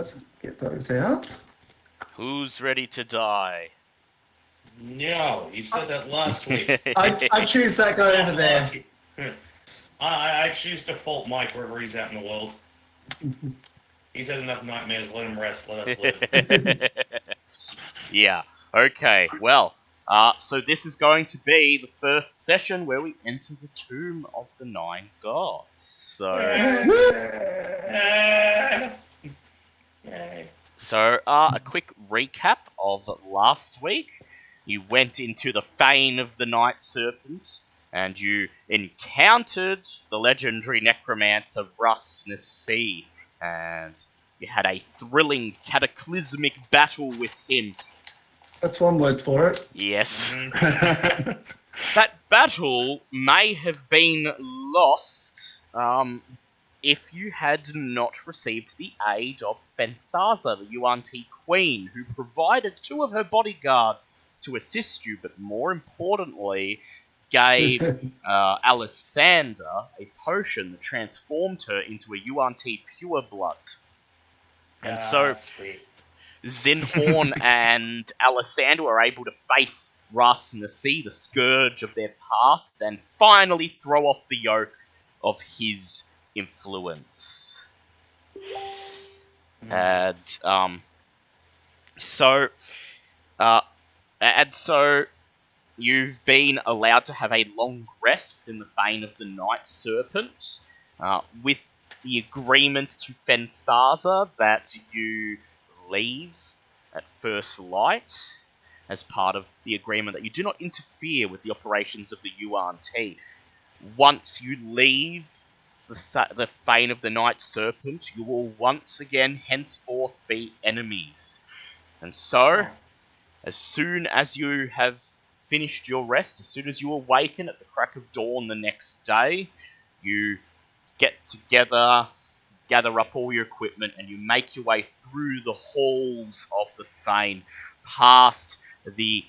Let's get those out. Who's ready to die? No, you said that last week. I choose that guy over there. I choose default Mike wherever he's at in the world. He's had enough nightmares. Let him rest. Let us live. Yeah. Okay. Well, so this is going to be the first session where we enter the Tomb of the Nine Gods. So, a quick recap of last week. You went into the Fane of the Night Serpent, and you encountered the legendary necromancer Russ Nasi, and you had a thrilling, cataclysmic battle with him. That's one word for it. Yes. Mm-hmm. That battle may have been lost if you had not received the aid of Fenthaza, the Yuan-Ti Queen, who provided 2 of her bodyguards to assist you, but more importantly, gave Alessander a potion that transformed her into a Yuan-Ti pureblood. And so sweet. Zinhorn and Alessander are able to face Ras Nasi, the scourge of their pasts, and finally throw off the yoke of his influence. And so you've been allowed to have a long rest within the Fane of the Night Serpent, with the agreement to Fenthaza that you leave at first light, as part of the agreement that you do not interfere with the operations of the Yuan-Ti. Once you leave the Fane of the Night Serpent, you will once again henceforth be enemies. And so, as soon as you have finished your rest, as soon as you awaken at the crack of dawn the next day, you get together, gather up all your equipment, and you make your way through the halls of the Fane, past the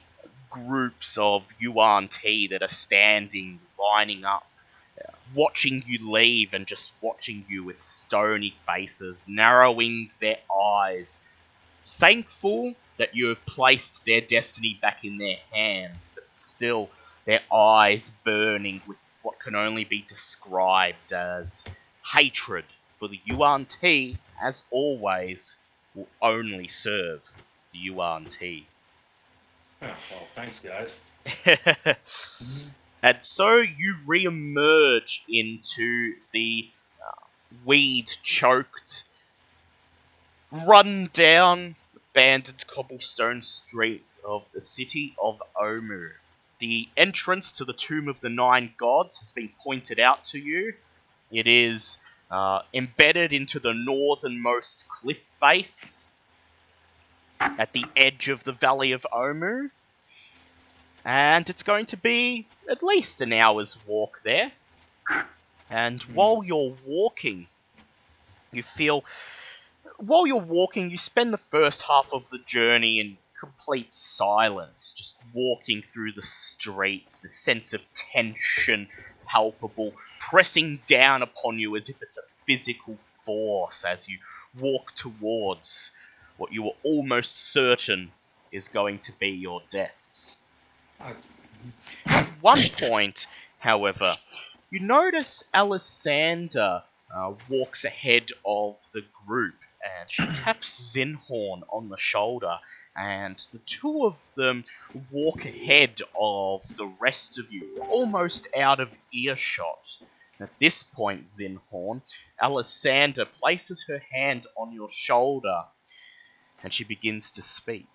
groups of Yuan-Ti that are standing, lining up, watching you leave and just watching you with stony faces, narrowing their eyes, thankful that you have placed their destiny back in their hands, but still their eyes burning with what can only be described as hatred, for the Yuan-Ti, as always, will only serve the Yuan-Ti. Oh, well, thanks, guys. And so you re-emerge into the weed-choked, run-down, abandoned cobblestone streets of the city of Omu. The entrance to the Tomb of the Nine Gods has been pointed out to you. It is embedded into the northernmost cliff face at the edge of the Valley of Omu. And it's going to be at least an hour's walk there. And while you're walking, you spend the first half of the journey in complete silence, just walking through the streets, the sense of tension palpable, pressing down upon you as if it's a physical force as you walk towards what you are almost certain is going to be your deaths. At one point, however, you notice Alessander walks ahead of the group, and she taps Zinhorn on the shoulder, and the 2 of them walk ahead of the rest of you, almost out of earshot. At this point, Zinhorn, Alessander places her hand on your shoulder, and she begins to speak.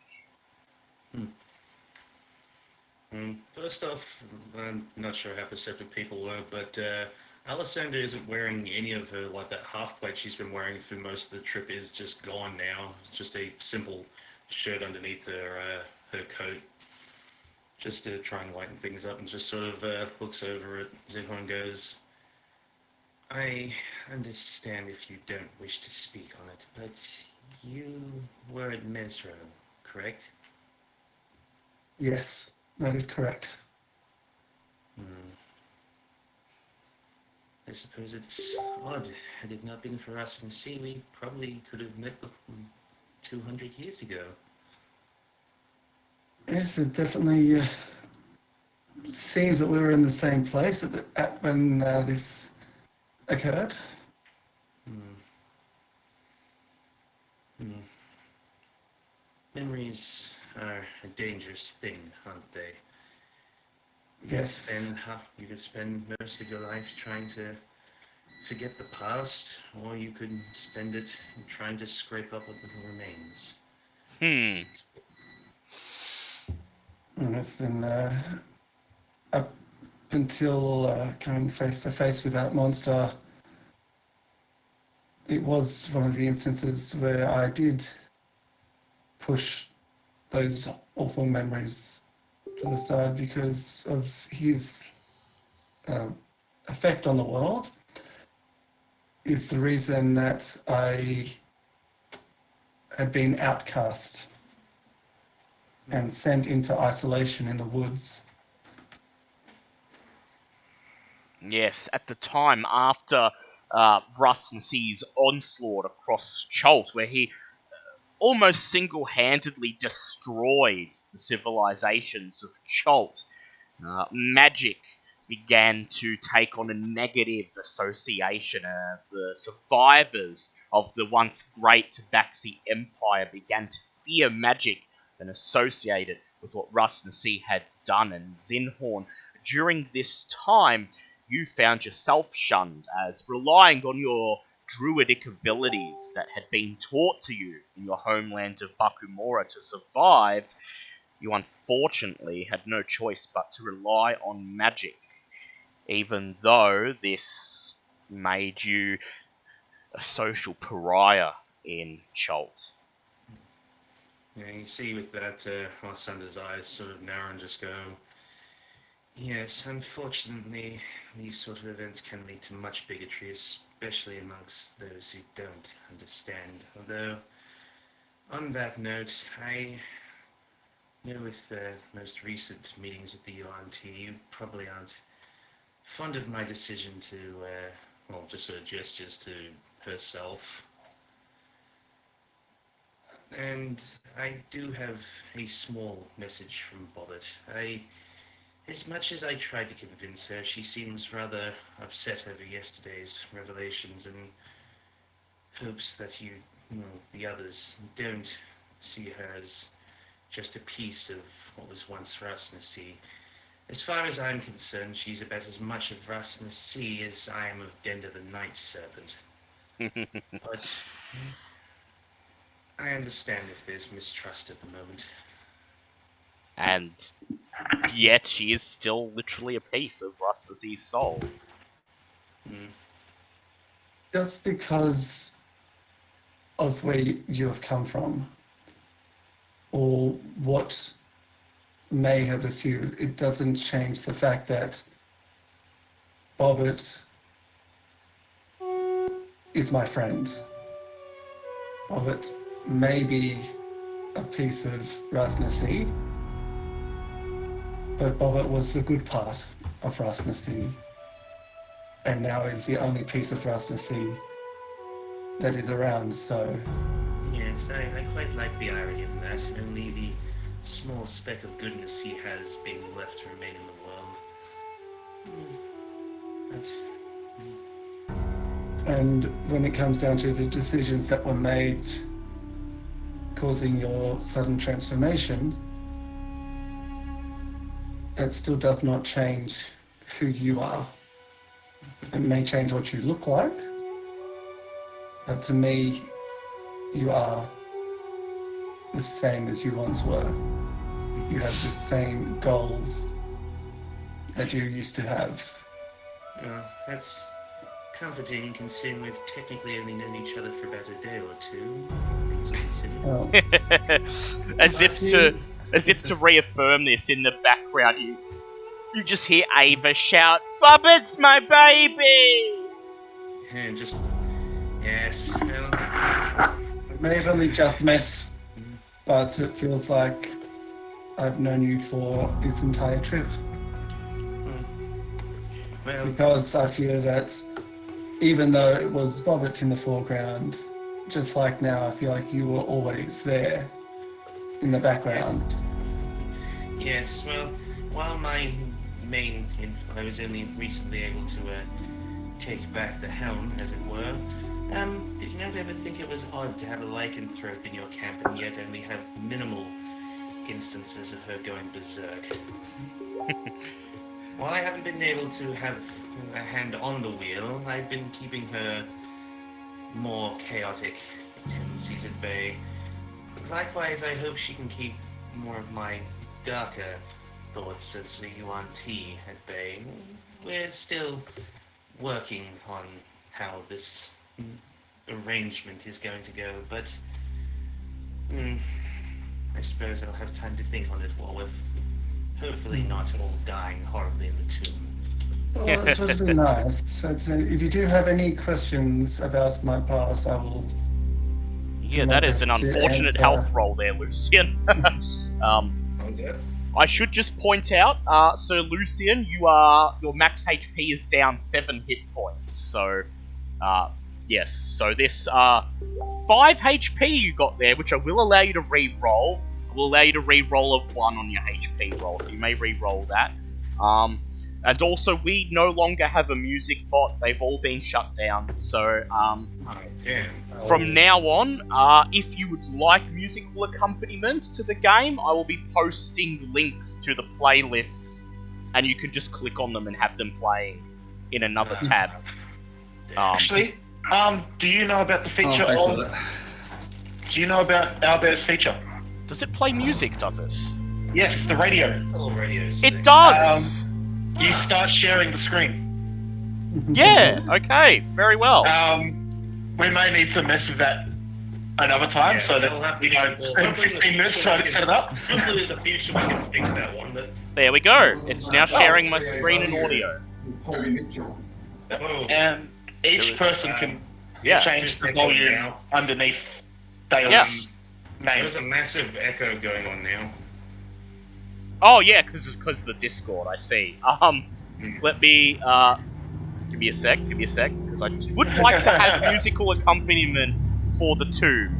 First off, I'm not sure how perceptive people were, but Alessander isn't wearing any of her, like that half plate she's been wearing for most of the trip is just gone now. It's just a simple shirt underneath her coat, just to try and lighten things up, and just sort of looks over at Zinhorn and goes, I understand if you don't wish to speak on it, but you were at Mesro, correct? Yes, that is correct. I suppose it's odd. Had it not been for us and sea, we probably could have met 200 years ago. Yes, it definitely seems that we were in the same place when this occurred. Hmm. Hmm. Memories are a dangerous thing, aren't they? Yes. You could spend most of your life trying to forget the past, or you could spend it trying to scrape up what little remains. Yes, and up until coming face to face with that monster, it was one of the instances where I did push those awful memories to the side because of his effect on the world. Is the reason that I had been outcast and sent into isolation in the woods. Yes, at the time after Rasmussen's onslaught across Chult, where he almost single-handedly destroyed the civilizations of Chult, magic began to take on a negative association as the survivors of the once great Tabaxi Empire began to fear magic and associate it with what Rasmussen had done. And Zinhorn, during this time, you found yourself shunned as relying on your druidic abilities that had been taught to you in your homeland of Bakumora to survive. You unfortunately had no choice but to rely on magic, even though this made you a social pariah in Chult. Yeah, you see with that, Alessandra's eyes sort of narrow and just go, yes, unfortunately, these sort of events can lead to much bigotry, especially amongst those who don't understand. Although, on that note, I know with the most recent meetings with the UNT, you probably aren't fond of my decision to, just sort of gestures to herself. And I do have a small message from Bobbert. As much as I tried to convince her, she seems rather upset over yesterday's revelations and hopes that the others, don't see her as just a piece of what was once Rasnasi. As far as I'm concerned, she's about as much of Rasnasi as I am of Denda the Night Serpent. But I understand if there's mistrust at the moment. And yet she is still literally a piece of Rasmussen's soul. Just because of where you have come from, or what may have assumed, it doesn't change the fact that Bobbert is my friend. Bobbert may be a piece of Rasnasi, but Bobbert was the good part of Rasnasi, and now is the only piece of Rasnasi that is around, so... Yes, I quite like the irony of that. Only the small speck of goodness he has being left to remain in the world. And when it comes down to the decisions that were made causing your sudden transformation, that still does not change who you are. It may change what you look like, but to me, you are the same as you once were. You have the same goals that you used to have. That's comforting considering we've technically only known each other for about a day or two. As if to reaffirm this, in the background, you just hear Ava shout, "Bobbert's my baby!" And just, yes, well... We may have only just met, but it feels like I've known you for this entire trip. Well... Because I fear that even though it was Bobbit in the foreground, just like now, I feel like you were always there in the background. Yes, well, while my I was only recently able to take back the helm, as it were. Did you never ever think it was odd to have a lycanthrope in your camp and yet only have minimal instances of her going berserk? While I haven't been able to have a hand on the wheel, I've been keeping her more chaotic tendencies at bay. Likewise, I hope she can keep more of my darker thoughts as a yuan-ti at bay. We're still working on how this arrangement is going to go, but I suppose I'll have time to think on it while we're hopefully not all dying horribly in the tomb. Well, it would be nice. If you do have any questions about my past, I will... Yeah, that is an unfortunate health roll there, Lucian. I should just point out, so Lucian, your max HP is down 7 hit points. So, yes. So this 5 HP you got there, which I will allow you to re-roll. I will allow you to re-roll a 1 on your HP roll, so you may re-roll that. And also, we no longer have a music bot. They've all been shut down. So, from now on, if you would like musical accompaniment to the game, I will be posting links to the playlists, and you can just click on them and have them playing in another tab. Actually, do you know about the feature Do you know about Albert's feature? Does it play music, does it? Yes, the radio. All radios. It does! You start sharing the screen. Yeah, okay, very well. We may need to mess with that another time, so that we don't spend 15 minutes trying to set it up. Hopefully in the future we can fix that one, but... There we go. It's now sharing my screen and audio. And each person can Yeah. change the volume underneath Dale's name. There's a massive echo going on now. Oh yeah, because of the Discord, I see. Let me give me a sec, because I would like to have musical accompaniment for the Tomb.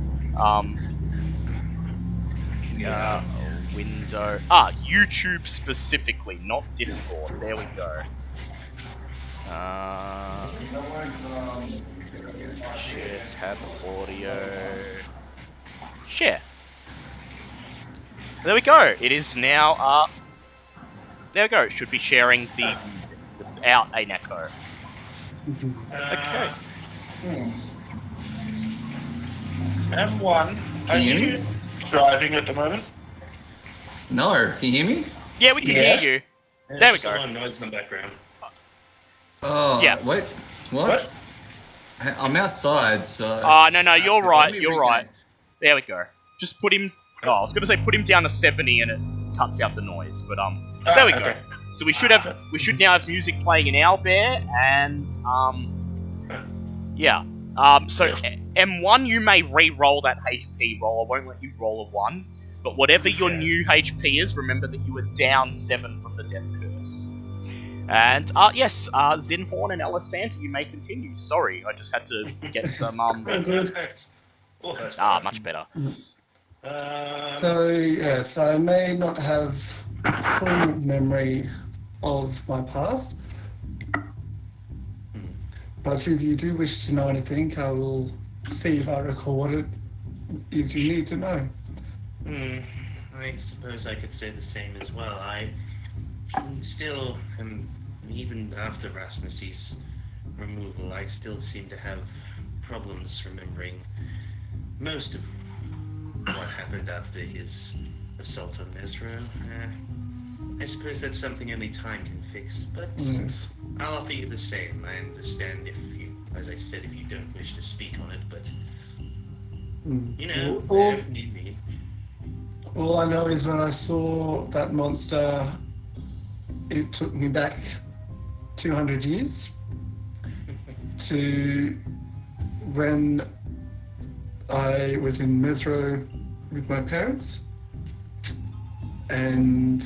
Window. YouTube specifically, not Discord. There we go. Share tab audio. Share. There we go. It is now, there we go. It should be sharing the music without an echo. Okay. M1, are you driving at the moment? No, can you hear me? Yeah, we can hear you. There we go. Someone noise in the background. Oh, Yeah. wait, what? I'm outside, so... No, you're right, you're right. There we go. Just put him... Oh, I was going to say put him down to 70 and it cuts out the noise, but there we go. So we should now have music playing in Owlbear, and yeah. So M1, you may re-roll that HP roll. I won't let you roll a 1, but whatever your new HP is, remember that you were down 7 from the Death Curse. And yes, Zinhorn and Elisanta, you may continue. Sorry, I just had to get some much better. So, yes, I may not have full memory of my past, but if you do wish to know anything, I will see if I recall what it is you need to know. I suppose I could say the same as well. I still am, even after Rasmus's removal, I still seem to have problems remembering most of what happened after his assault on Mesro. I suppose that's something only time can fix, but Yes. I'll offer you the same. I understand if you, as I said, if you don't wish to speak on it, but you know, if need be. All I know is when I saw that monster, it took me back 200 years to when I was in Mesro with my parents, and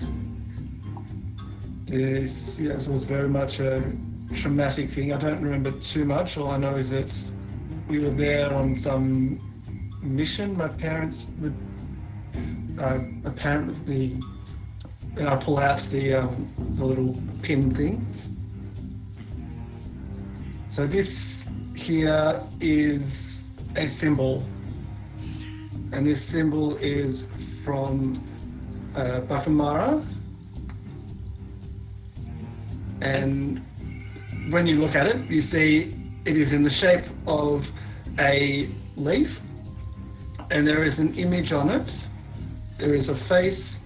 this, yes, was very much a traumatic thing. I don't remember too much. All I know is that we were there on some mission. My parents would apparently, and I pull out the little pin thing. So this here is a symbol, and this symbol is from Bakamara. And when you look at it, you see it is in the shape of a leaf, and there is an image on it. There is a face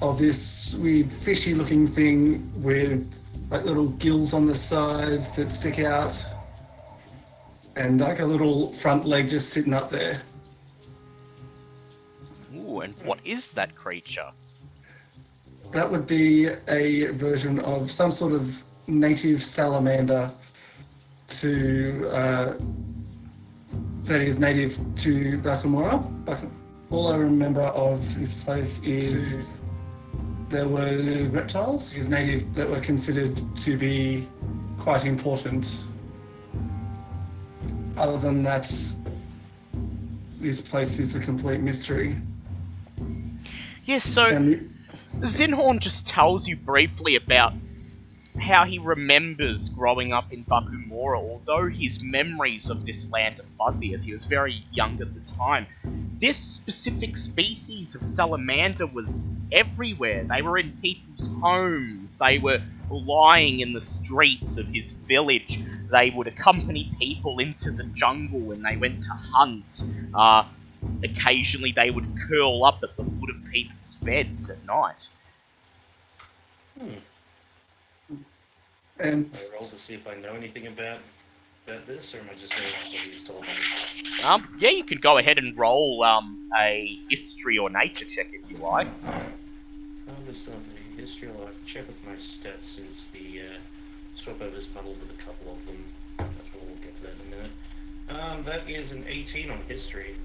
of this weird fishy looking thing with like little gills on the sides that stick out, and like a little front leg just sitting up there. Ooh, and what is that creature? That would be a version of some sort of native salamander that is native to Bakamura. All I remember of this place is there were reptiles native that were considered to be quite important. Other than that, this place is a complete mystery. Yes, so Zinhorn just tells you briefly about how he remembers growing up in Bakumora, although his memories of this land are fuzzy as he was very young at the time. This specific species of salamander was everywhere. They were in people's homes, they were lying in the streets of his village, they would accompany people into the jungle when they went to hunt. Occasionally they would curl up at the foot of people's beds at night. And I roll to see if I know anything about this, or am I just going to what he's told me? Yeah, you could go ahead and roll a history or nature check if you like. There's something history. I'll have to check with my stats since the swap over's muddled with a couple of them. We'll get to that in a minute. That is an 18 on history.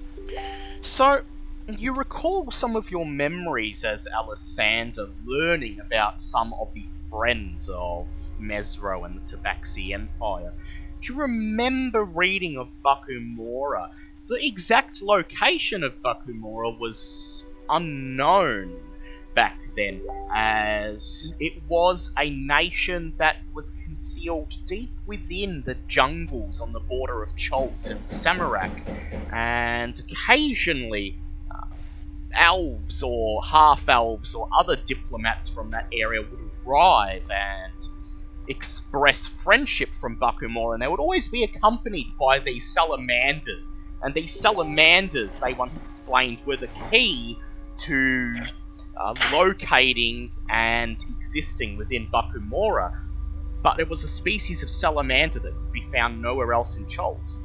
So, you recall some of your memories as Alessander learning about some of the friends of Mesro and the Tabaxi Empire. Do you remember reading of Bakumora? The exact location of Bakumora was unknown back then, as it was a nation that was concealed deep within the jungles on the border of Cholt and Samarak, and occasionally elves or half-elves or other diplomats from that area would arrive and express friendship from Bakumora, and they would always be accompanied by these salamanders. And these salamanders, they once explained, were the key to locating and existing within Bakumora. But it was a species of salamander that could be found nowhere else in Cholt.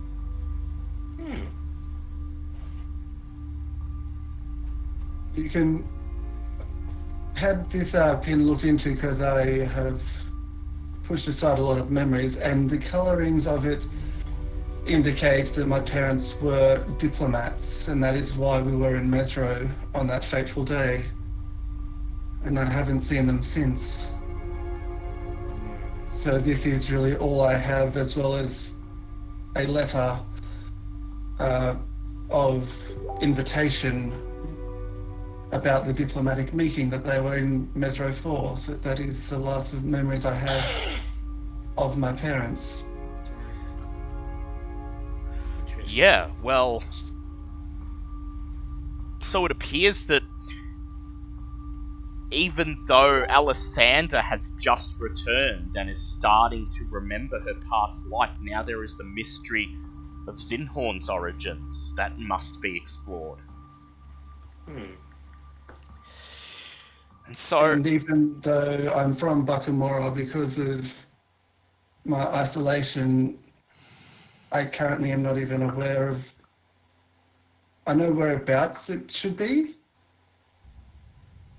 you can have this pin looked into, because I have pushed aside a lot of memories, and the colorings of it indicate that my parents were diplomats, and that is why we were in Mesro on that fateful day. And I haven't seen them since. So this is really all I have, as well as a letter of invitation about the diplomatic meeting that they were in Mesro for. So that is the last of memories I have of my parents. Yeah, well, so it appears that even though Alessander has just returned and is starting to remember her past life, now there is the mystery of Zinhorn's origins that must be explored. And even though I'm from Bakumora, because of my isolation, I currently am not even aware of... I know whereabouts it should be,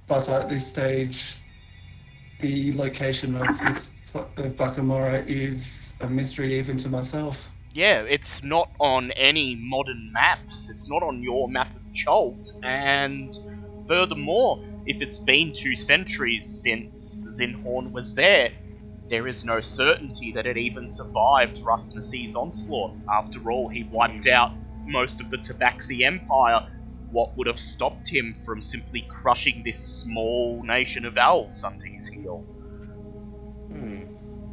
but at this stage, the location of Bakumora is a mystery even to myself. Yeah, it's not on any modern maps. It's not on your map of Cholt, and furthermore, if it's been 2 centuries since Zinhorn was there, there is no certainty that it even survived Rustnas's onslaught. After all, he wiped out most of the Tabaxi Empire. What would have stopped him from simply crushing this small nation of elves under his heel?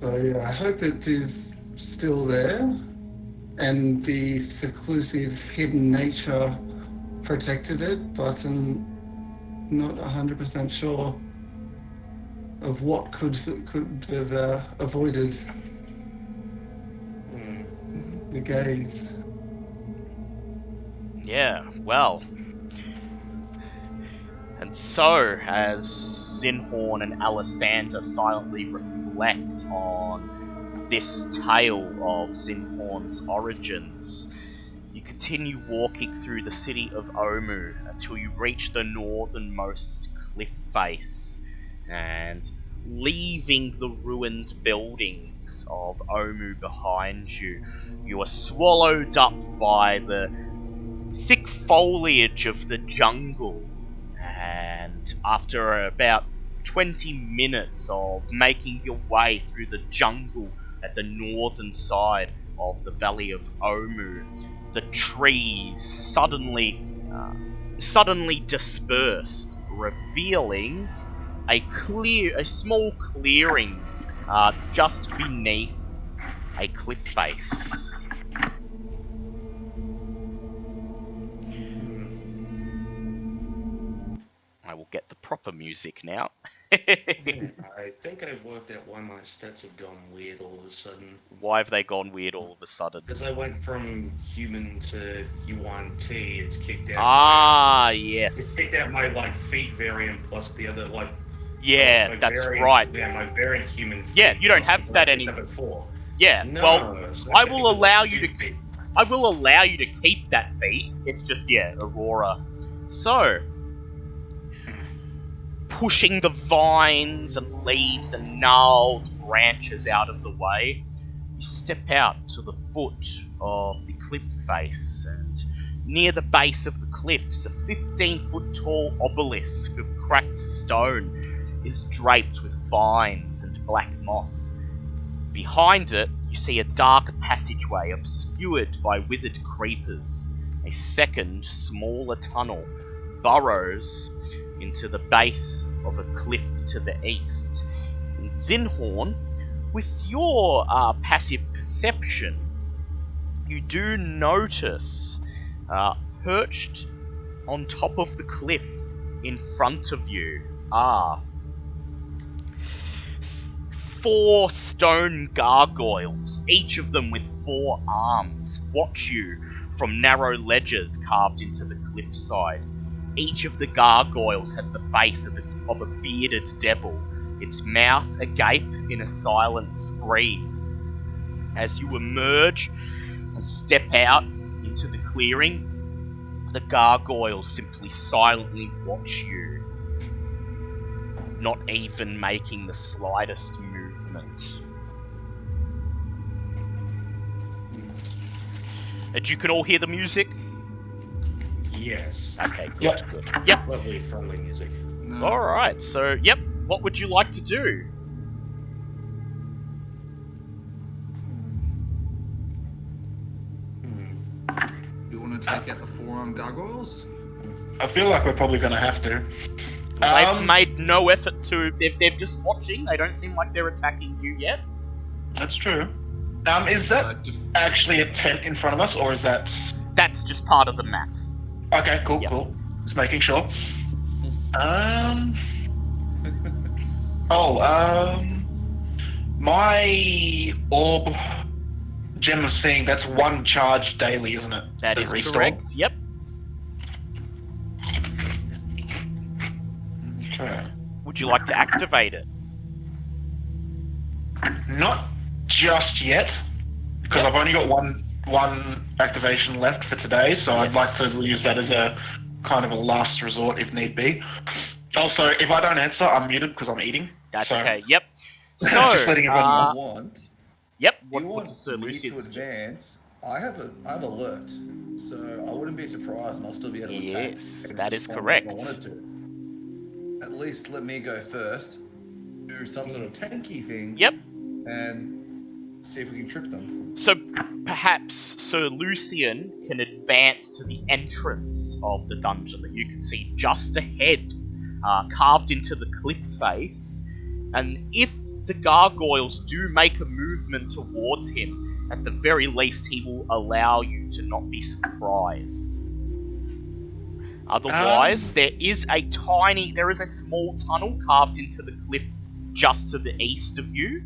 So yeah, I hope it is still there, and the seclusive hidden nature protected it, but I'm not 100% sure of what could have avoided the gaze. Yeah, well. And so, as Zinhorn and Alessander silently reflect on this tale of Zinhorn's origins, you continue walking through the city of Omu until you reach the northernmost cliff face, and leaving the ruined buildings of Omu behind you, you are swallowed up by the thick foliage of the jungle. And after about 20 minutes of making your way through the jungle at the northern side of the Valley of Omu, the trees suddenly disperse, revealing a small clearing just beneath a cliff face. I will get the proper music now. I think I've worked out why my stats have gone weird all of a sudden. Why have they gone weird all of a sudden? Because I went from human to Yuan T, it's kicked out. Ah, It's yes. kicked out my feet variant plus the other Yeah, plus my that's variant, right. Yeah, my variant human. Yeah, feet you don't plus have the that one I any. picked up before. Yeah, No, well, so I think will it's allow like you to. two feet. I will allow you to keep that feat. It's just Aurora. So, pushing the vines and leaves and gnarled branches out of the way, you step out to the foot of the cliff face, and near the base of the cliffs, a 15-foot tall obelisk of cracked stone is draped with vines and black moss. Behind it, you see a dark passageway obscured by withered creepers. A second, smaller tunnel burrows into the base of a cliff to the east. And Zinhorn, with your passive perception, you do notice, perched on top of the cliff in front of you, are 4 stone gargoyles, each of them with 4 arms, watch you from narrow ledges carved into the cliffside. Each of the gargoyles has the face of a bearded devil, its mouth agape in a silent scream. As you emerge and step out into the clearing, the gargoyles simply silently watch you, not even making the slightest movement. And you can all hear the music? Yes. Okay, good, Yep. good. Yep. Lovely, friendly music. No. Alright, so, yep. What would you like to do? You want to take out the 4-armed gargoyles? I feel like we're probably going to have to. They've made no effort to... They're just watching. They don't seem like they're attacking you yet. That's true. Is that actually a tent in front of us, or is that... That's just part of the map. Okay, cool, Yep. cool. Just making sure. My orb gem of seeing, that's 1 charge daily, isn't it? That is restored? correct. Yep. Okay. Would you like to activate it? Not just yet, because I've only got one activation left for today, so I'd like to use that as a kind of a last resort if need be. Also, if I don't answer, I'm muted because I'm eating. That's so- okay. Yep. So, Just letting everyone know. Want? yep. Do you What want does Sir me Lucian to suggest? advance? I have alert, so I wouldn't be surprised, and I'll still be able to attack. Yes, and that is respond correct. If I wanted to. At least let me go first. Do some sort of tanky thing. Yep. and see if we can trip them. So perhaps Sir Lucian can advance to the entrance of the dungeon that you can see just ahead, carved into the cliff face. And if the gargoyles do make a movement towards him, at the very least he will allow you to not be surprised. Otherwise, there is a small tunnel carved into the cliff just to the east of you.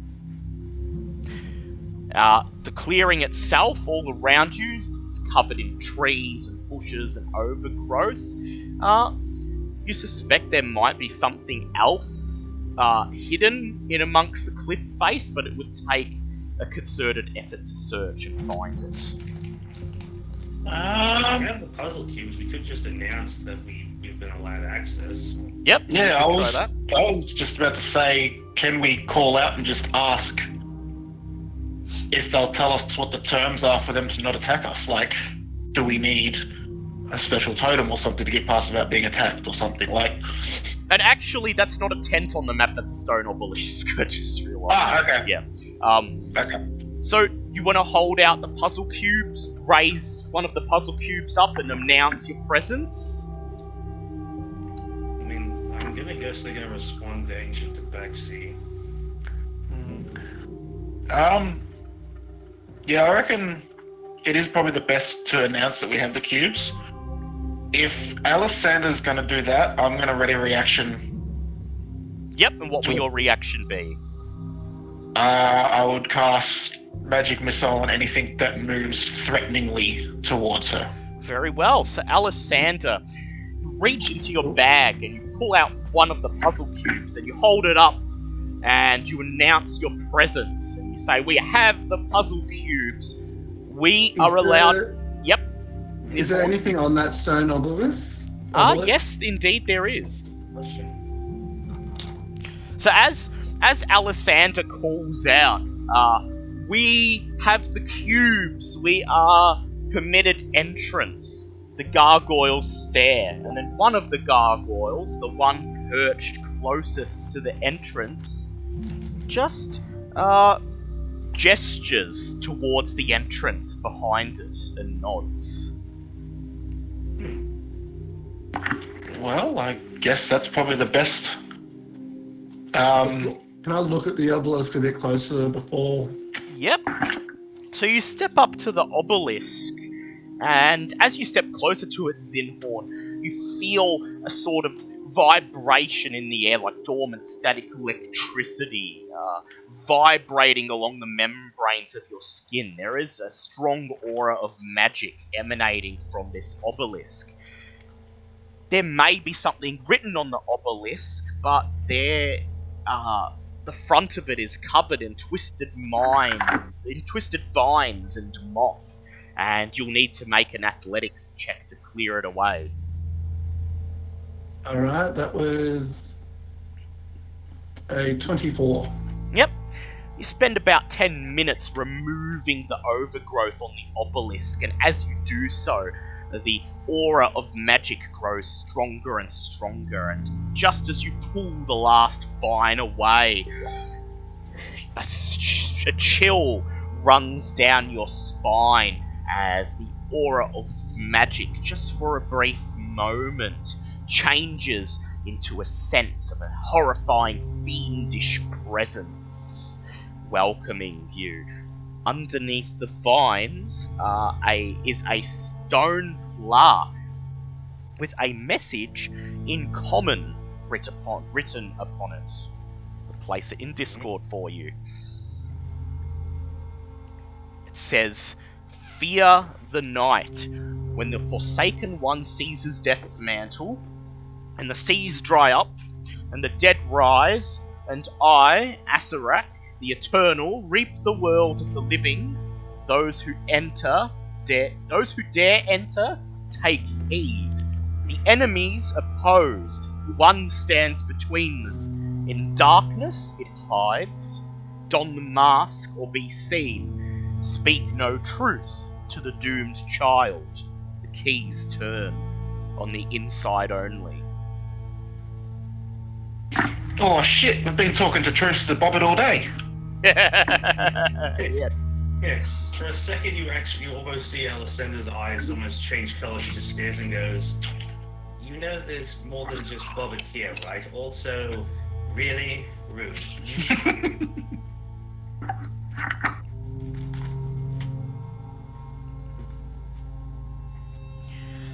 The clearing itself, all around you, it's covered in trees and bushes and overgrowth. You suspect there might be something else hidden in amongst the cliff face, but it would take a concerted effort to search and find it. We have the puzzle cubes. We could just announce that we've been allowed access. Yep. Yeah, I try that. was just about to say, can we call out and just ask if they'll tell us what the terms are for them to not attack us? Like, do we need a special totem or something to get past without being attacked or something like? And actually, that's not a tent on the map, that's a stone obelisk, I just realised. Okay. Yeah. Okay. So, you want to hold out the puzzle cubes, raise one of the puzzle cubes up and announce your presence? I mean, I'm gonna guess they're gonna respond to Ancient Tabaxi. Yeah, I reckon it is probably the best to announce that we have the cubes. If Alisander's gonna do that, I'm gonna ready a reaction. Yep, and what will your reaction be? I would cast Magic Missile on anything that moves threateningly towards her. Very well. So, Alisander, you reach into your bag and you pull out one of the puzzle cubes and you hold it up and you announce your presence and you say, "We have the puzzle cubes. We are allowed." Yep. Is there anything on that stone obelisk? Yes, indeed there is. So as Alisander calls out, we have the cubes. We are permitted entrance. The gargoyles stare, and then one of the gargoyles, the one perched closest to the entrance, just gestures towards the entrance behind it and nods. Well, I guess that's probably the best. Can I look at the obelisk a bit closer before? Yep. So you step up to the obelisk, and as you step closer to it, Zinhorn, you feel a sort of vibration in the air, like dormant static electricity, vibrating along the membranes of your skin. There is a strong aura of magic emanating from this obelisk. There may be something written on the obelisk, but the front of it is covered in twisted vines and moss, and you'll need to make an athletics check to clear it away. Alright, that was a 24. Yep. You spend about 10 minutes removing the overgrowth on the obelisk, and as you do so, the aura of magic grows stronger and stronger, and just as you pull the last vine away, a chill runs down your spine as the aura of magic, just for a brief moment, changes into a sense of a horrifying, fiendish presence welcoming you. Underneath the vines is a stone plaque with a message in common written upon it. I'll place it in Discord for you. It says, "Fear the night. When the Forsaken One seizes Death's mantle, and the seas dry up, and the dead rise, and I, Asarak, the Eternal, reap the world of the living. Those who dare enter, take heed. The enemies oppose. One stands between them. In darkness it hides. Don the mask or be seen. Speak no truth to the doomed child. The keys turn on the inside only." Oh shit, we've been talking to Truce the Bobbit all day. Yes. Yeah. For a second, you almost see Alessandra's eyes almost change color. She just stares and goes, "You know, there's more than just Bobbit here, right? Also, really rude."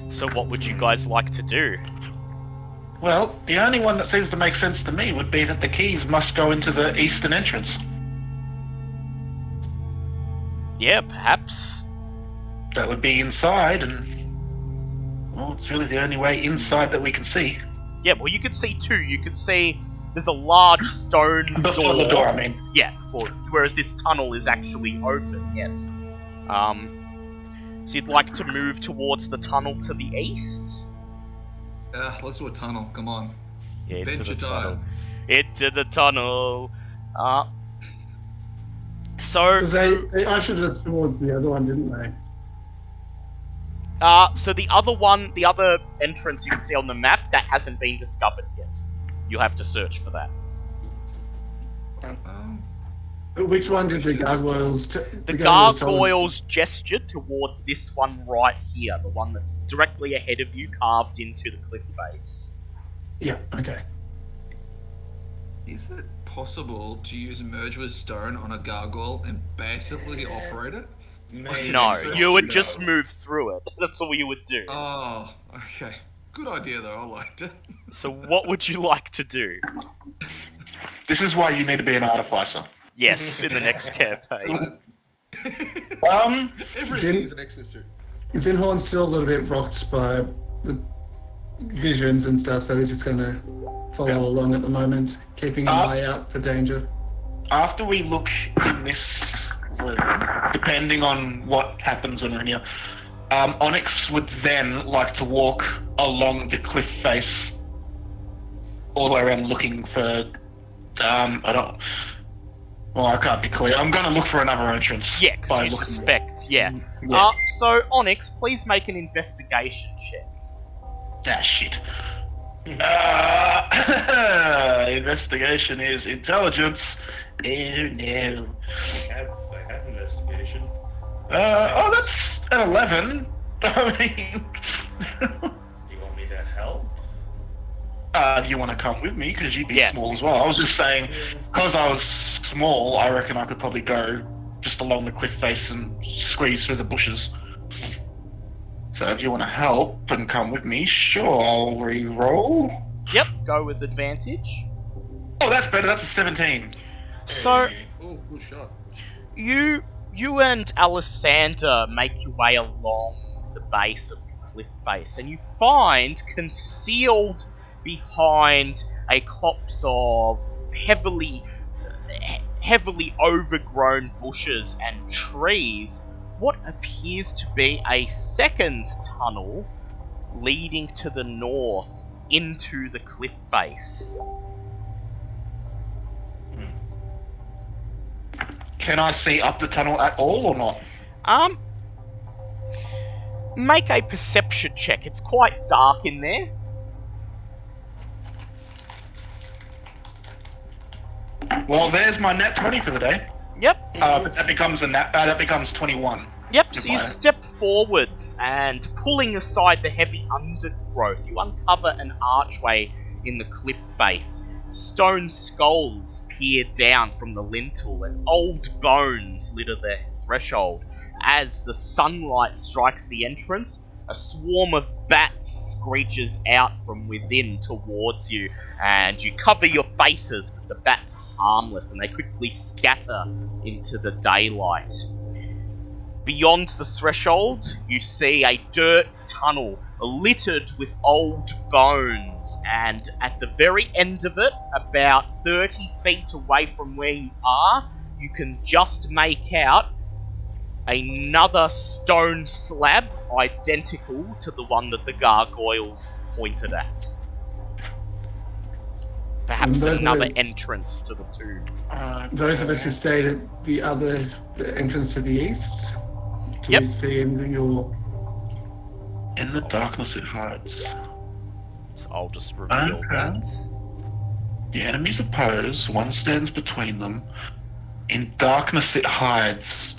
So what would you guys like to do? Well, the only one that seems to make sense to me would be that the keys must go into the eastern entrance. Yeah, perhaps. That would be inside, and well, it's really the only way inside that we can see. Yeah, well, you could see two. You could see there's a large stone Before the door, I mean. Yeah, before. Whereas this tunnel is actually open. Yes. So you'd like to move towards the tunnel to the east? Let's do a tunnel. Come on. Yeah, into Adventure the tunnel. time. Into the tunnel. So. Because they ushered us towards the other one, didn't they? So the other one, the other entrance you can see on the map, that hasn't been discovered yet. You'll have to search for that. Which one did the gargoyles? The gargoyles gestured towards this one right here, the one that's directly ahead of you, carved into the cliff face. Yeah. Okay. Is it possible to use merge with stone on a gargoyle and basically operate it? Maybe. No, so you would no. just move through it. That's all you would do. Oh, okay. Good idea though. I liked it. So what would you like to do? This is why you need to be an artificer. Yes, in the next campaign. Everything is an accessory. Zinhorn's still a little bit rocked by the visions and stuff, so he's just going to follow along at the moment, keeping an eye out for danger. After we look in this room, depending on what happens when we're in here, Onyx would then like to walk along the cliff face all the way around looking for, I can't be clear. I'm going to look for another entrance. Yeah, because you suspect, yeah. So, Onyx, please make an investigation check. Ah, shit. Investigation is intelligence. Oh, no. I have investigation. That's an 11. I mean... Do you want me to help? Do you want to come with me? Because you'd be Yeah. small as well. I was just saying, because I was small, I reckon I could probably go just along the cliff face and squeeze through the bushes. So if you want to help and come with me, sure, I'll re-roll. Yep, go with advantage. Oh, that's better. That's a 17. So, Oh, good shot. you and Alessander make your way along the base of the cliff face, and you find concealed behind a copse of heavily overgrown bushes and trees what appears to be a second tunnel leading to the north into the cliff face. Can I see up the tunnel at all or not? Make a perception check. It's quite dark in there. Well, there's my nat 20 for the day. Yep. But that becomes that becomes 21. Yep, so you step forwards and pulling aside the heavy undergrowth, you uncover an archway in the cliff face. Stone skulls peer down from the lintel and old bones litter the threshold. As the sunlight strikes the entrance, a swarm of bats screeches out from within towards you, and you cover your faces, but the bats are harmless and they quickly scatter into the daylight. Beyond the threshold, you see a dirt tunnel littered with old bones, and at the very end of it, about 30 feet away from where you are, you can just make out another stone slab identical to the one that the gargoyles pointed at. Perhaps another entrance to the tomb. Those of us who stayed at the entrance to the east, do Yep. we see anything or... In the darkness it hides. So I'll just reveal Okay. that. The enemies oppose, one stands between them. In darkness it hides.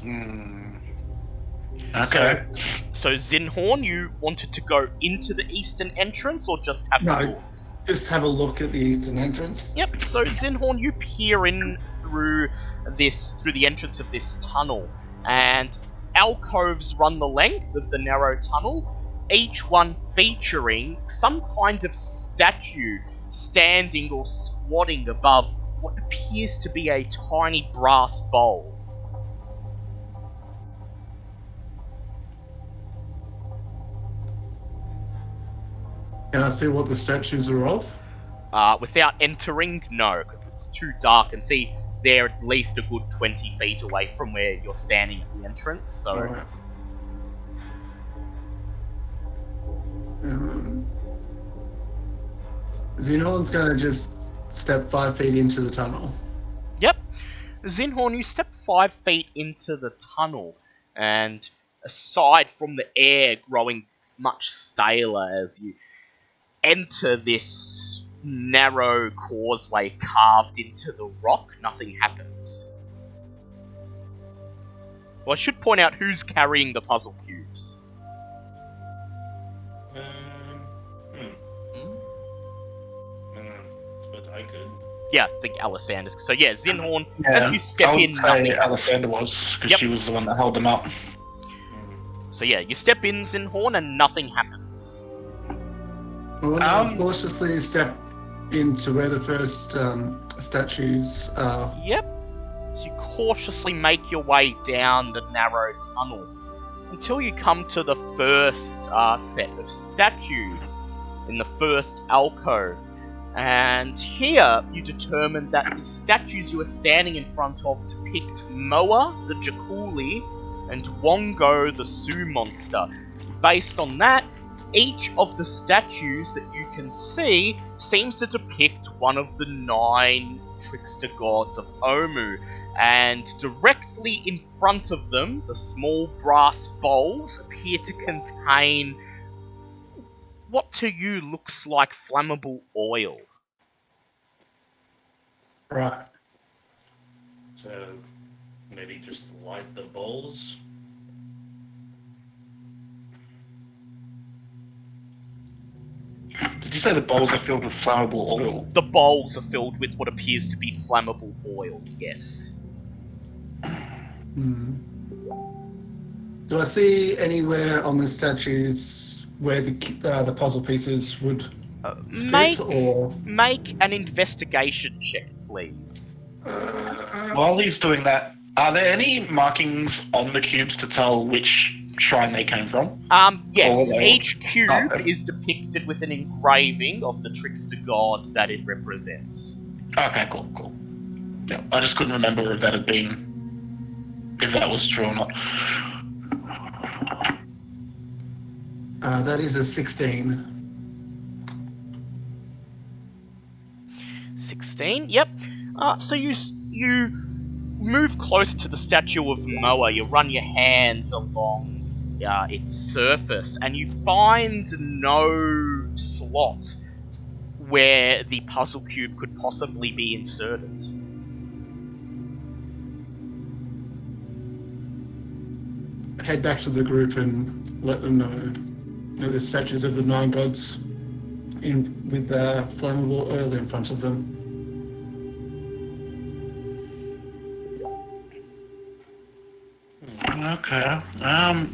Okay. So Zinhorn, you wanted to go into the eastern entrance or just have a No, look? just have a look at the eastern entrance. Yep, so Zinhorn, you peer in through the entrance of this tunnel, and alcoves run the length of the narrow tunnel, each one featuring some kind of statue standing or squatting above what appears to be a tiny brass bowl. Can I see what the statues are of? Without entering, no, because it's too dark, and see, they're at least a good 20 feet away from where you're standing at the entrance, so... Alright. Xenon's gonna just step 5 feet into the tunnel. Yep. Zinhorn, you step 5 feet into the tunnel, and aside from the air growing much staler as you enter this narrow causeway carved into the rock, nothing happens. Well, I should point out who's carrying the puzzle cubes. Suppose I could. Yeah, I think Alyssander's. So yeah, Zinhorn, as you step I would in, say nothing Alessander happens. was, because Yep. she was the one that held them up. So yeah, you step in, Zinhorn, and nothing happens. Well, I'll cautiously step into where the first statues are. Yep. So you cautiously make your way down the narrow tunnel until you come to the first set of statues in the first alcove. And here you determine that the statues you are standing in front of depict Moa, the Jakuli, and Wongo, the Sioux monster. Based on that, each of the statues that you can see seems to depict one of the 9 trickster gods of Omu, and directly in front of them, the small brass bowls appear to contain what to you looks like flammable oil. Right. So maybe just light the bowls. Did you say the bowls are filled with flammable oil? The bowls are filled with what appears to be flammable oil, yes. Do I see anywhere on the statues where the puzzle pieces would fit, or... Make an investigation check, please. While he's doing that, are there any markings on the cubes to tell which shrine they came from? Yes, Or each cube okay. is depicted with an engraving of the trickster god that it represents. Okay, cool. Yeah, I just couldn't remember if that had been... if that was true or not. that is a 16. 16, yep. So you move close to the statue of Moa, you run your hands along its surface, and you find no slot where the puzzle cube could possibly be inserted. Head back to the group and let them know. The statues of the 9 gods with flammable oil in front of them. Okay.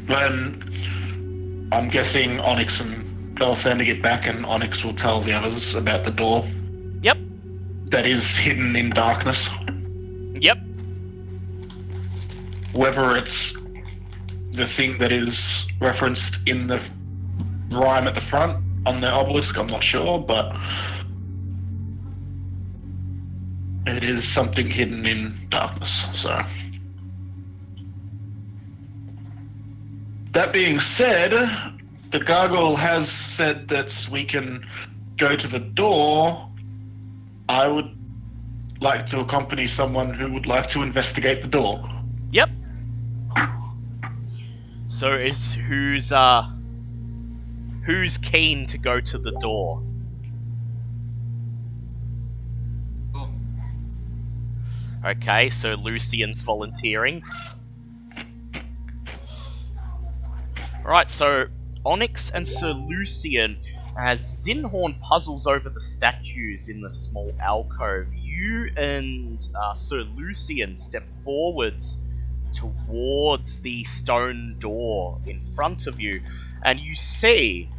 Then I'm guessing Onyx and Alessander get back, and Onyx will tell the others about the door. Yep. That is hidden in darkness. Yep. Whether it's the thing that is referenced in the rhyme at the front on the obelisk, I'm not sure, but it is something hidden in darkness, so... That being said, the gargoyle has said that we can go to the door. I would like to accompany someone who would like to investigate the door. Yep. So who's keen to go to the door? Oh, Okay, so Lucian's volunteering. Right, so Onyx and Sir Lucian, as Zinhorn puzzles over the statues in the small alcove, you and Sir Lucian step forwards towards the stone door in front of you, and you see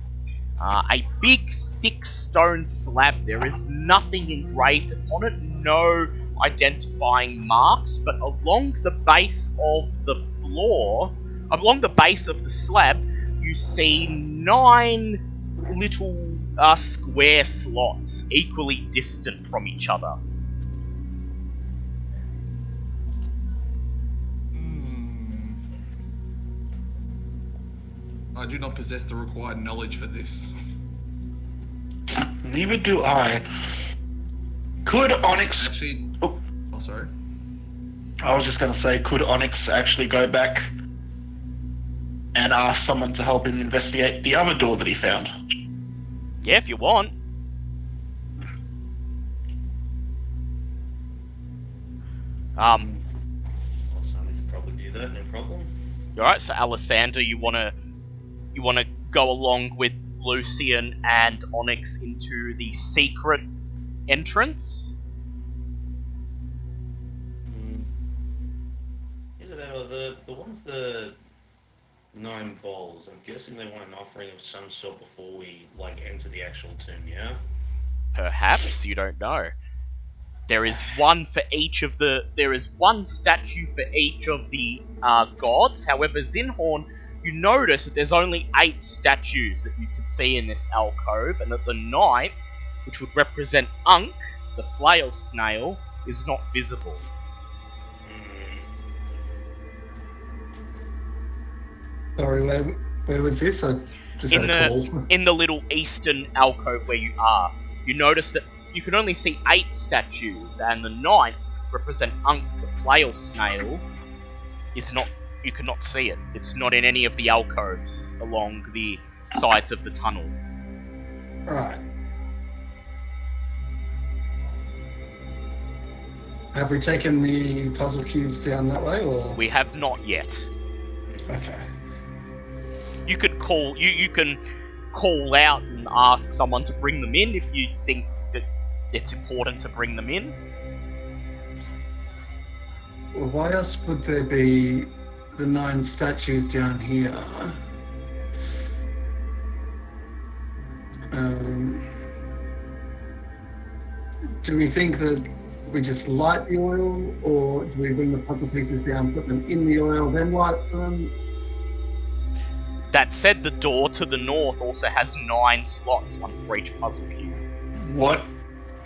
a big, thick stone slab. There is nothing engraved upon it, no identifying marks, but along the base of the floor, along the base of the slab, you see 9 little square slots, equally distant from each other. I do not possess the required knowledge for this. Neither do I. Could Onyx... Actually... Oh, Oh, sorry. I was just going to say, could Onyx actually go back and ask someone to help him investigate the other door that he found? Yeah, if you want. Alessandro could probably do that, no problem. Alright, so Alessander, you wanna go along with Lucian and Onyx into the secret entrance? Either that or the one with the 9 bowls. I'm guessing they want an offering of some sort before we enter the actual tomb. Yeah. Perhaps, you don't know. There is one for each of the. There is one statue for each of the gods. However, Zinhorn, you notice that there's only 8 statues that you can see in this alcove, and that the 9th, which would represent Unk, the flail snail, is not visible. Sorry, where was this? I just had a call. In the little eastern alcove where you are, you notice that you can only see 8 statues, and the 9th, which represent Unk, the flail snail, is not. You cannot see it. It's not in any of the alcoves along the sides of the tunnel. Alright. Have we taken the puzzle cubes down that way, or...? We have not yet. Okay. You could call. You can call out and ask someone to bring them in if you think that it's important to bring them in. Well, why else would there be the 9 statues down here? Do we think that we just light the oil, or do we bring the puzzle pieces down, put them in the oil, then light them? That said, the door to the north also has 9 slots, one for each puzzle cube. What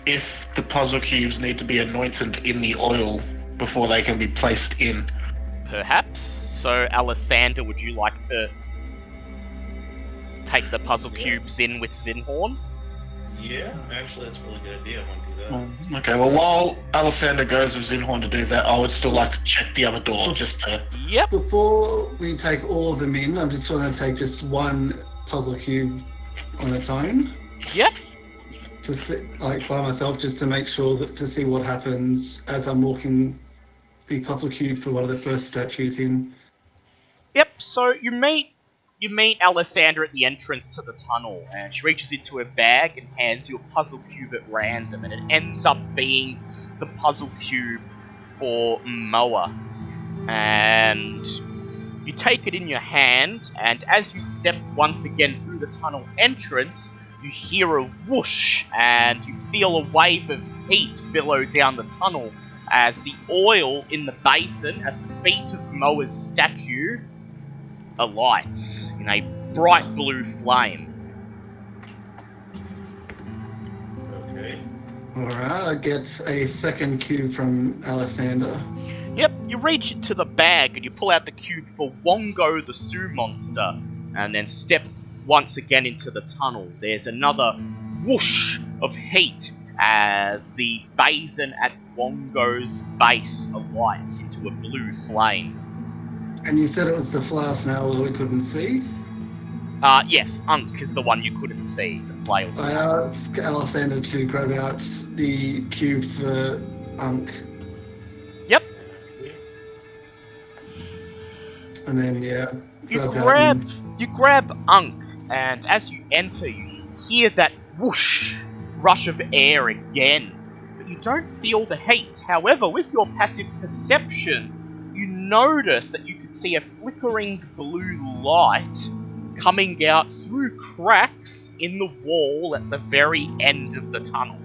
if the puzzle cubes need to be anointed in the oil before they can be placed in? Perhaps. So, Alessander, would you like to take the puzzle cubes in with Zinhorn? Yeah, actually, that's a really good idea. I want to do that. Okay, well, while Alessander goes with Zinhorn to do that, I would still like to check the other door, just to... Yep. Before we take all of them in, I'm just going to take just one puzzle cube on its own. Yep. To sit, by myself, just to make sure that to see what happens as I'm walking the puzzle cube for one of the first statues in. Yep, so you meet Alessander at the entrance to the tunnel, and she reaches into her bag and hands you a puzzle cube at random, and it ends up being the puzzle cube for Moa. And you take it in your hand, and as you step once again through the tunnel entrance, you hear a whoosh, and you feel a wave of heat billow down the tunnel as the oil in the basin at the feet of Moa's statue alights in a bright blue flame. Okay. Alright, I get a second cube from Alessander. Yep, you reach into the bag and you pull out the cube for Wongo the Sioux monster, and then step once again into the tunnel. There's another whoosh of heat as the basin at Wongo's base alights into a blue flame. And you said it was the flower snail that we couldn't see? Yes, Unk is the one you couldn't see, the flail I snail. asked Alessander to grab out the cube for Unk. And then, yeah. You that grab Unk, and as you enter, you hear that whoosh rush of air again. But you don't feel the heat. However, with your passive perception, you notice that you can see a flickering blue light coming out through cracks in the wall at the very end of the tunnel.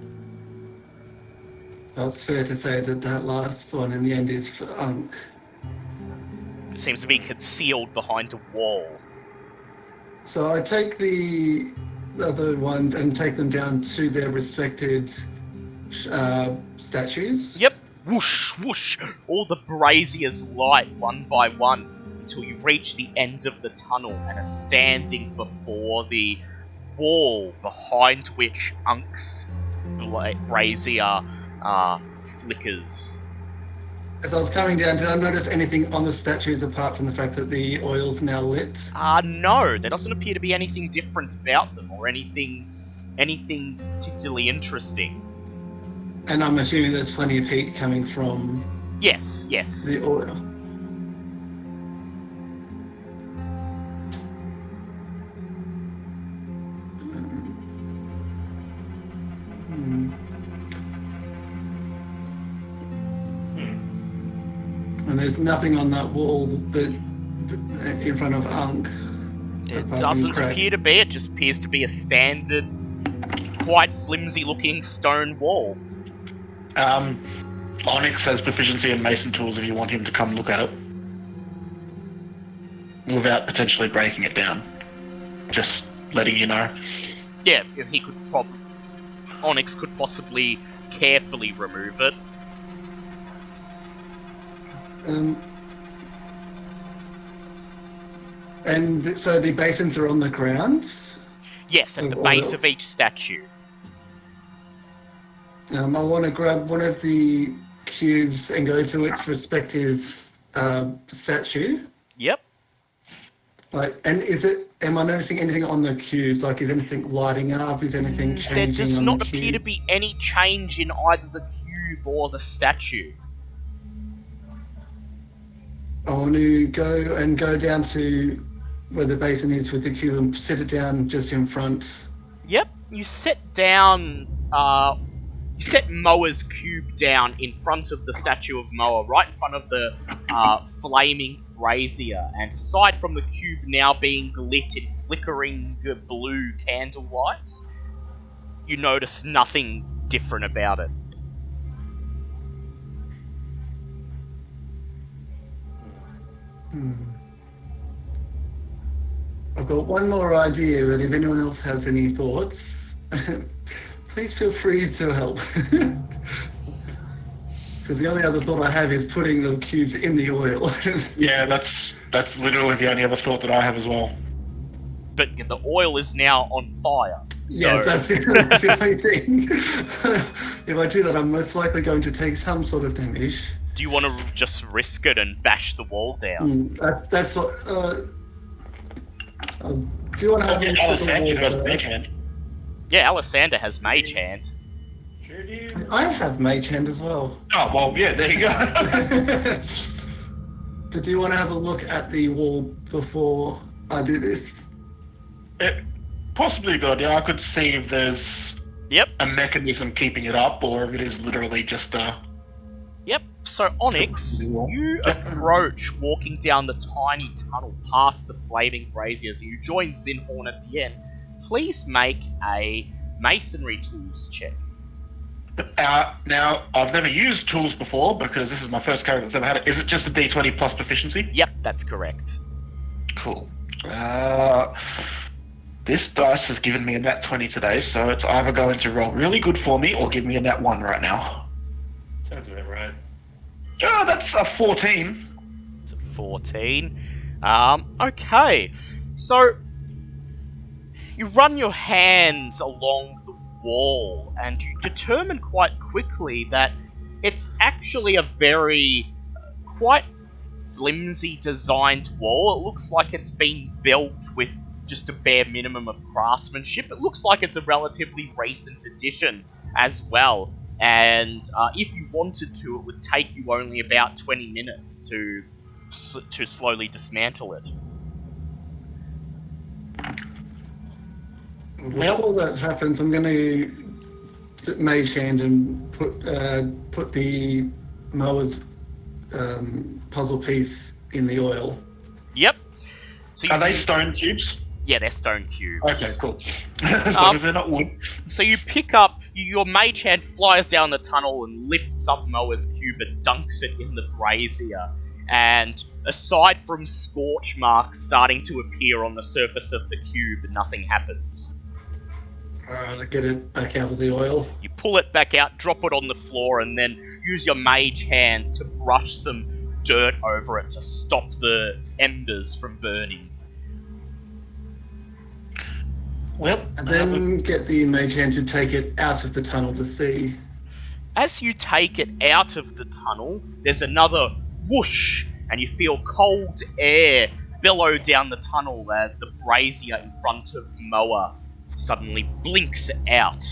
It's fair to say that last one in the end is for Unk. It seems to be concealed behind a wall. So I take the other ones and take them down to their respected statues. Yep. Whoosh, whoosh. All the braziers light one by one until you reach the end of the tunnel and are standing before the wall behind which Unk's brazier flickers. As I was coming down, did I notice anything on the statues apart from the fact that the oil's now lit? No, there doesn't appear to be anything different about them or anything particularly interesting. And I'm assuming there's plenty of heat coming from Yes. the oil. And there's nothing on that wall that in front of Unk. It doesn't appear to be. It just appears to be a standard, quite flimsy-looking stone wall. Onyx has proficiency in mason tools if you want him to come look at it. Without potentially breaking it down. Just letting you know. Yeah, he could Onyx could possibly carefully remove it. And so the basins are on the ground? Yes, at the base of each statue. I want to grab one of the cubes and go to its respective statue. Yep. And am I noticing anything on the cubes? Like, is anything lighting up? Is anything changing? There does on not the appear cube? to be any change in either the cube or the statue. I want to go down to where the basin is with the cube and sit it down just in front. Yep, you set down. You set Moa's cube down in front of the statue of Moa, right in front of the flaming brazier. And aside from the cube now being lit in flickering blue candle lights, you notice nothing different about it. I've got one more idea, but if anyone else has any thoughts, please feel free to help. Because the only other thought I have is putting the cubes in the oil. Yeah, that's literally the only other thought that I have as well. But the oil is now on fire. So... Yes, that's the only thing. If I do that, I'm most likely going to take some sort of damage. Do you want to just risk it and bash the wall down? That's what... do you want to have Alessandra has mage hand. Yeah, Alessander has mage hand. Sure do. I have mage hand as well. Oh, well, yeah, there you go. But do you want to have a look at the wall before I do this? Possibly a good idea. I could see if there's Yep. a mechanism keeping it up, or if it is literally just a... Yep, so Onyx, you approach walking down the tiny tunnel past the flaming braziers, and you join Zinhorn at the end. Please make a masonry tools check. Now, I've never used tools before, because this is my first character that's ever had it. Is it just a D20 plus proficiency? Yep, that's correct. Cool. This dice has given me a nat 20 today, so it's either going to roll really good for me, or give me a nat 1 right now. Sounds about right. Oh, that's a 14. It's a 14. Okay. So, you run your hands along the wall, and you determine quite quickly that it's actually a very, quite flimsy designed wall. It looks like it's been built with just a bare minimum of craftsmanship. It looks like it's a relatively recent addition as well. And if you wanted to, it would take you only about 20 minutes to to slowly dismantle it. Before that happens, I'm going to mage hand and put the mower's puzzle piece in the oil. Yep. So Are they stone cubes? Yeah, they're stone cubes. Okay, cool. As long as they're not wood. So you pick up, your mage hand flies down the tunnel and lifts up Moa's cube and dunks it in the brazier. And aside from scorch marks starting to appear on the surface of the cube, nothing happens. Alright, I get it back out of the oil. You pull it back out, drop it on the floor, and then use your mage hand to brush some dirt over it to stop the embers from burning. Well, And then get the mage hand to take it out of the tunnel to see. As you take it out of the tunnel, there's another whoosh, and you feel cold air billow down the tunnel as the brazier in front of Moa suddenly blinks out.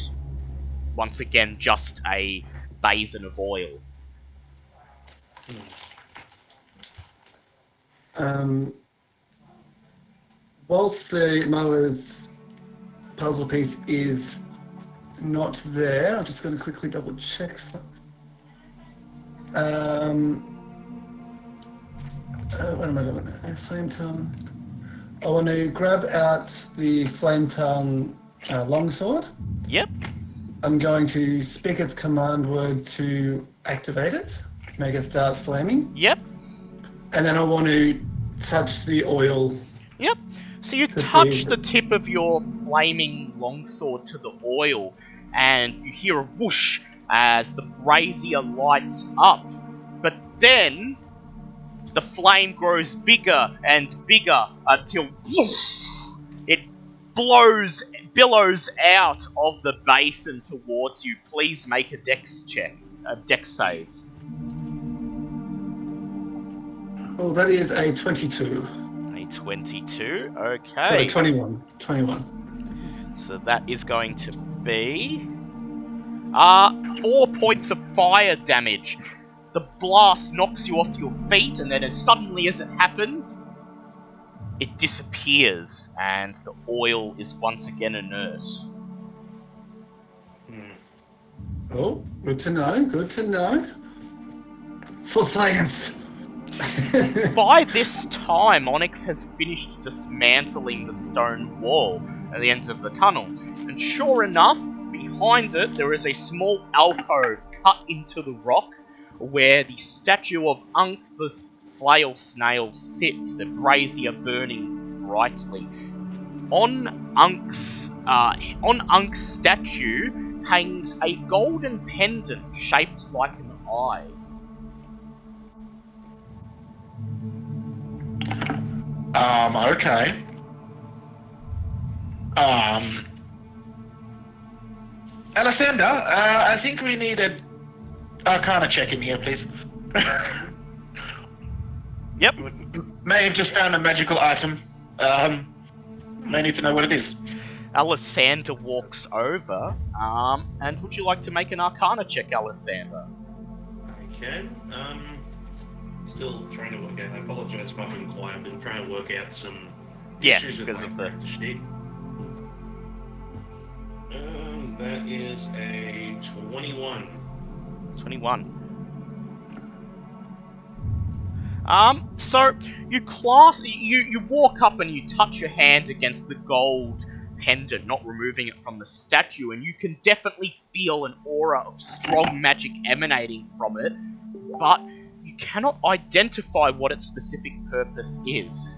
Once again, just a basin of oil. Whilst the mower's puzzle piece is not there, I'm just going to quickly double check something. What am I doing? Flame tongue. I want to grab out the flame tongue longsword. Yep. I'm going to speak its command word to activate it, make it start flaming, Yep. and then I want to touch the oil. Yep. So you To touch see- the tip of your flaming longsword to the oil, and you hear a whoosh as the brazier lights up. But then the flame grows bigger and bigger until it billows out of the basin towards you. Please make a dex check, a dex save. Oh, that is a 22. A 22. Sorry, Okay. 21. 21. So that is going to be 4 points of fire damage. The blast knocks you off your feet, and then as suddenly as it happened, it disappears, and the oil is once again inert. Oh, good to know, good to know. For science. By this time, Onyx has finished dismantling the stone wall at the end of the tunnel, and sure enough, behind it there is a small alcove cut into the rock where the statue of Unk the flail snail sits, the brazier burning brightly. On Unk's statue hangs a golden pendant shaped like an eye. Okay. Alessander, I think we need a Arcana check in here, please. Yep. May have just found a magical item. May need to know what it is. Alessander walks over, and would you like to make an Arcana check, Alessander? Okay. Still trying to work out. I apologize if I've been quiet. I've been trying to work out some Yeah, issues with because my of the... character sheet. That is a 21. 21. So you walk up and you touch your hand against the gold pendant, not removing it from the statue, and you can definitely feel an aura of strong magic emanating from it, but you cannot identify what its specific purpose is.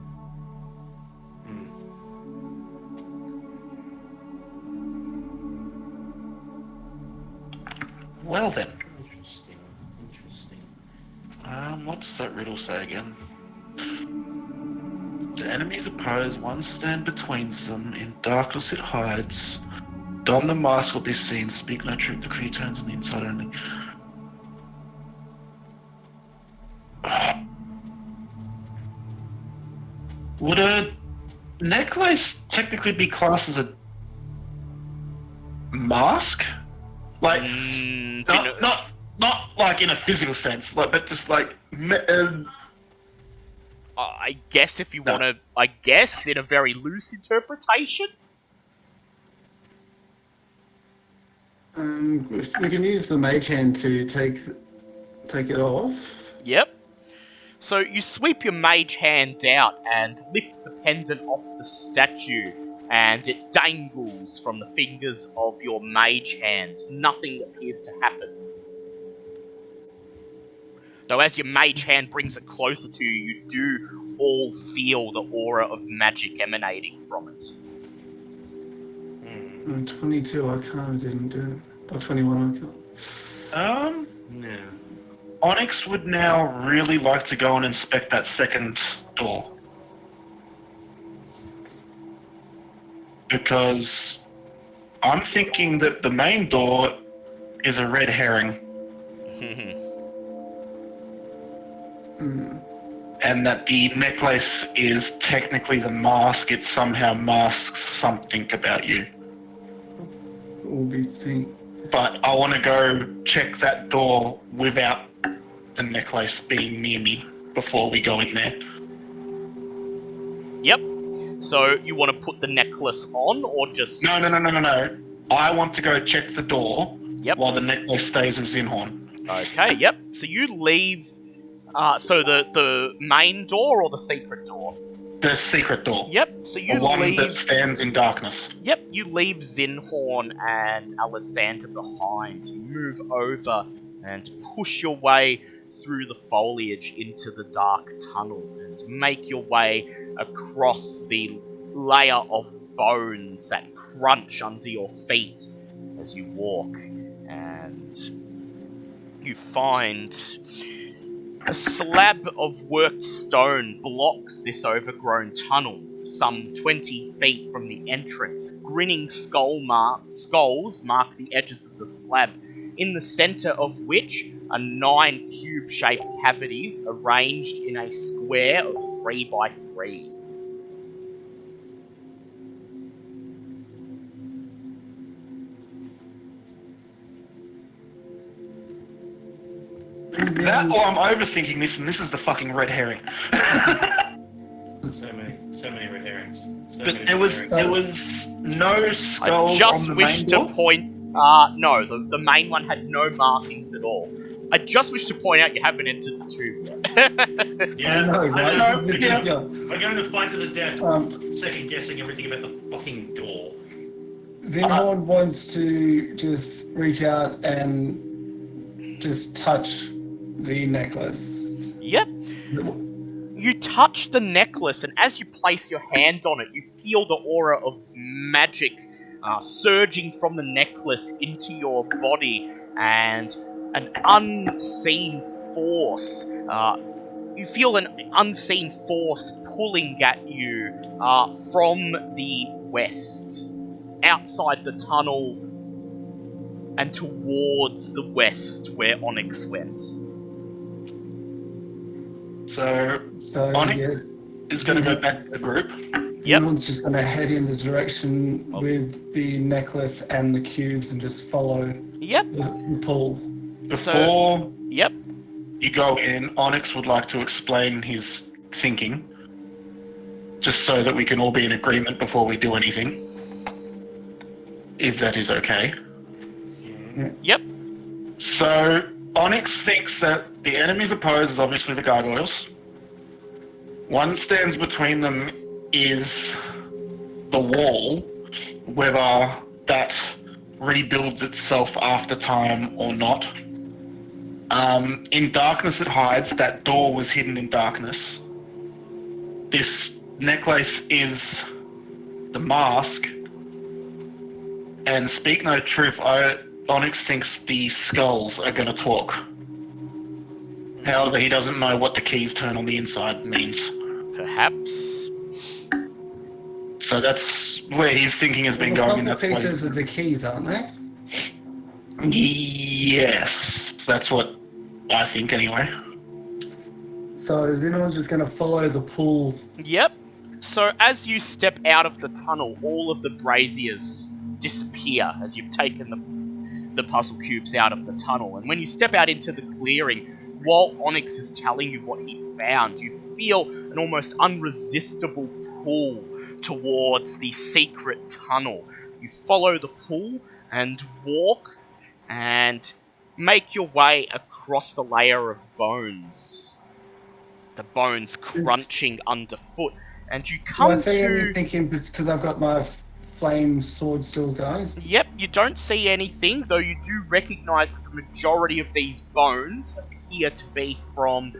Well then. Interesting. What's that riddle say again? The enemies oppose, one stand between them, in darkness it hides. Don the mask will be seen, speak no truth, the creature turns on the inside only. Would a necklace technically be classed as a mask? Like, not like in a physical sense, like, but just like I guess if you No. want to, I guess in a very loose interpretation. We can use the mage hand to take it off. Yep. So you sweep your mage hand out and lift the pendant off the statue, and it dangles from the fingers of your mage hand. Nothing appears to happen. Though as your mage hand brings it closer to you, you do all feel the aura of magic emanating from it. 22, I didn't do it. Or 21, I can't. No. Onyx would now really like to go and inspect that second door. Because I'm thinking that the main door is a red herring, and that the necklace is technically the mask. It somehow masks something about you. Will be seen. But I want to go check that door without the necklace being near me before we go in there. Yep. So you want to put the necklace on, or just... No. I want to go check the door while the necklace stays with Zinhorn. Okay, yep. So you leave... so the main door or the secret door? The secret door. Yep, so you The one leave... that stands in darkness. Yep, you leave Zinhorn and Alessander behind. You move over and push your way through the foliage into the dark tunnel and make your way across the layer of bones that crunch under your feet as you walk. And you find a slab of worked stone blocks this overgrown tunnel, some 20 feet from the entrance. Grinning skulls mark the edges of the slab, in the center of which are 9 cube-shaped cavities arranged in a square of 3 by 3. That, or I'm overthinking this, and this is the fucking red herring. So many red herrings. But there was no skulls I just on the wish main to door. point... no, the main one had no markings at all. I just wish to point out you haven't entered the tomb yet. Yeah, I know, I right? know. Yeah. We're going to fight to the death, second guessing everything about the fucking door. Zinhorn wants to just reach out and just touch the necklace. Yep. You touch the necklace, and as you place your hand on it, you feel the aura of magic surging from the necklace into your body, and an unseen force. You feel an unseen force pulling at you from the west, outside the tunnel, and towards the west where Onyx went. So Onyx is going to go back to the group. Yep. Zinhorn's just going to head in the direction with the necklace and the cubes and just follow Yep. the pull. Before Yep. you go in, Onyx would like to explain his thinking, just so that we can all be in agreement before we do anything. If that is okay. Yep. So, Onyx thinks that the enemies opposed is obviously the gargoyles. One stands between them is the wall, whether that rebuilds itself after time or not. In darkness it hides. That door was hidden in darkness. This necklace is the mask. And speak no truth, Onyx thinks the skulls are going to talk. However, he doesn't know what the keys turn on the inside means. Perhaps. So that's where his thinking has been Well, going. the And that's pieces of the keys, aren't they? Yes, that's what I think anyway. So Zinhorn's just going to follow the pull. Yep. So as you step out of the tunnel, all of the braziers disappear as you've taken the puzzle cubes out of the tunnel. And when you step out into the clearing, while Onyx is telling you what he found, you feel an almost unresistible pull towards the secret tunnel. You follow the pull and walk and make your way across the layer of bones. The bones crunching underfoot. And you Do I come see to... anything because I've got my flame sword still going? Yep, you don't see anything, though you do recognise that the majority of these bones appear to be from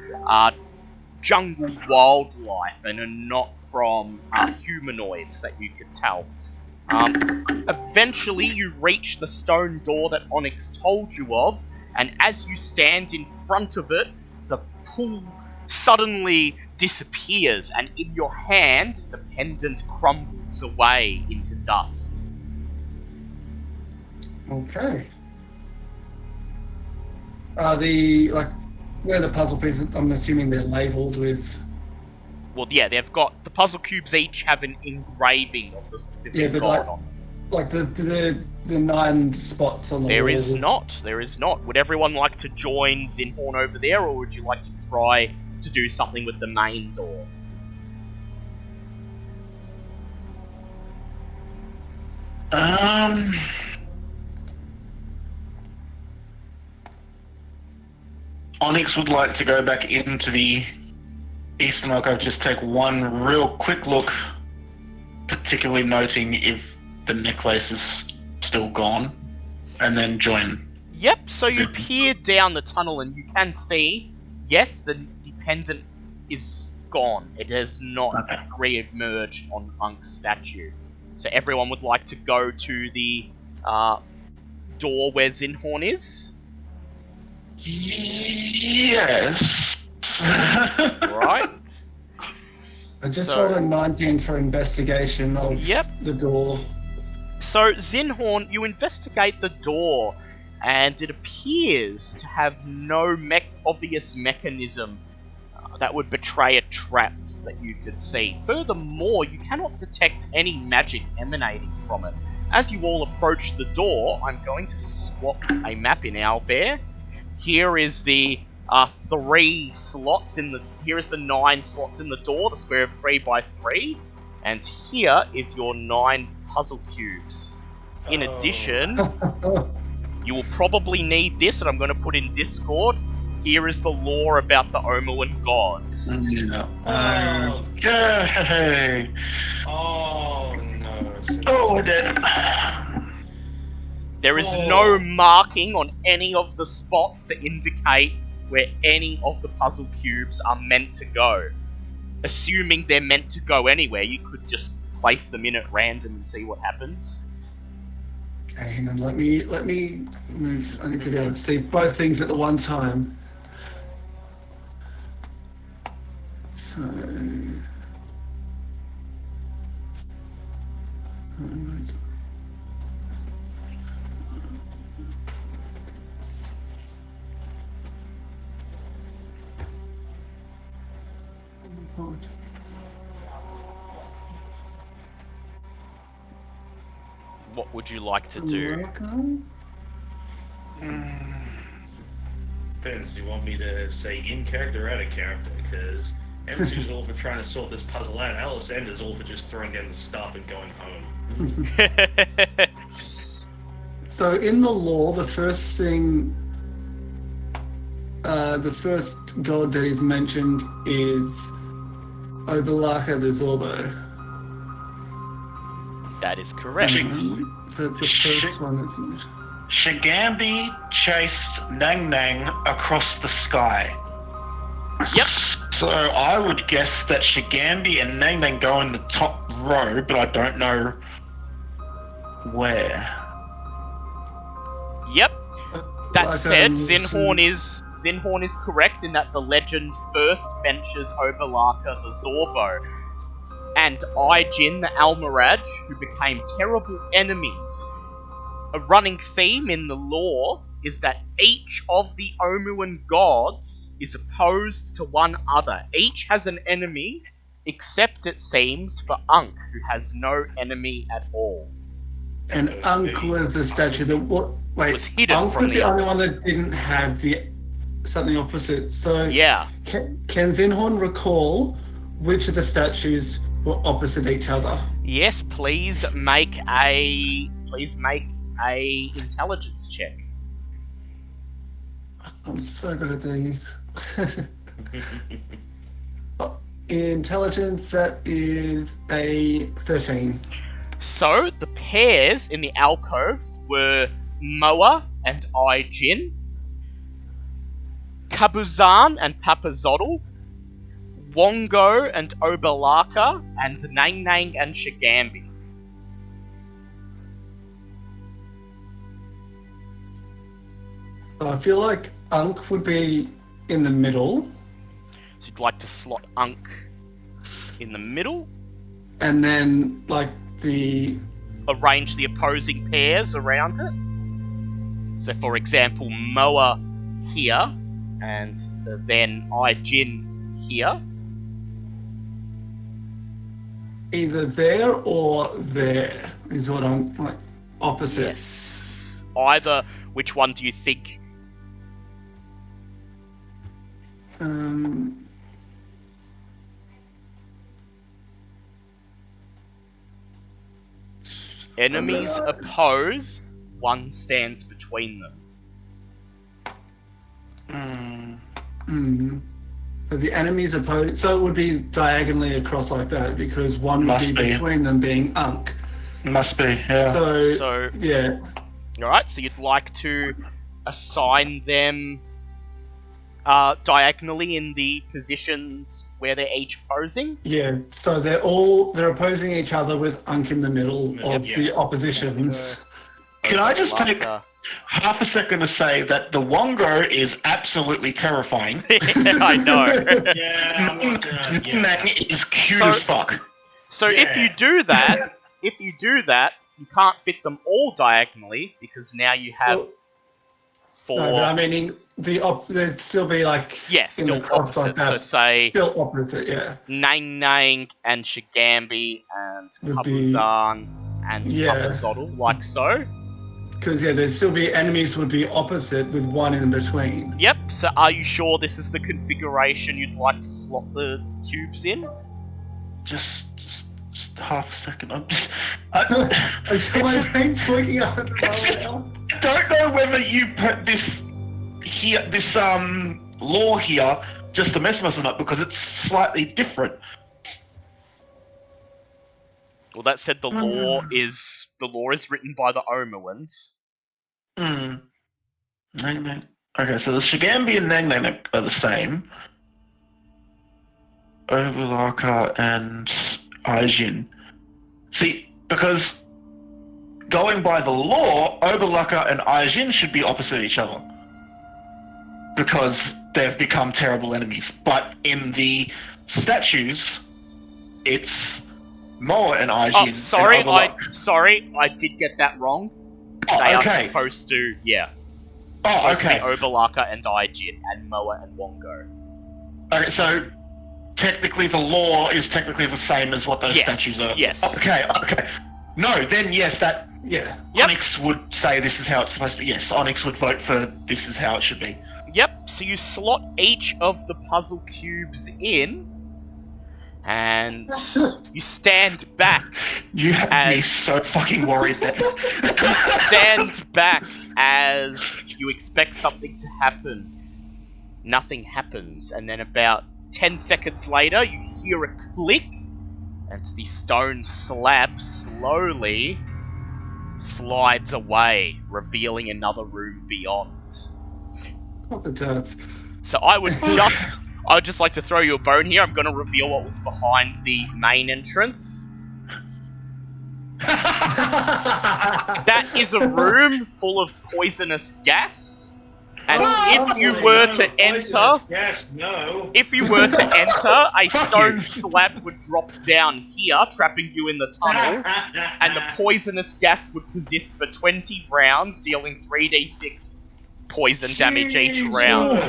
jungle wildlife and are not from humanoids that you could tell. Eventually, you reach the stone door that Onyx told you of, and as you stand in front of it, the pull suddenly disappears, and in your hand, the pendant crumbles away into dust. Okay. Are the, like, where the puzzle pieces, I'm assuming they're labelled with... Well, yeah, they've got... The puzzle cubes each have an engraving of the specific god on them. Like the 9 spots on the There wall. There is not. Would everyone like to join Zinhorn over there, or would you like to try to do something with the main door? Onyx would like to go back into the Eastern Archive, just take one real quick look, particularly noting if the necklace is still gone, and then join. Yep, so you peer down the tunnel and you can see, yes, the pendant is gone. It has not re-emerged on Unk's statue. So everyone would like to go to the door where Zinhorn is? Yes. Right. I just rolled a 19 for investigation of the door. So, Zinhorn, you investigate the door, and it appears to have no obvious mechanism that would betray a trap that you could see. Furthermore, you cannot detect any magic emanating from it. As you all approach the door, I'm going to swap a map in Owlbear. Here is the 3 slots in the... Here is the 9 slots in the door, the square of 3 by 3. And here is your 9 puzzle cubes. In addition, you will probably need this, and I'm going to put in Discord. Here is the lore about the Omoan gods. Yeah. Okay. Oh no. Oh, we're dead. There is no marking on any of the spots to indicate where any of the puzzle cubes are meant to go. Assuming they're meant to go anywhere, you could just place them in at random and see what happens. Okay, hang on, let me move. I need to be able to see both things at the one time. So... What would you like to do? Depends, do you want me to say in character or out of character? Because M2's all for trying to sort this puzzle out. Alisander's all for just throwing down the stuff and going home. So in the lore, the first thing, the first god that is mentioned is Obalaka the Zorbo. That is correct. So it's the first one that's mentioned. Shigambi chased Nang Nang across the sky. Yep. So I would guess that Shigambi and Nang Nang go in the top row, but I don't know where. Yep. That Like, said, Zinhorn is correct in that the legend first ventures Obalaka the Zorbo and Aijin the Almiraj, who became terrible enemies. A running theme in the lore is that each of the Omuan gods is opposed to one other. Each has an enemy, except it seems for Ankh, who has no enemy at all. And Ankh was the statue that was hidden Ankh from was the the only others. one that didn't have the something opposite. So Yeah. can Zinhorn recall which of the statues were opposite each other? Yes, please make a intelligence check. I'm so good at these. Intelligence, that is a 13. So the pairs in the alcoves were Moa and Aijin, Kabuzan and Papazotl, Wongo and Obalaka, and Nang Nang and Shigambi. So I feel like Unk would be in the middle, So you'd like to slot Unk in the middle, and then like the arrange the opposing pairs around it. So for example, Moa here, and then Aijin here. either there or there is what I'm like opposite. Yes. Either. Which one do you think? Enemies oppose, one stands between them. So the enemies oppose. So it would be diagonally across like that because one would Must be be. between them being Unk. Must be, yeah. So, yeah. alright, so you'd like to assign them diagonally in the positions where they're each posing? Yeah, so they're opposing each other with Unk in the middle of Yes. the oppositions. Can I just take Obalaka. half a second to say that the Wongo is absolutely terrifying. I know. Yeah, I'm not gonna. Yeah. Nang is cute So- as fuck. So if Yeah. you do that, you can't fit them all diagonally because now you have Well, four. No, but I mean, there'd still be like yeah, in still the cross like opposite. So that. say Still opposite, yeah. Nang Nang and Shigambi and Would be- Kabuzan and Yeah. Papazotl, like so. Because there'd still be enemies would be opposite with one in between. Yep, so are you sure this is the configuration you'd like to slot the cubes in? Just half a second. I'm just. I'm sure my brain's working out. It's just, I don't know whether you put this here, this law here, just to mess with us or not, because it's slightly different. Well, that said, the law is written by the Omoans. Hmm. Nang Nang. Okay, so the Shigambi and Nang Nang are the same. Obalaka and Aijin. See, because going by the law, Obalaka and Aijin should be opposite each other. Because they've become terrible enemies. But in the statues, it's Moa and Aijin. Oh, sorry, and Obalaka. I did get that wrong. Oh, They okay. are supposed to, yeah. Oh, Supposed to be okay. Obalaka and Aijin and Moa and Wongo. Okay, so technically the law is technically the same as what those Yes, statues are. yes. Okay. No, then yes, that Yeah. Yep. Onyx would say this is how it's supposed to be. Yes, Onyx would vote for this is how it should be. Yep, so you slot each of the puzzle cubes in, and you stand back. You have me As- so fucking worried then. Stand back as you expect something to happen. Nothing happens, and then about 10 seconds later, you hear a click, and the stone slab slowly slides away, revealing another room beyond. What the death? So I would just like to throw you a bone here. I'm going to reveal what was behind the main entrance. That is a room full of poisonous gas. And if you were to enter, Yes, no. if you were to enter, a Fuck stone you. slab would drop down here, trapping you in the tunnel, and the poisonous gas would persist for 20 rounds, dealing 3d6 poison damage each round.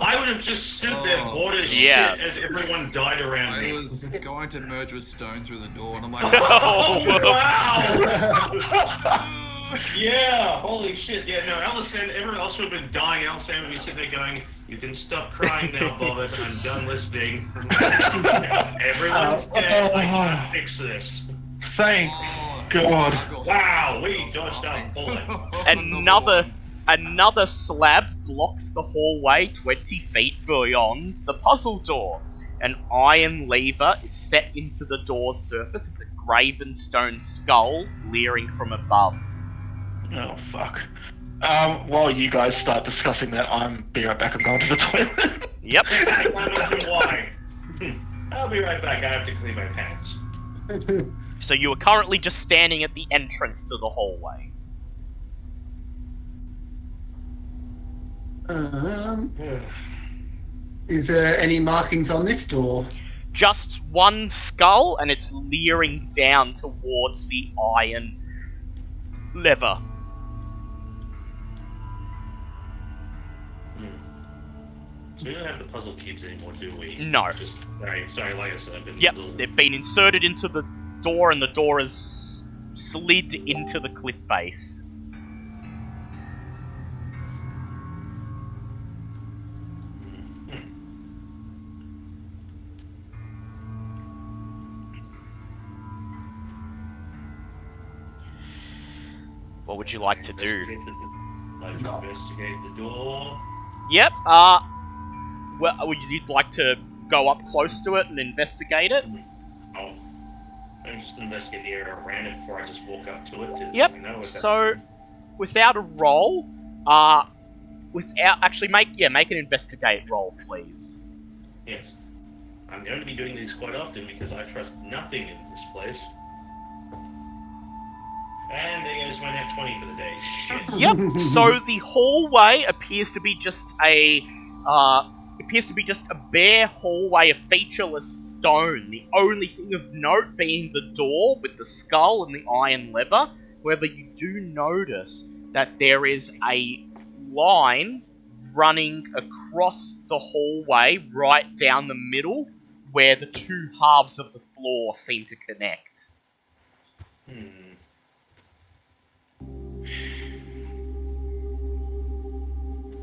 I would have just stood there Oh. bored as Yeah. shit as everyone died around I me. was going to merge with Stone through the door, and I'm like, Oh, Wow! Yeah, holy shit. Yeah, no, Alexander, everyone else would have been dying. Alexander would be sitting there going, You can stop crying now, Bobbit. I'm done listening. Everyone's dead. I can't fix this. Thank Oh, God. gargoyles. Wow, we dodged our bullet. Another slab blocks the hallway 20 feet beyond the puzzle door. An iron lever is set into the door's surface with a graven stone skull leering from above. Oh, fuck. While you guys start discussing that, be right back. I'm going to the toilet. Yep. I'm not sure why. I'll be right back. I have to clean my pants. So you are currently just standing at the entrance to the hallway. Is there any markings on this door? Just one skull, and it's leering down towards the iron lever. So we don't have the puzzle cubes anymore, do we? No. Just sorry, like I said, I've been Yep, a little... they've been inserted into the door, and the door has slid into the cliff face. What would you like to do? Investigate the door. Yep, well, would you like to go up close to it and investigate it? Oh. I'm just investigate the area around it before I just walk up to it. Yep, so, without a roll, make an investigate roll, please. Yes. I'm going to be doing these quite often because I trust nothing in this place. And there goes my net 20 for the day. Shit. Yep, so the hallway appears to be just a bare hallway of featureless stone, the only thing of note being the door with the skull and the iron lever. However, you do notice that there is a line running across the hallway right down the middle where the two halves of the floor seem to connect.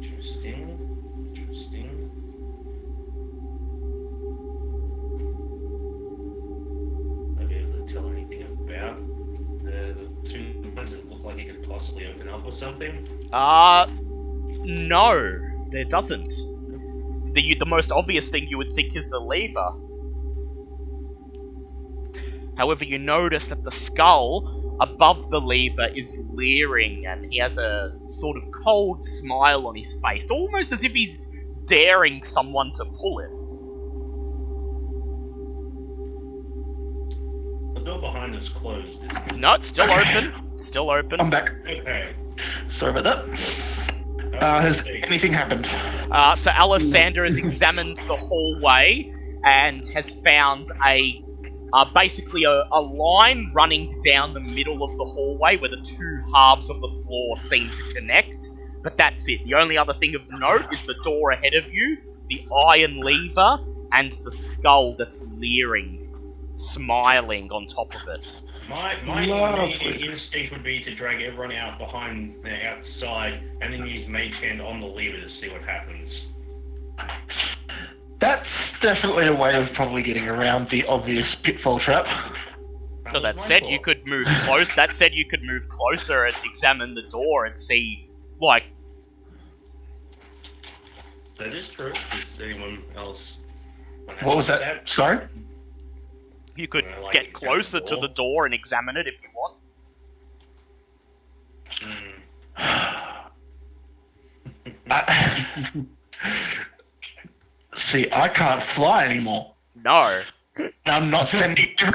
Interesting. I'll be able to tell anything about the two ones that look like it could possibly open up or something? No, there doesn't. The most obvious thing you would think is the lever. However, you notice that the skull above the lever is leering, and he has a sort of cold smile on his face, almost as if he's daring someone to pull it. The door behind us closed, isn't it? No, it's still open. Still open. I'm back. Okay. Sorry about that. Has anything happened? So Alessander has examined the hallway and has found basically a line running down the middle of the hallway where the two halves of the floor seem to connect. But that's it. The only other thing of note is the door ahead of you, the iron lever, and the skull that's leering, smiling on top of it. My immediate instinct would be to drag everyone out behind the outside and then use Mage Hand on the lever to see what happens. That's definitely a way of probably getting around the obvious pitfall trap. So that said, you could move close. That said, you could move closer and examine the door and see, like. That is true. Does anyone else? What was that? Sorry? You could get closer to the door and examine it if you want. See, I can't fly anymore. No. I'm not sending you in.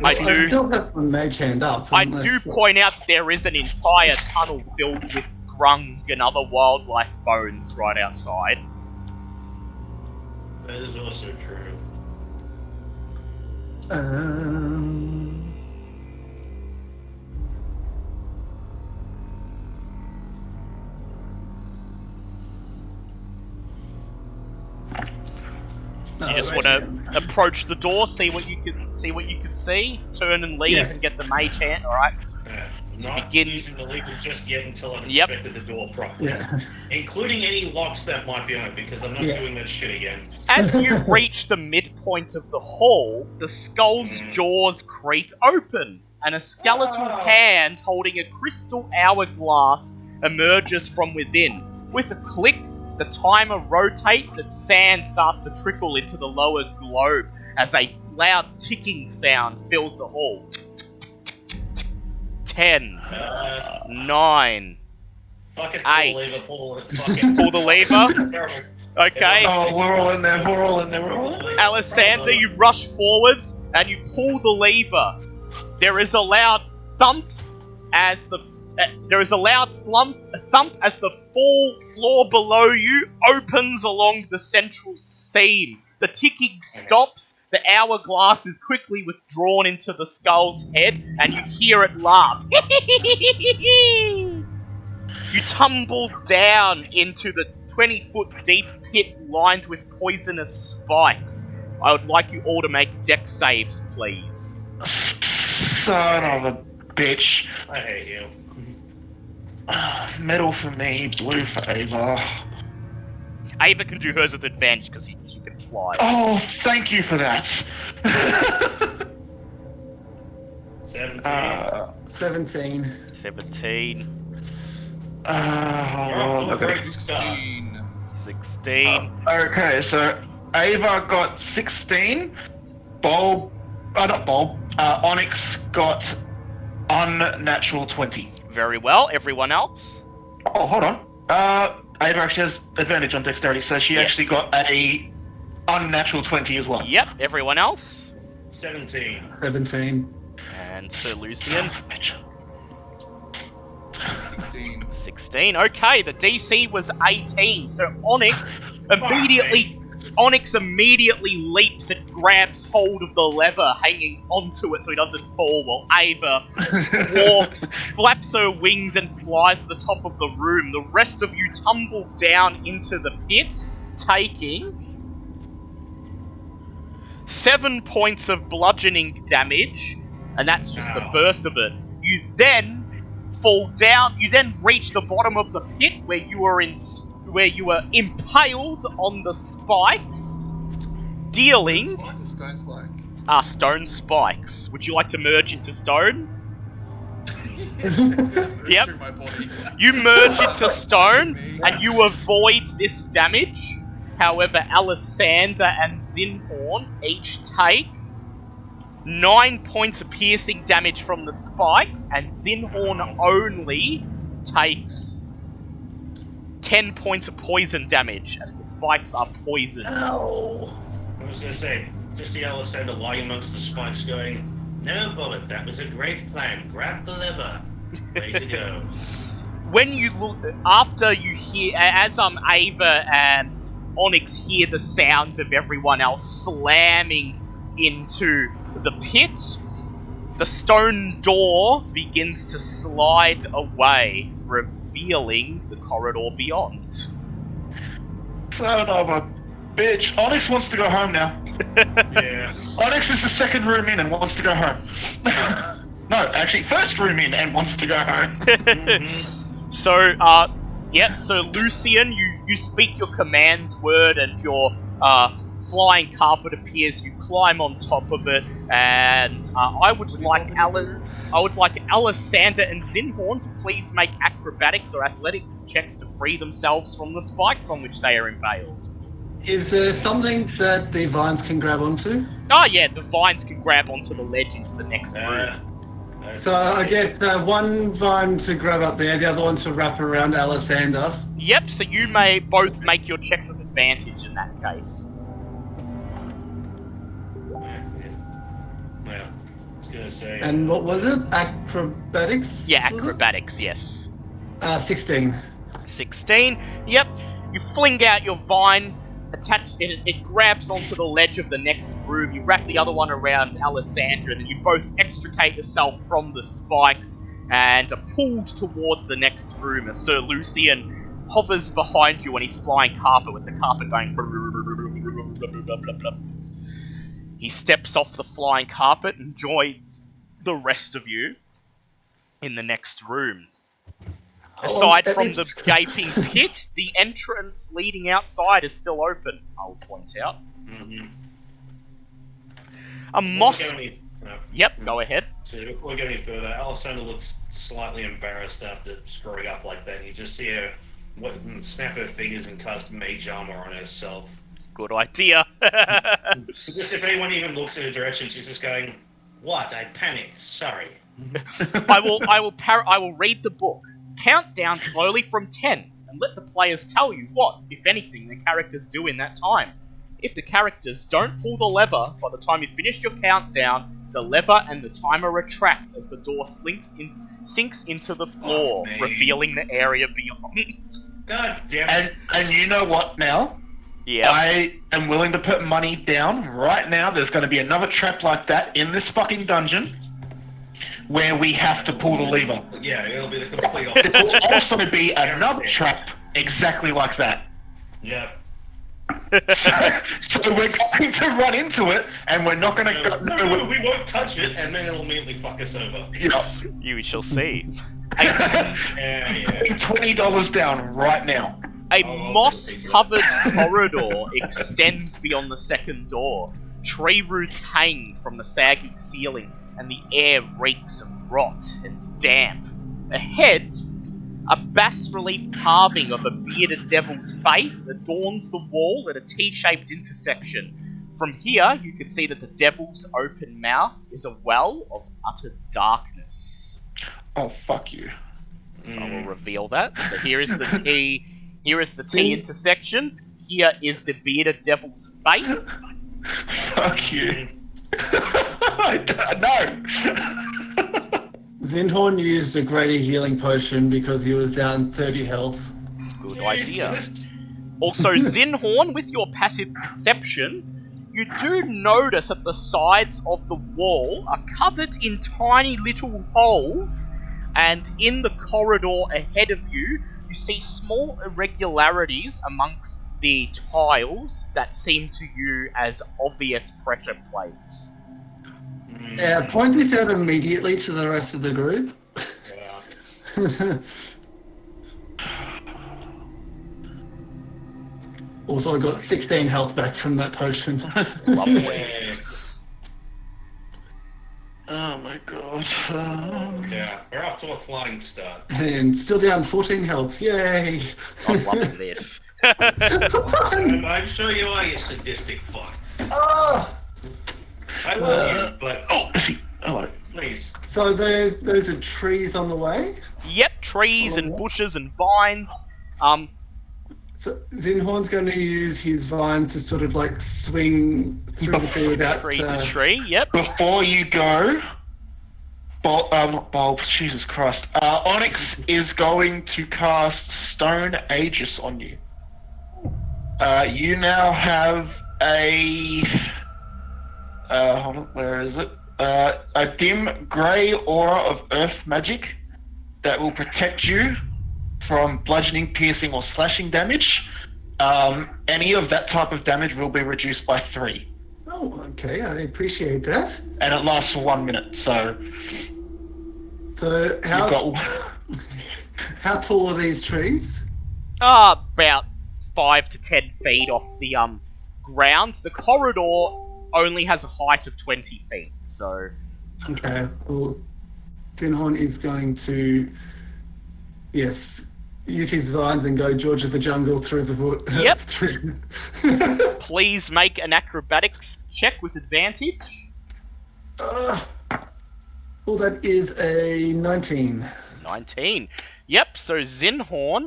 I still have my mage hand up. I do point out that there is an entire tunnel filled with grung and other wildlife bones right outside. That is also true. You just want to approach the door, see what you can see, turn and leave, and get the mage hand. All right. Yeah. Not begin- using the lever just yet until I've Yep. inspected the door properly. Yeah. Including any locks that might be on it, because I'm not Yeah. doing that shit again. As you reach the midpoint of the hall, the skull's jaws creak open, and a skeletal hand holding a crystal hourglass emerges from within. With a click, the timer rotates and sand starts to trickle into the lower globe as a loud ticking sound fills the hall. 10, 9. Fuck it, 8. pull the lever, pull it, fuck it. Pull the lever. Terrible. Okay. Oh, we're all in there. We're all in there. We're all in there. Alessander, you rush forwards and you pull the lever. There is a loud thump as the thump as the full floor below you opens along the central seam. The ticking stops. The hourglass is quickly withdrawn into the skull's head, and you hear it laugh. You tumble down into the 20-foot deep pit lined with poisonous spikes. I would like you all to make dex saves, please. Son of a bitch. I hate you. Metal for me, blue for Ava. Ava can do hers with advantage because she can fly. Oh, thank you for that. 17. 17. 17, Hold on, I've got Great to... start. 16. Okay, so Ava got 16. Onyx got unnatural 20. Very well. Everyone else? Oh, hold on. Ava actually has advantage on dexterity, so she Yes. actually got a unnatural 20 as well. Yep. Everyone else? 17. 17. And Sir Son Lucian? of a bitch. 16. 16. Okay, the DC was 18, so Onyx immediately leaps and grabs hold of the lever, hanging onto it so he doesn't fall, while Ava squawks, flaps her wings, and flies to the top of the room. The rest of you tumble down into the pit, taking 7 points of bludgeoning damage, and that's just the first of it. You then fall down. You then reach the bottom of the pit where you were impaled on the spikes, dealing Spike or stone spike? stone spikes. Would you like to merge into stone? Yep. Through my body. You merge into stone and you avoid this damage. However, Alessander and Zinhorn each take 9 points of piercing damage from the spikes, and Zinhorn only takes 10 points of poison damage, as the spikes are poisoned. I was gonna say, just the Alessander lying amongst the spikes going, "No, Bullet, that was a great plan. Grab the lever. Ready to go." When you look, after you hear, as Ava and Onyx hear the sounds of everyone else slamming into the pit, the stone door begins to slide away, revealing the corridor beyond. Son of a bitch. Onyx wants to go home now. Yeah. Onyx is the second room in and wants to go home. No, actually, first room in and wants to go home. So, so Lucian, you speak your command word and your flying carpet appears. You climb on top of it, and I would like Alessander and Zinhorn to please make acrobatics or athletics checks to free themselves from the spikes on which they are impaled. Is there something that the vines can grab onto? Oh yeah, the vines can grab onto the ledge into the next room. So I get one vine to grab up there, the other one to wrap around Alessander. Yep, so you may both make your checks with advantage in that case. Well, I was gonna say. And what was it? Acrobatics? Yeah, was it? acrobatics, yes. 16. 16. Yep. You fling out your vine, it grabs onto the ledge of the next room. You wrap the other one around Alessander, and then you both extricate yourself from the spikes and are pulled towards the next room as Sir Lucian hovers behind you on his flying carpet with the carpet going. He steps off the flying carpet and joins the rest of you. in the next room. Oh, Aside that from is- the gaping pit, the entrance leading outside is still open, I'll point out. Mm-hmm. A moss... No. Yep, go ahead. So before we go any further, Alessandra looks slightly embarrassed after screwing up like that. You just see her snap her fingers and cast mage armor on herself. Good idea. Just if anyone even looks in her direction, she's just going, "What? I panicked. Sorry." I will read the book. Count down slowly from 10, and let the players tell you what, if anything, the characters do in that time. If the characters don't pull the lever by the time you finish your countdown, the lever and the timer retract as the door sinks into the floor, man. revealing the area beyond. God damn it. And you know what now? Yeah. I am willing to put money down right now. There's going to be another trap like that in this fucking dungeon where we have to pull the lever. Yeah, it'll be the complete opposite. It will also be another trap exactly like that. Yeah. So we're going to run into it, and we're not going to No, we won't touch it, and then it'll immediately fuck us over. You shall see. Yeah. $20 down right now. A I'll moss-covered corridor extends beyond the second door. Tree roots hang from the sagging ceiling, and the air reeks of rot and damp. Ahead, a bas-relief carving of a bearded devil's face adorns the wall at a T-shaped intersection. From here, you can see that the devil's open mouth is a well of utter darkness. Oh, fuck you. So I will reveal that. So here is the T. Here is the T intersection. Here is the bearded devil's face. Fuck you. No. Zinhorn used a greater healing potion because he was down 30 health. Good idea. Also, Zinhorn, with your passive perception, you do notice that the sides of the wall are covered in tiny little holes, and in the corridor ahead of you, you see small irregularities amongst the tiles that seem to you as obvious pressure plates. Yeah, point this out immediately to the rest of the group. Yeah. Also, I got 16 health back from that potion. Lovely. Yeah. Oh my god. Yeah, we're off to a flying start. And still down 14 health. Yay! I love this. I'm sure you are, you sadistic fuck. Ah! I love you, but Oh, I see. Hello. please. So those are trees on the way. Yep, trees and bushes and vines. So Zinhorn's going to use his vine to sort of like swing through the tree without... Tree to tree, yep. Before you go, Bulb, Jesus Christ. Onyx is going to cast Stone Aegis on you. You now have a... hold on, where is it? A dim grey aura of earth magic that will protect you from bludgeoning, piercing, or slashing damage. Any of that type of damage will be reduced by 3. Oh, okay, I appreciate that. And it lasts for 1 minute, so So how tall are these trees? About 5 to 10 feet off the ground. The corridor only has a height of 20 feet, so... Okay, well, Zinhorn is going to, yes, use his vines and go George of the Jungle through the wood. Yep. through... Please make an acrobatics check with advantage. Well, that is a 19. 19. Yep, so Zinhorn,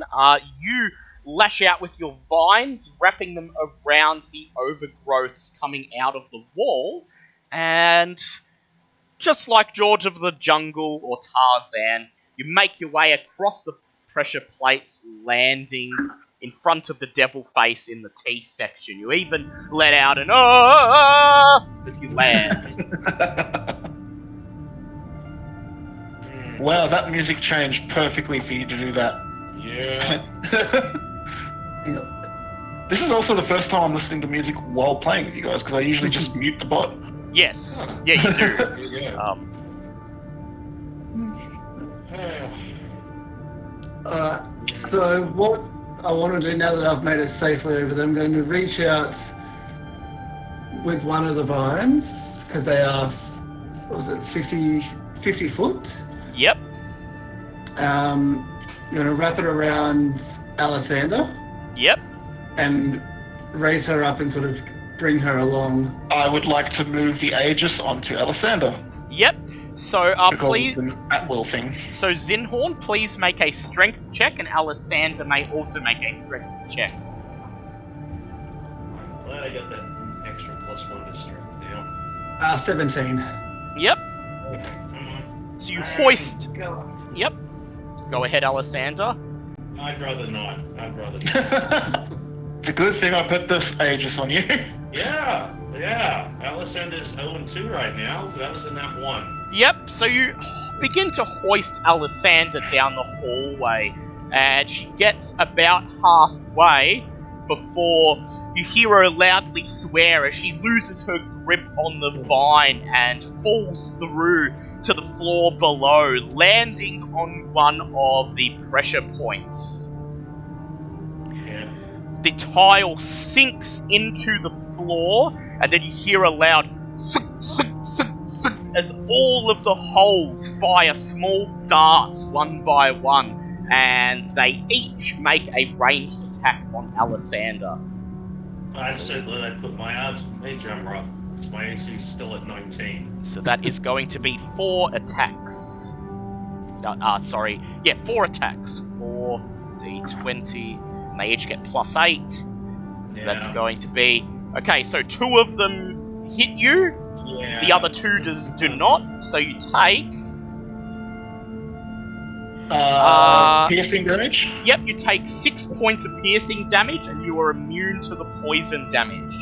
you lash out with your vines, wrapping them around the overgrowths coming out of the wall, and just like George of the Jungle or Tarzan, you make your way across the pressure plates, landing in front of the devil face in the T section. You even let out an "ah" as you land. Wow, that music changed perfectly for you to do that. Yeah. This is also the first time I'm listening to music while playing with you guys, because I usually just mute the bot. Yes, yeah, you do. Yeah. So what I want to do now that I've made it safely over there, I'm going to reach out with one of the vines, because they are, what was it, 50 foot? Yep. I'm going to wrap it around Alessander Yep. and raise her up and sort of bring her along. I would like to move the Aegis onto Alessander. Yep. So, Because please. it's an at-will thing. So, Zinhorn, please make a strength check, and Alessander may also make a strength check. I'm glad I got that extra +1 to strength now. 17. Yep. Okay, come on. So you hoist. Go. Yep. Go ahead, Alessander. I'd rather not. I'd rather not. It's a good thing I put this Aegis on you. Yeah. Alessander's 0-2 right now. That was in that one. Yep. So you begin to hoist Alessander down the hallway, and she gets about halfway before you hear her loudly swear as she loses her grip on the vine and falls through to the floor below, landing on one of the pressure points. Yeah. The tile sinks into the floor, and then you hear a loud thunk, thunk, thunk, thunk, as all of the holes fire small darts one by one, and they each make a ranged attack on Alessander. I'm so glad I put my mage armor up. Because my AC is still at 19. So that is going to be 4 attacks. 4 attacks. 4d20. And they each get +8. So that's going to be... Okay, so 2 of them hit you. Yeah. The other 2 do not. So you take... Piercing damage? Yep, you take 6 points of piercing damage, and you are immune to the poison damage.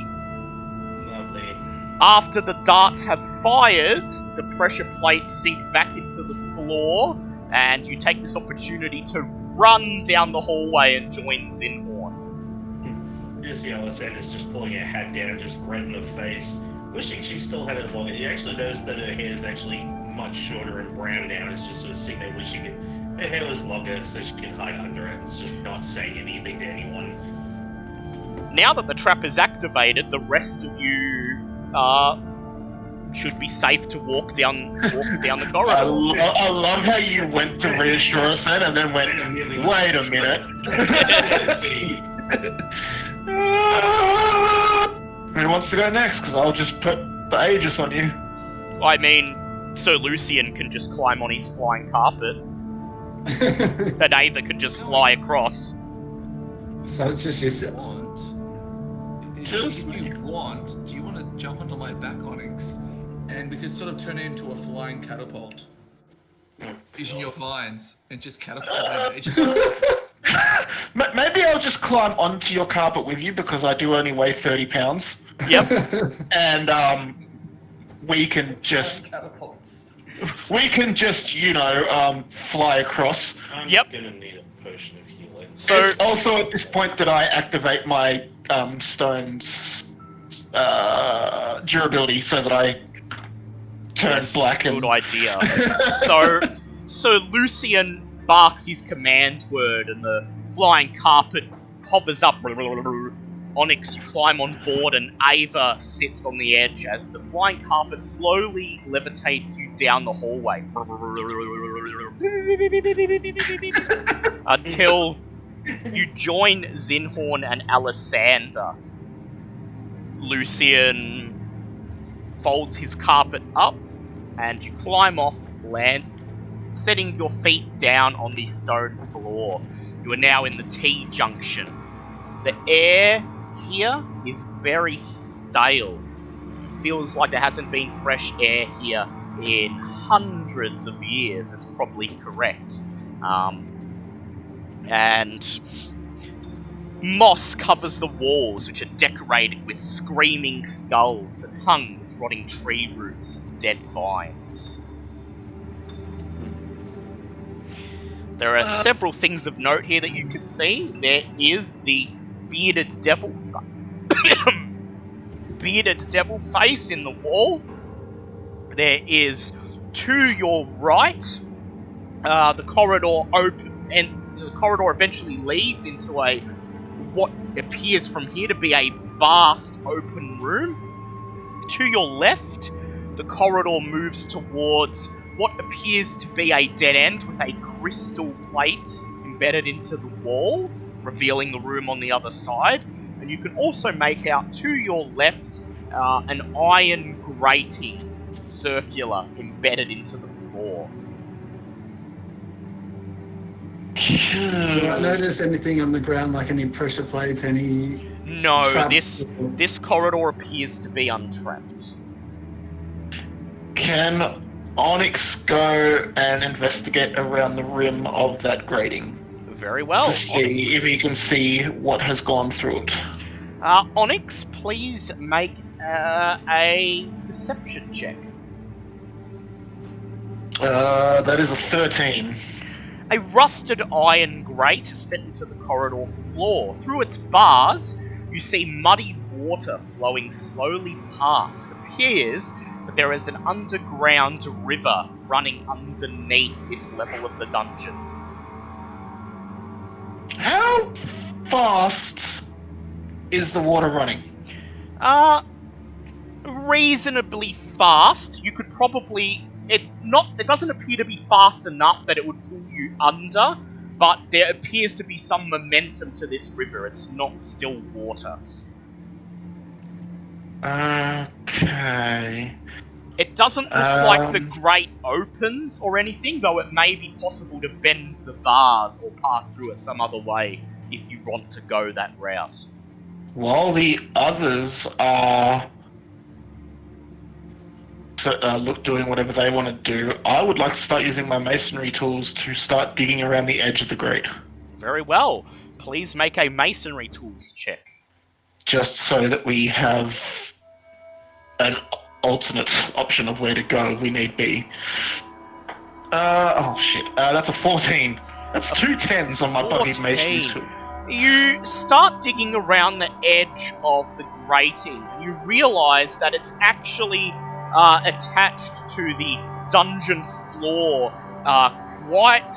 Lovely. After the darts have fired, the pressure plates sink back into the floor, and you take this opportunity to run down the hallway and join Zinhorn. You see Alessander's just pulling her hat down, just red in the face, wishing she still had it longer. You actually notice that her hair is actually much shorter and brown now. It's just sort of sitting there wishing her hair was longer so she could hide under it. It's just not saying anything to anyone. Now that the trap is activated, the rest of you should be safe to walk down the corridor. I love how you went to reassure us then and then went, wait a minute. Who wants to go next? Because I'll just put the Aegis on you. I mean, Sir Lucian can just climb on his flying carpet, and Ava can just fly across. So it's just yourself. If you want, do you want to jump onto my back onyx? And we could sort of turn it into a flying catapult. Using your vines and just catapult them. It just... Maybe I'll just climb onto your carpet with you because I do only weigh 30 pounds. Yep. And we can just catapults. fly across. I'm Yep. gonna need a potion of healing. So It's also at this point that I activate my stone's durability so that I turn black. Good idea. So Lucian barks his command word, and the flying carpet hovers up. Onyx, you climb on board, and Ava sits on the edge as the flying carpet slowly levitates you down the hallway. Until you join Zinhorn and Alessander. Lucian folds his carpet up, and you climb off land, setting your feet down on the stone floor. You are now in the T-junction. The air here is very stale. It feels like there hasn't been fresh air here in hundreds of years, is probably correct. And moss covers the walls, which are decorated with screaming skulls and hung with rotting tree roots and dead vines. There are several things of note here that you can see. There is the bearded devil face in the wall. There is to your right, the corridor open, and the corridor eventually leads into what appears from here to be a vast open room. To your left, the corridor moves towards what appears to be a dead end with a crystal plate embedded into the wall, revealing the room on the other side. And you can also make out to your left an iron grating, circular, embedded into the floor. Do I notice anything on the ground, like any pressure plates, any... No, traps? this corridor appears to be untrapped. Can Onyx go and investigate around the rim of that grating? Very well. To see if he can see what has gone through it. Onyx, please make a perception check. That is a 13. A rusted iron grate set into the corridor floor. Through its bars, you see muddy water flowing slowly past. It appears that there is an underground river running underneath this level of the dungeon. How fast is the water running? Reasonably fast. You could probably... It doesn't appear to be fast enough that it would pull you under, but there appears to be some momentum to this river. It's not still water. Okay. It doesn't look like the grate opens or anything, though it may be possible to bend the bars or pass through it some other way if you want to go that route. While the others are doing whatever they want to do, I would like to start using my masonry tools to start digging around the edge of the grate. Very well. Please make a masonry tools check. Just so that we have an alternate option of where to go if we need be. Oh shit. That's a 14. That's 2 10s on my buggy masonry tool. You start digging around the edge of the grating. You realise that it's actually attached to the dungeon floor quite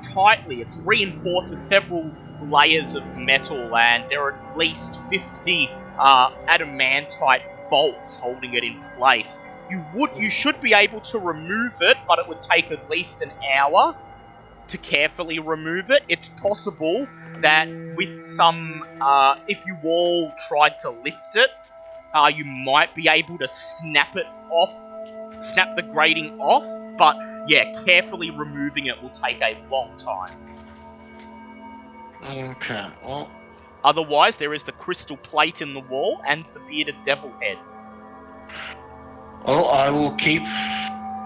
tightly. It's reinforced with several layers of metal, and there are at least 50 adamantite bolts holding it in place. You should be able to remove it, but it would take at least an hour to carefully remove it. It's possible that with some, if you all tried to lift it, you might be able to snap the grating off, but yeah, carefully removing it will take a long time. Okay, well... Otherwise, there is the crystal plate in the wall and the bearded devil head. Well, I will keep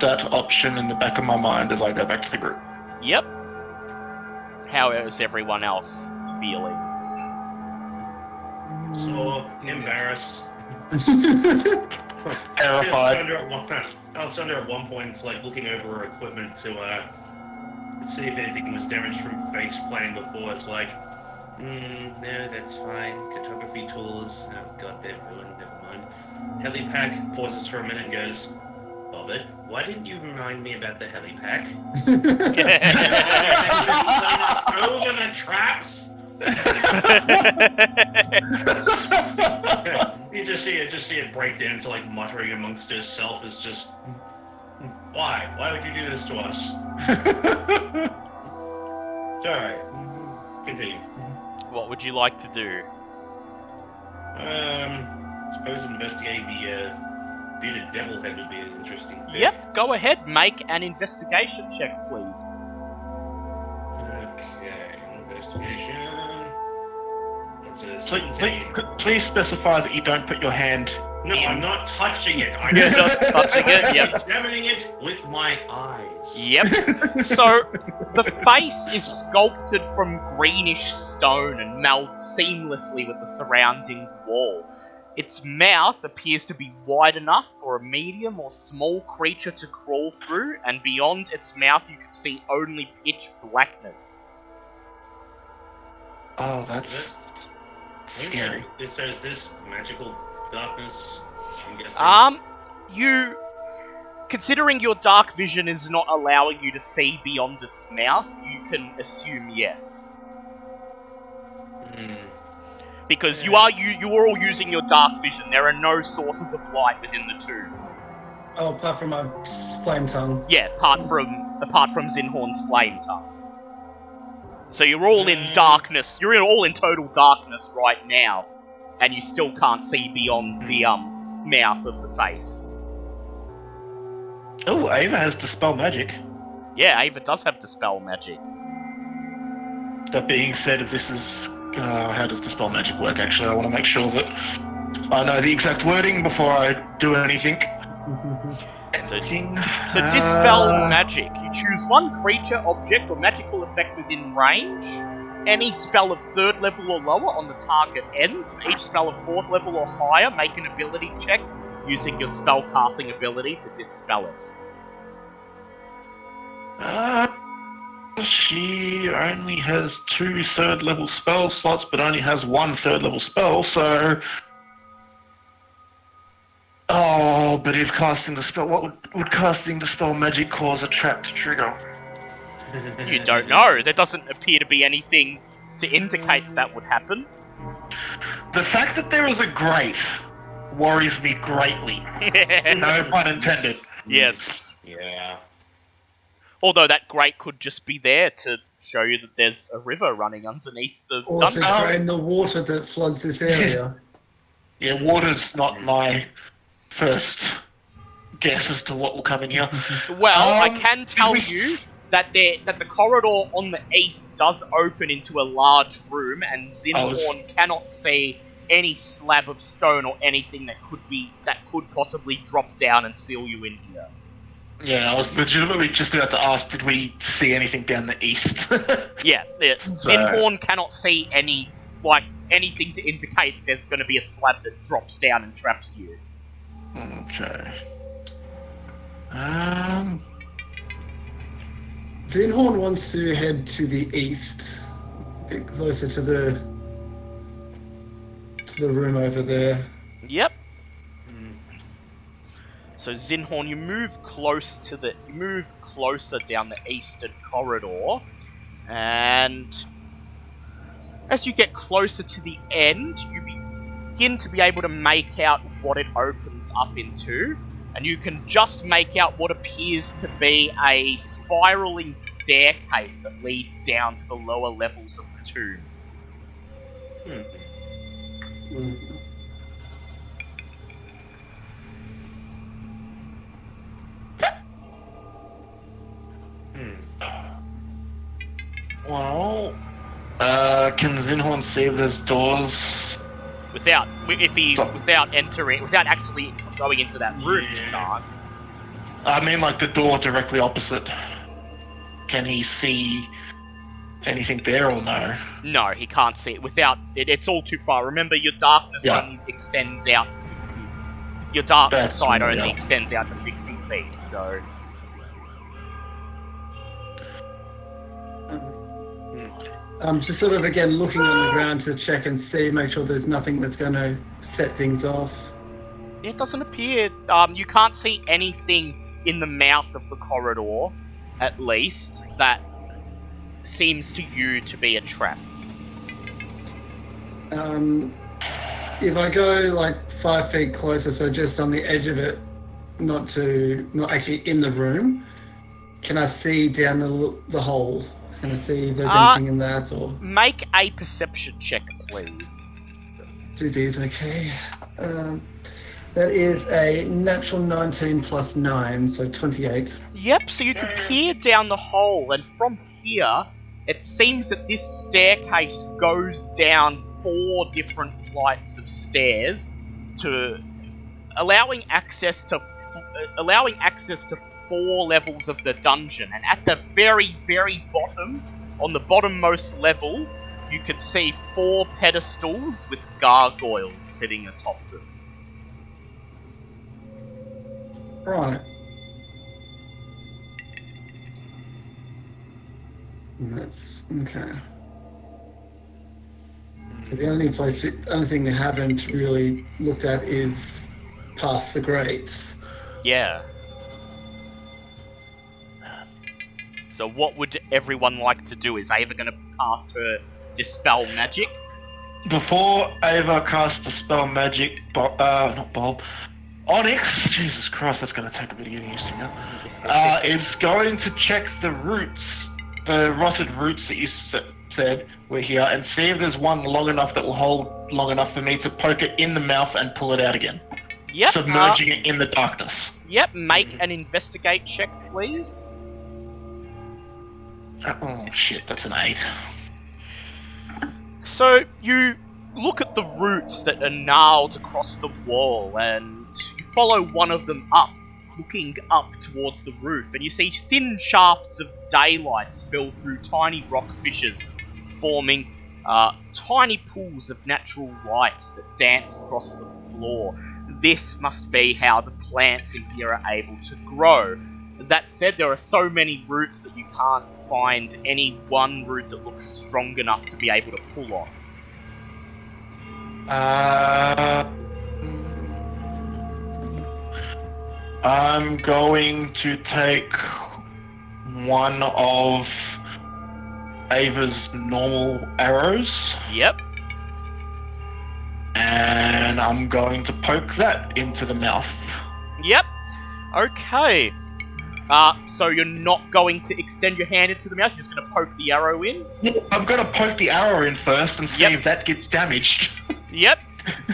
that option in the back of my mind as I go back to the group. Yep. How is everyone else feeling? So embarrassed. Terrified. Alexander at one point is like looking over her equipment to see if anything was damaged from face planning before. It's like, no, that's fine. Cartography tools. Oh god, they're ruined. Never mind. Helipack pauses for a minute and goes, Bobbert, why didn't you remind me about the helipack? Over the traps. You just see it break down to like muttering amongst herself. Is just, why? Why would you do this to us? It's alright. Continue. What would you like to do? Suppose investigating the bearded devil head would be an interesting thing. Yep, go ahead, make an investigation check, please. Okay, investigation. That's a 17. Please specify that you don't put your hand No, in. I'm not touching it. I'm You're not touching it, yep. examining it with my eyes. Yep. So, the face is sculpted from greenish stone and melded seamlessly with the surrounding wall. Its mouth appears to be wide enough for a medium or small creature to crawl through, and beyond its mouth you can see only pitch blackness. Oh, that's scary. So is this magical darkness? I'm guessing. You Considering your dark vision is not allowing you to see beyond its mouth, you can assume yes. Because you are all using your dark vision. There are no sources of light within the tomb. Oh, apart from my flame tongue. Yeah, apart from Zinhorn's flame tongue. So you're all in darkness. You're all in total darkness right now, and you still can't see beyond the mouth of the face. Oh, Ava has Dispel Magic. Yeah, Ava does have Dispel Magic. That being said, if this is... how does Dispel Magic work, actually? I want to make sure that I know the exact wording before I do anything. So Dispel Magic. You choose one creature, object, or magical effect within range. Any spell of 3rd level or lower on the target ends. For each spell of 4th level or higher, make an ability check using your spellcasting ability to dispel it. She only has 2 3rd level spell slots, but only has 1 3rd level spell, so... Oh, but if casting the spell... What would casting the spell magic cause a trap to trigger? You don't know. There doesn't appear to be anything to indicate that would happen. The fact that there is a grate worries me greatly. No pun intended. Yes. Yeah. Although that grate could just be there to show you that there's a river running underneath the Or to dungeon. drain the water that floods this area. Yeah, water's not my first guess as to what will come in here. Well, I can tell did we you that the corridor on the east does open into a large room, and Zinhorn cannot see any slab of stone or anything that could possibly drop down and seal you in here. Yeah, I was legitimately just about to ask, did we see anything down the east? Yeah. Zinhorn cannot see anything to indicate that there's going to be a slab that drops down and traps you. Okay. Zinhorn wants to head to the east, a bit closer to the room over there. Yep. So Zinhorn, you move closer down the eastern corridor, and as you get closer to the end, you begin to be able to make out what it opens up into, and you can just make out what appears to be a spiraling staircase that leads down to the lower levels of the tomb. Well, can Zinhorn see if there's doors? Without actually going into that room, you can't. I mean, like the door directly opposite. Can he see anything there or no? No, he can't see it. It's all too far. Remember, your darkness only extends out to 60. Your darkness side only extends out to 60 feet, so... I'm just sort of again looking on the ground to check and see, make sure there's nothing that's going to set things off. It doesn't appear. You can't see anything in the mouth of the corridor, at least, that seems to you to be a trap. If I go like 5 feet closer, so just on the edge of it, not actually in the room, can I see down the hole? Can I see if there's anything in that, or... Make a perception check, please. Do these, okay. That is a natural 19 plus 9, so 28. Yep, so you can peer down the hole, and from here, it seems that this staircase goes down 4 different flights of stairs, allowing access to 4 levels of the dungeon, and at the very, very bottom, on the bottommost level, you can see 4 pedestals with gargoyles sitting atop them. Right. That's okay. So the only thing we haven't really looked at is past the grates. Yeah. So what would everyone like to do? Is Ava going to cast her Dispel Magic? Before Ava casts Dispel Magic, not Bob, Onyx, Jesus Christ, that's going to take a bit of getting used to now, is going to check the roots, the rotted roots that you said were here, and see if there's one long enough that will hold long enough for me to poke it in the mouth and pull it out again. Yep. Submerging it in the darkness. Yep, make an investigate check, please. Oh shit, that's an 8. So, you look at the roots that are gnarled across the wall, and you follow one of them up, looking up towards the roof, and you see thin shafts of daylight spill through tiny rock fissures, forming tiny pools of natural light that dance across the floor. This must be how the plants in here are able to grow. That said, there are so many roots that you can't find any one root that looks strong enough to be able to pull on. I'm going to take one of Ava's normal arrows. Yep. And I'm going to poke that into the mouth. Yep. Okay. So you're not going to extend your hand into the mouth, you're just going to poke the arrow in? Yeah, I'm going to poke the arrow in first and see if that gets damaged. Yep.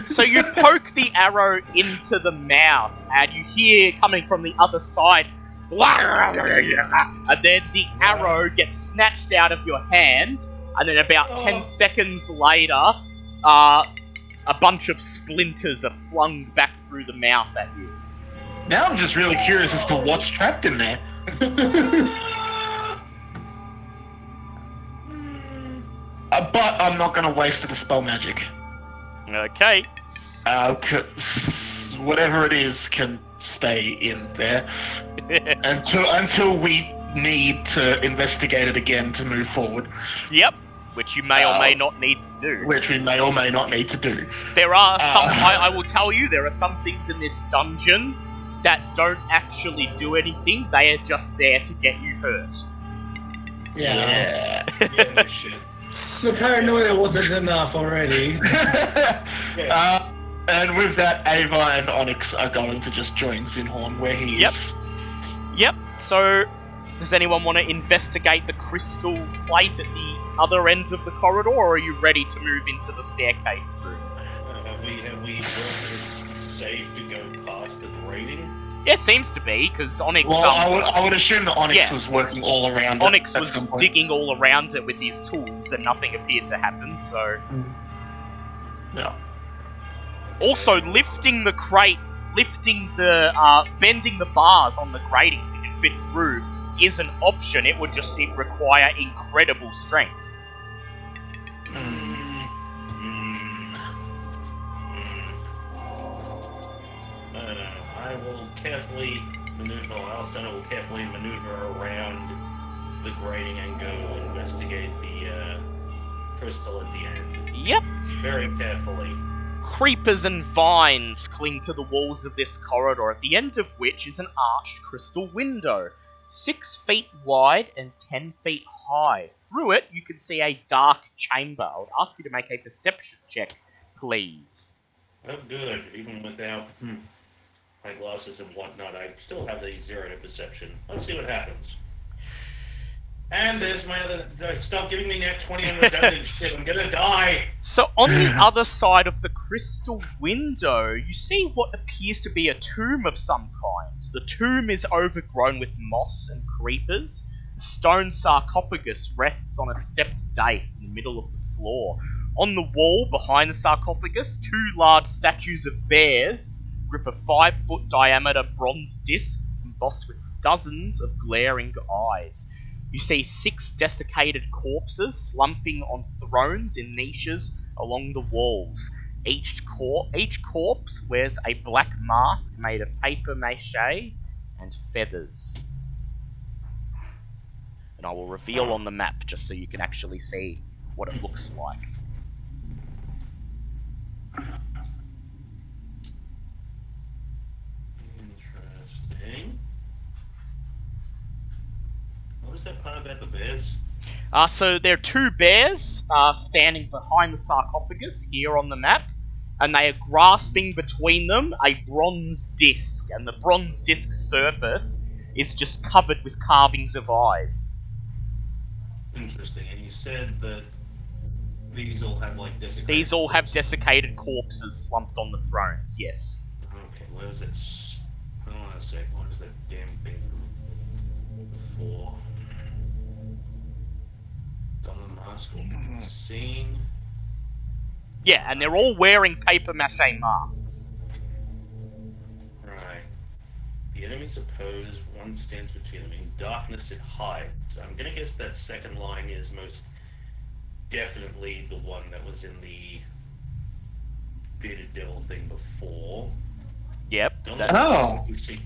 So you poke the arrow into the mouth, and you hear coming from the other side, and then the arrow gets snatched out of your hand, and then about 10 seconds later, a bunch of splinters are flung back through the mouth at you. Now I'm just really curious as to what's trapped in there. But I'm not going to waste the Dispel Magic. Okay. 'Cause whatever it is can stay in there until we need to investigate it again to move forward. Yep. Which you may or may not need to do. Which we may or may not need to do. There are some... I will tell you, there are some things in this dungeon that don't actually do anything. They are just there to get you hurt. Yeah. Yeah, shit. The paranoia wasn't enough already. And with that, Ava and Onyx are going to just join Zinhorn where he is. Yep. So, does anyone want to investigate the crystal plate at the other end of the corridor, or are you ready to move into the staircase room? Have we it's safe to go past the grating? Yeah, it seems to be, because Onyx... Well, I would assume that Onyx was working all around Onyx it. was digging all around it with his tools, and nothing appeared to happen, so... Yeah. Also, lifting the crate, bending the bars on the grating so you can fit through is an option. It would just require incredible strength. I will carefully maneuver, Alessandra will carefully maneuver around the grating and go investigate the crystal at the end. Yep. Very carefully. Creepers and vines cling to the walls of this corridor, at the end of which is an arched crystal window, 6 feet wide and 10 feet high. Through it, you can see a dark chamber. I would ask you to make a perception check, please. Oh, good. Even without my glasses and whatnot, I still have the 0 to perception. Let's see what happens. And there's my other... Stop giving me net 20 on the dungeon shit. I'm gonna die. So on the other side of the crystal window, you see what appears to be a tomb of some kind. The tomb is overgrown with moss and creepers. The stone sarcophagus rests on a stepped dais in the middle of the floor. On the wall behind the sarcophagus, 2 large statues of bears grip a 5-foot diameter bronze disc embossed with dozens of glaring eyes. You see 6 desiccated corpses slumping on thrones in niches along the walls. Each corpse wears a black mask made of paper mache and feathers. And I will reveal on the map just so you can actually see what it looks like. Interesting. What was that part about the bears? So there are two bears standing behind the sarcophagus here on the map, and they are grasping between them a bronze disc, and the bronze disc surface is just covered with carvings of eyes. Interesting. And you said that these all have like desiccated. These all have corpses. desiccated corpses slumped on the thrones, yes. Okay, where was it? Hold on a sec. What is that damn thing for? Don the mask will be seen. Yeah, and they're all wearing paper mache masks. Right. The enemies oppose, one stands between them. In darkness it hides. I'm gonna guess that second line is most definitely the one that was in the bearded devil thing before. Yep. Don that-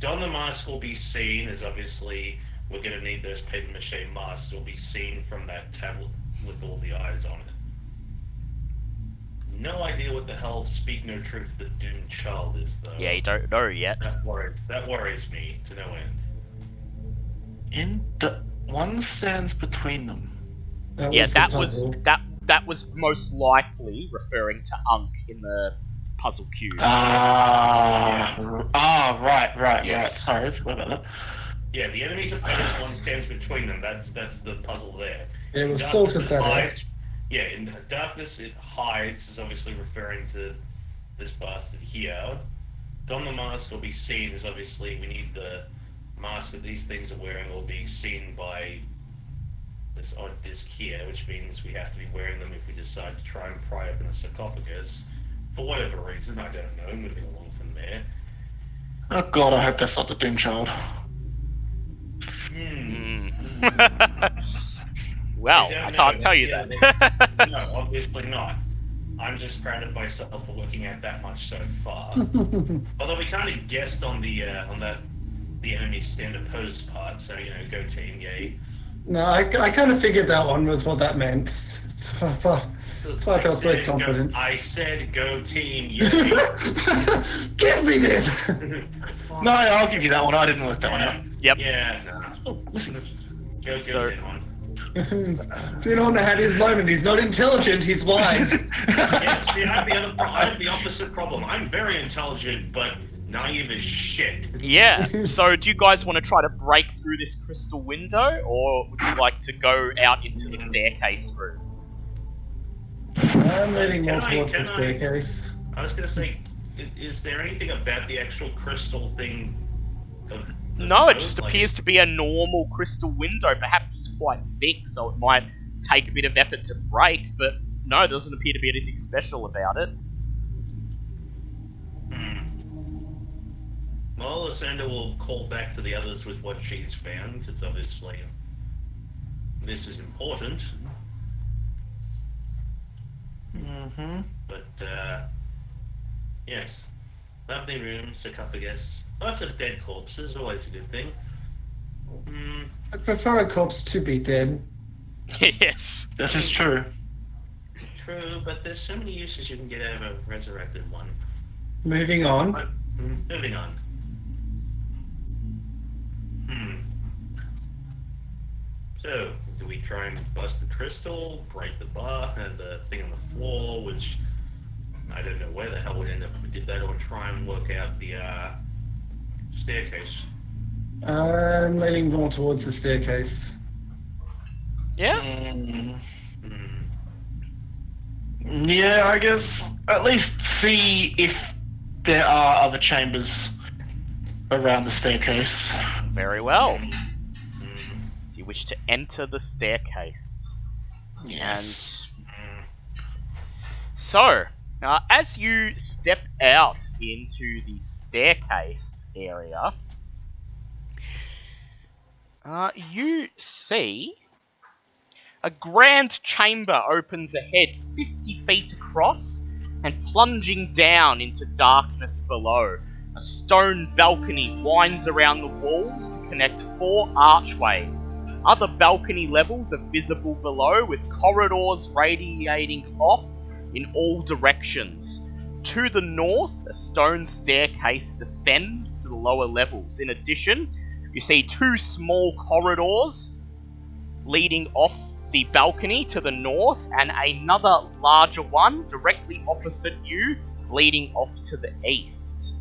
Don the mask will be seen as obviously we're gonna need those paper mache masks. Will be seen from that tablet with all the eyes on it. No idea what the hell Speak No Truth the Doomed Child is though. Yeah, you don't know yet. That worries me to no end. One stands between them. Yeah, the that was puzzle. that was most likely referring to Unk in the puzzle cube. Right. Yes. Sorry, I forgot about that. Yeah, the enemies oppose, one stands between them. That's the puzzle there. Yeah, it was In sorted darkness, that it out. hides. Yeah, in the darkness it hides is obviously referring to this bastard here. Don the mask will be seen as obviously we need the mask that these things are wearing will be seen by this odd disc here, which means we have to be wearing them if we decide to try and pry open a sarcophagus. For whatever reason, I don't know, moving along from there. Oh god, I hope that's not the Doom Child. Well, don't I know, can't tell you yeah, that. No, obviously not. I'm just proud of myself for working out that much so far. Although we kind of guessed on the enemy stand opposed part, so go team, yay. No, I kind of figured that one was what that meant. That's why I felt so confident. I said go team, yay. Give me this! No, I'll give you that one. I didn't work that one out. Yep. Yeah, no. Oh, listen. Go So- team one. Xenon had his moment. He's not intelligent, he's wise. Yeah, see, I have the opposite problem. I'm very intelligent, but naive as shit. Yeah. So, do you guys want to try to break through this crystal window, or would you like to go out into the staircase room? I'm leaning more Can I- towards can the I- staircase. I was gonna say, is there anything about the actual crystal thing? No, it just appears to be a normal crystal window, perhaps quite thick, so it might take a bit of effort to break, but no, there doesn't appear to be anything special about it. Well, Lysander will call back to the others with what she's found, because obviously this is important. Mm-hmm. But, yes. Lovely room, sarcophagus. Lots of dead corpses, always a good thing. I prefer a corpse to be dead. Yes. That is true. True, but there's so many uses you can get out of a resurrected one. Moving on. Moving on. So, do we try and bust the crystal, break the bar, and the thing on the floor, which I don't know where the hell we'd end up if we did that, or try and work out the staircase? I'm leaning more towards the staircase. Yeah? Yeah, I guess at least see if there are other chambers around the staircase. Very well. So you wish to enter the staircase. Yes. And so, as you step out into the staircase area, you see a grand chamber opens ahead 50 feet across and plunging down into darkness below. A stone balcony winds around the walls to connect 4 archways. Other balcony levels are visible below, with corridors radiating off in all directions. To the north, a stone staircase descends to the lower levels. In addition, you see 2 small corridors leading off the balcony to the north, and another larger one directly opposite you, leading off to the east.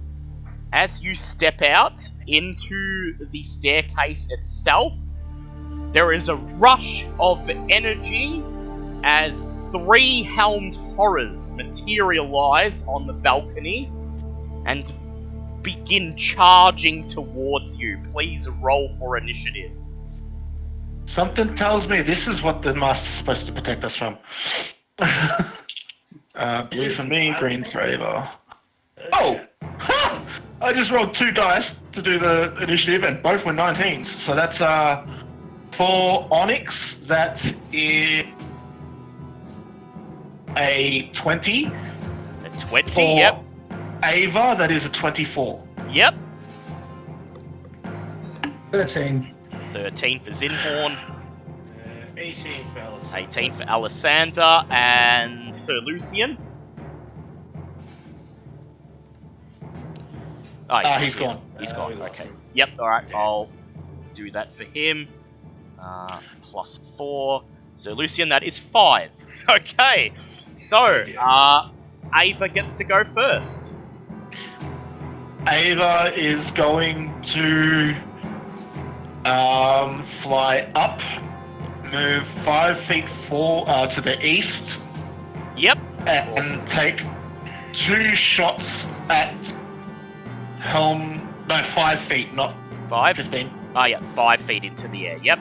As you step out into the staircase itself, there is a rush of energy as 3 helmed horrors materialize on the balcony and begin charging towards you. Please roll for initiative. Something tells me this is what the master's supposed to protect us from. Blue for me, green for Ava. Oh! Ha! I just rolled 2 dice to do the initiative, and both were 19s. So that's for Onyx, that is a 20. A 20, For yep. Ava, that is a 24. Yep. 13. 13 for Zinhorn, 18 for Alice. 18 for Alessander, and Sir Lucian. Oh, He's gone. He's We gone, lost okay. him. Yep, alright, Yeah. I'll do that for him. Plus 4. Sir Lucian, that is 5. Okay, so, Ava gets to go first. Ava is going to fly up, move 5 feet to the east, Yep, and take 2 shots at Helm. No, 5 feet, not 5. 15. Oh yeah, 5 feet into the air, yep.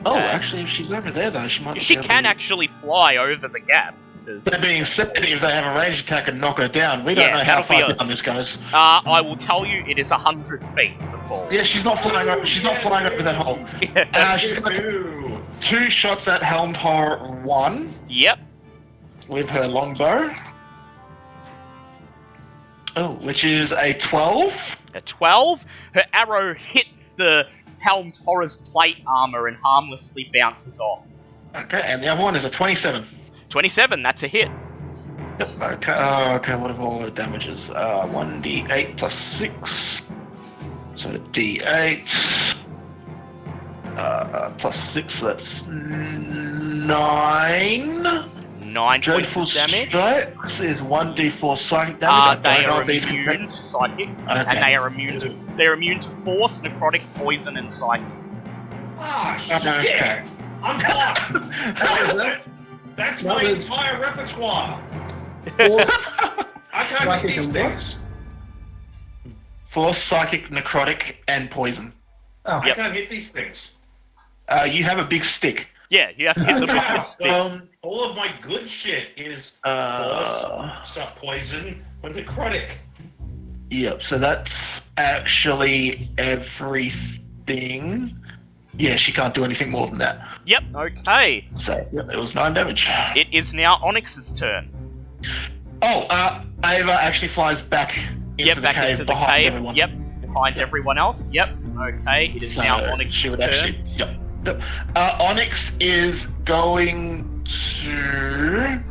Oh, Okay. actually, if she's over there, though, she might. She be able can to- actually fly over the gap. 'Cause, That being said, if they have a ranged attack and knock her down, we don't Yeah, know how that'll be far a- down this goes. I will tell you, it is 100 feet before. Yeah, she's not flying over. She's not flying over that hole. She's got Ooh. 2 shots at Helmed Horror 1 Yep, with her longbow. Oh, which is a 12. a 12. Her arrow hits the Helmed Horror's plate armor and harmlessly bounces off. Okay, and the other one is a 27. 27, that's a hit. Yep. Okay. Okay. What are all the damages? 1d8 plus 6. So d8 plus 6. That's 9. 9 points Dreadful of damage. strikes is 1d4 psychic damage. They I don't know are if these immune to psychic, Okay. and they are immune to force, necrotic, poison, and psychic. Ah, shit! Okay. I'm fucked! That's my No, it's- entire repertoire! Force, I can't psychic, get these and what? things. Force, psychic, necrotic, and poison. Oh, Yep. I can't hit these things. You have a big stick. Yeah, you have to hit them with your stick. All of my good shit is force, poison, and necrotic. Yep, so that's actually everything. Yeah, she can't do anything more than that. Yep, okay. So, yep, it was 9 damage. It is now Onyx's turn. Oh, Ava actually flies back into Yep, the back cave into the behind cave. everyone. Yep, behind everyone else. Yep, okay. It is So now Onyx's she would turn. actually. Yep. Yep. Onyx is going to.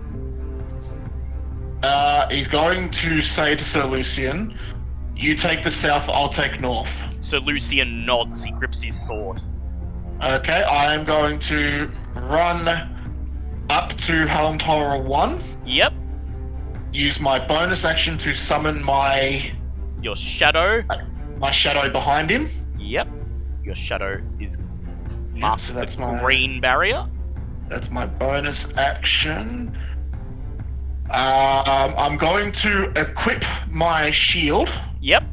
He's going to say to Sir Lucian, "You take the south, I'll take north." So Lucian nods. He grips his sword. Okay, I am going to run up to Helmed Horror 1. Yep, Use my bonus action to summon my your shadow. shadow behind him. Yep, your shadow is marked so with that's the my- green barrier. That's my bonus action. I'm going to equip my shield Yep,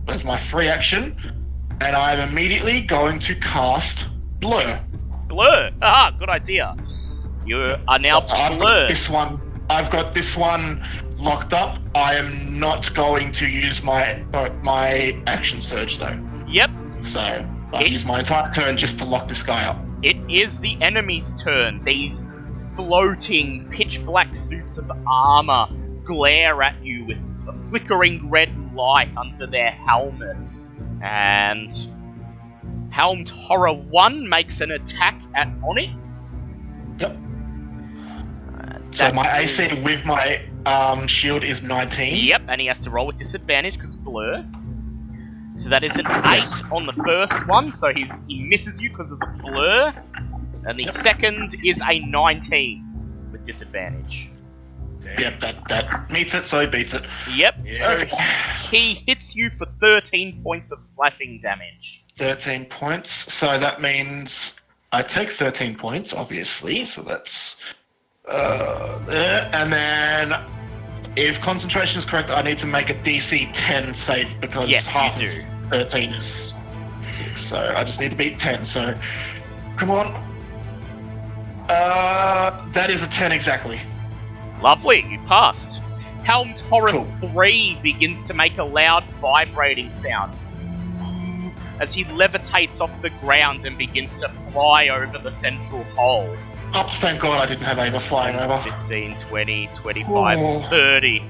as my free action, and I'm immediately going to cast Blur. blur. Ah, good idea. You are now So I've got blurred. I've got this one locked up. I am not going to use my action surge though. Yep, So I'll use my entire turn just to lock this guy up. it is the enemy's turn. These floating, pitch black suits of armor glare at you with a flickering red light under their helmets. And Helmed Horror 1 makes an attack at Onyx. Yep. So That my is- AC with my shield is 19. Yep, and he has to roll with disadvantage because blur. So that is an 8 on the first one, so he misses you because of the blur. And the second is a 19 with disadvantage. Yep, that meets it, so he beats it. Yep, Yeah. so Okay. he hits you for 13 points of slashing damage. 13 points. So that means I take 13 points, obviously. So that's there. And then, if concentration is correct, I need to make a DC 10 save because Yes, half you of do. 13 is 6. So I just need to beat 10. So come on. That is a 10 exactly. Lovely, you passed. Helmed Horror Cool. 3 begins to make a loud vibrating sound as he levitates off the ground and begins to fly over the central hole. Oh, thank God I didn't have Ava flying over. 15, 20, 25, Oh. 30.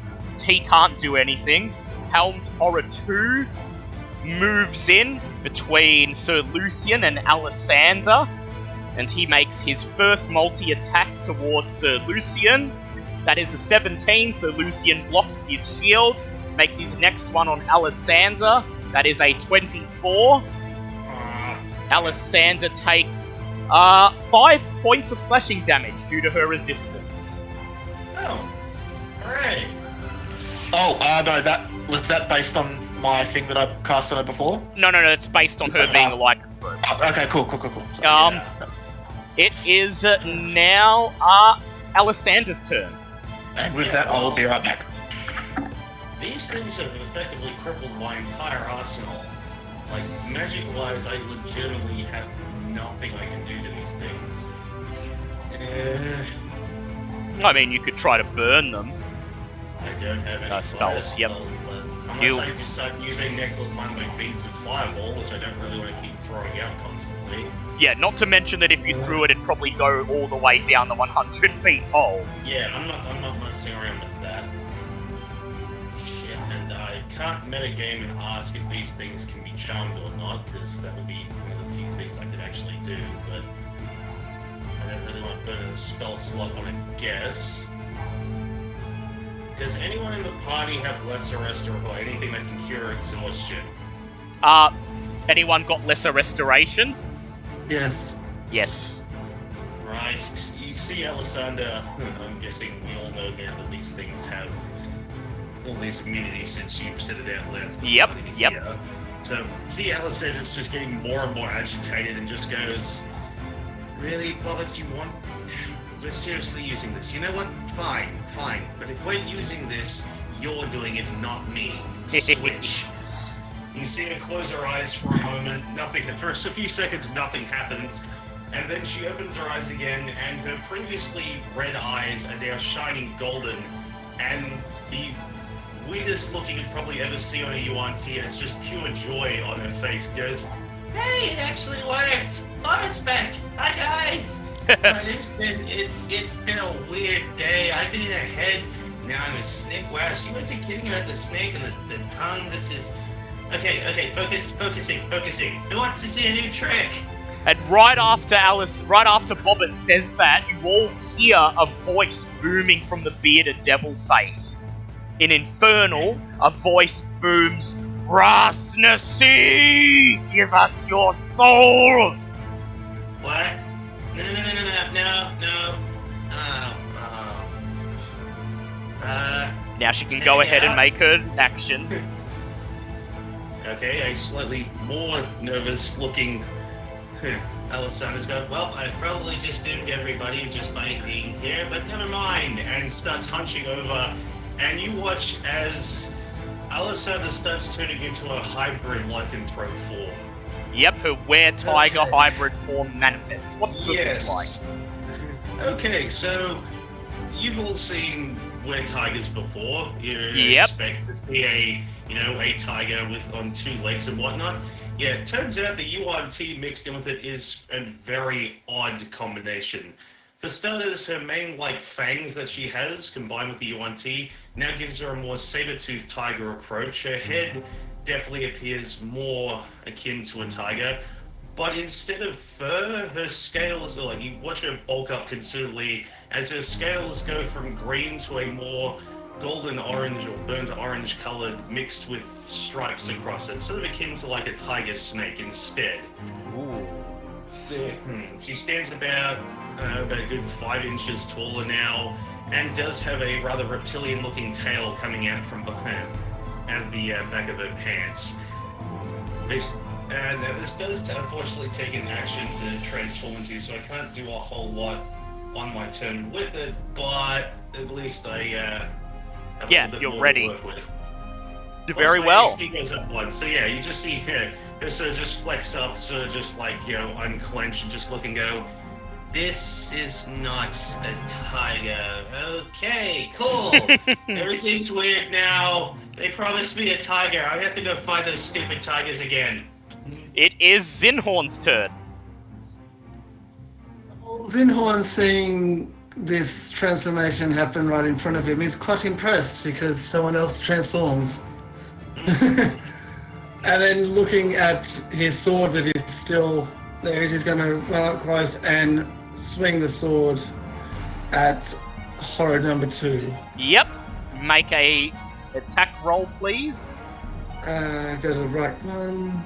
He can't do anything. Helmed Horror 2 moves in between Sir Lucian and Alessander, and he makes his first multi-attack towards Sir Lucian. That is a 17, so Lucian blocks his shield, makes his next one on Alessander. That is a 24. Alessander takes 5 points of slashing damage due to her resistance. Oh, alright. Oh, no, was that based on my thing that I cast on her before? No, it's based on her being a lycanthrope. Oh, okay, cool. It is now Alessander's turn. And with that, I will be right back. These things have effectively crippled my entire arsenal. Like, magic-wise, I legitimately have nothing I can do to these things. I mean, you could try to burn them. I don't have any spells, fire yep. spells, but unless You- I decide using Necklace One of my beads of Fireball, which I don't really want to keep throwing out constantly. Yeah, not to mention that if you threw it, it'd probably go all the way down the 100 feet hole. Yeah, I'm not messing around with that. Shit, and I can't metagame and ask if these things can be charmed or not, because that would be one of the few things I could actually do, but I don't really want to burn a spell slot on a guess. Does anyone in the party have Lesser Restore or anything that can cure exhaustion? Anyone got lesser restoration? Yes. Yes. Right, you see Alessander, I'm guessing we all know now that these things have all these immunities since you said it out loud. Yep. Here. So, see Alessander's just getting more and more agitated and just goes, really, Bobbit, you want... We're seriously using this. You know what? Fine. But if we're using this, you're doing it, not me. Switch. You see her close her eyes for a moment, nothing, for a few seconds nothing happens, and then she opens her eyes again, and her previously red eyes are now shining golden, and the weirdest look you could probably ever see on a UNT has just pure joy on her face. Goes, hey, it actually worked! Lauren's back! Hi guys! It's been a weird day. I've been in her head, now I'm a snake. Wow, she wasn't kidding about the snake and the tongue. This is... Okay, focusing. Who wants to see a new trick? And right after Bobbit says that, you all hear a voice booming from the bearded devil face. In Infernal, a voice booms, Rasnasi! Give us your soul! What? No. Now she can go ahead and make her action. Okay, a slightly more nervous looking Alessander's going, well, I probably just doomed everybody just by being here, but never mind, and starts hunching over, and you watch as Alessander starts turning into a hybrid lycanthrope form. Yep, her were-tiger hybrid form manifests. What does it look like? Okay, so you've all seen were-tigers before. You Yep. expect to see a tiger on 2 legs and whatnot. Yeah, it turns out the UNT mixed in with it is a very odd combination. For starters, her main fangs that she has, combined with the UNT, now gives her a more saber-toothed tiger approach. Her head definitely appears more akin to a tiger, but instead of fur, her scales are you watch her bulk up considerably as her scales go from green to a more golden orange or burnt orange colored mixed with stripes across it, sort of akin to a tiger snake instead. Ooh. She stands about a good 5 inches taller now, and does have a rather reptilian-looking tail coming out from behind, out of the back of her pants. This does unfortunately take an action to transform into, so I can't do a whole lot on my turn with it, but at least I have a little bit you're more ready. to work with. Very Also, well. my XP goes up 1, so yeah, you just see her sort of just flex up, sort of just like, unclench and just look and go, this is not a tiger. Okay, cool. Everything's weird now. They promised me a tiger. I have to go find those stupid tigers again. It is Zinhorn's turn. Zinhorn, seeing this transformation happen right in front of him, is quite impressed because someone else transforms. And then looking at his sword that is still there, he's going to run up close and swing the sword at horror number 2. Yep. Make a attack roll, please. Go to the right one.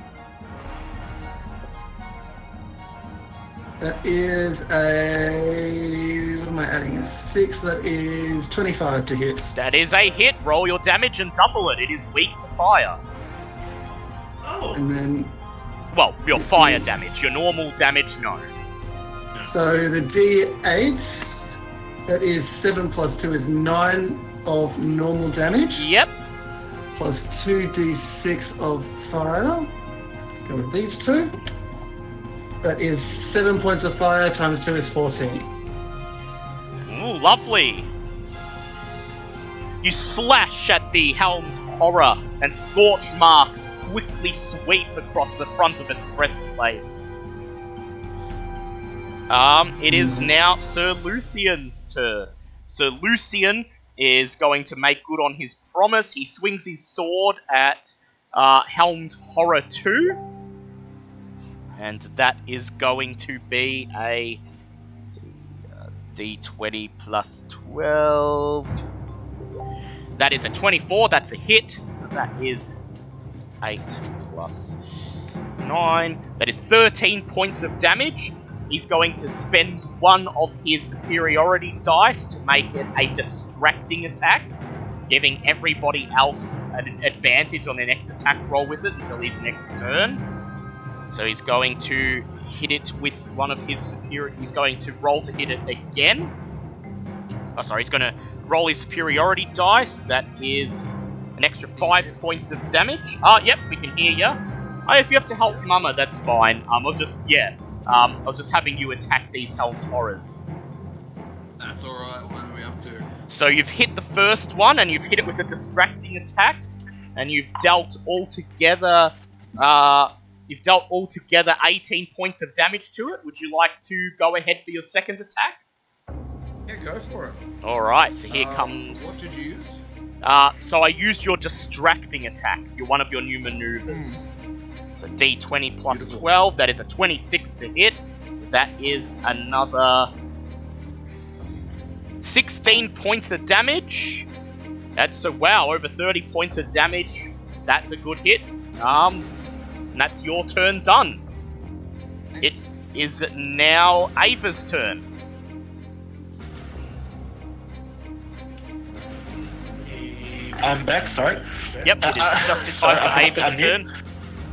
That is a... what am I adding? A 6. That is 25 to hit. That is a hit. Roll your damage and double it. It is weak to fire. Oh. And then... Well, your fire damage. Your normal damage, no. So the D8, that is 7 plus 2 is 9 of normal damage. Yep. Plus 2d6 of fire. Let's go with these two. That is 7 points of fire times 2 is 14. Ooh, lovely. You slash at the helmed horror, and scorch marks quickly sweep across the front of its breastplate. It is now Sir Lucian's turn. Sir Lucian is going to make good on his promise. He swings his sword at Helmed Horror 2. And that is going to be a D20 plus 12. That is a 24. That's a hit. So that is 8 plus 9. That is 13 points of damage. He's going to spend one of his superiority dice to make it a distracting attack, giving everybody else an advantage on their next attack roll with it until his next turn. So he's going to hit it with one of his he's going to roll to hit it again. Oh, sorry, he's going to roll his superiority dice. That is an extra 5 points of damage. Yep, we can hear ya. If you have to help Mama, that's fine. I was just having you attack these helmed horrors. That's alright, what are we up to? So you've hit the first one, and you've hit it with a distracting attack, and you've dealt altogether 18 points of damage to it. Would you like to go ahead for your second attack? Yeah, go for it. Alright, so here comes... What did you use? So I used your distracting attack. You're one of your new maneuvers. So D20 plus Beautiful. 12, that is a 26 to hit. That is another 16 points of damage. That's over 30 points of damage. That's a good hit. And that's your turn done. It is now Ava's turn. I'm back, sorry. Yep, it is justified for Ava's turn.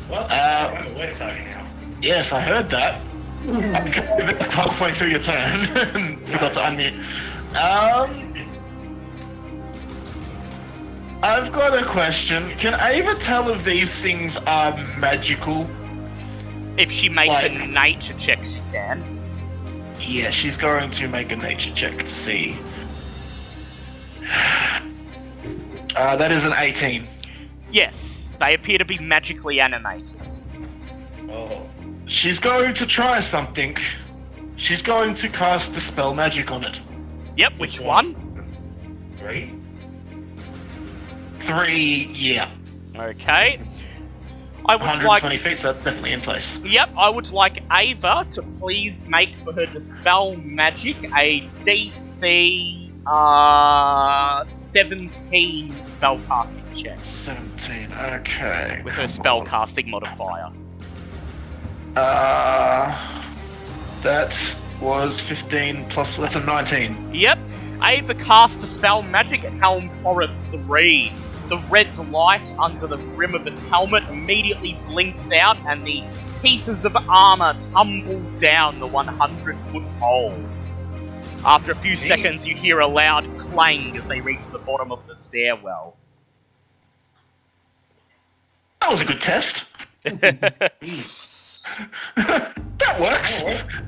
Well, I'm a wet tiger now. Yes, I heard that. I'm halfway through your turn. Forgot to unmute. I've got a question. Can Ava tell if these things are magical? If she makes a nature check, she can. Yeah, she's going to make a nature check to see. That is an 18. Yes, they appear to be magically animated. Oh. She's going to try something. She's going to cast Dispel Magic on it. Yep, which one? 3? 3, yeah. Okay. I would 120 feet, so that's definitely in place. Yep, I would like Ava to please make for her Dispel Magic a DC 17 spellcasting check. 17, okay. With her spellcasting modifier. That was 15 plus. That's a 19. Yep. Ava cast a spell Magic Helmed Horror 3. The red light under the rim of its helmet immediately blinks out, and the pieces of armor tumble down the 100-foot hole. After a few seconds, you hear a loud clang as they reach the bottom of the stairwell. That was a good test. That works.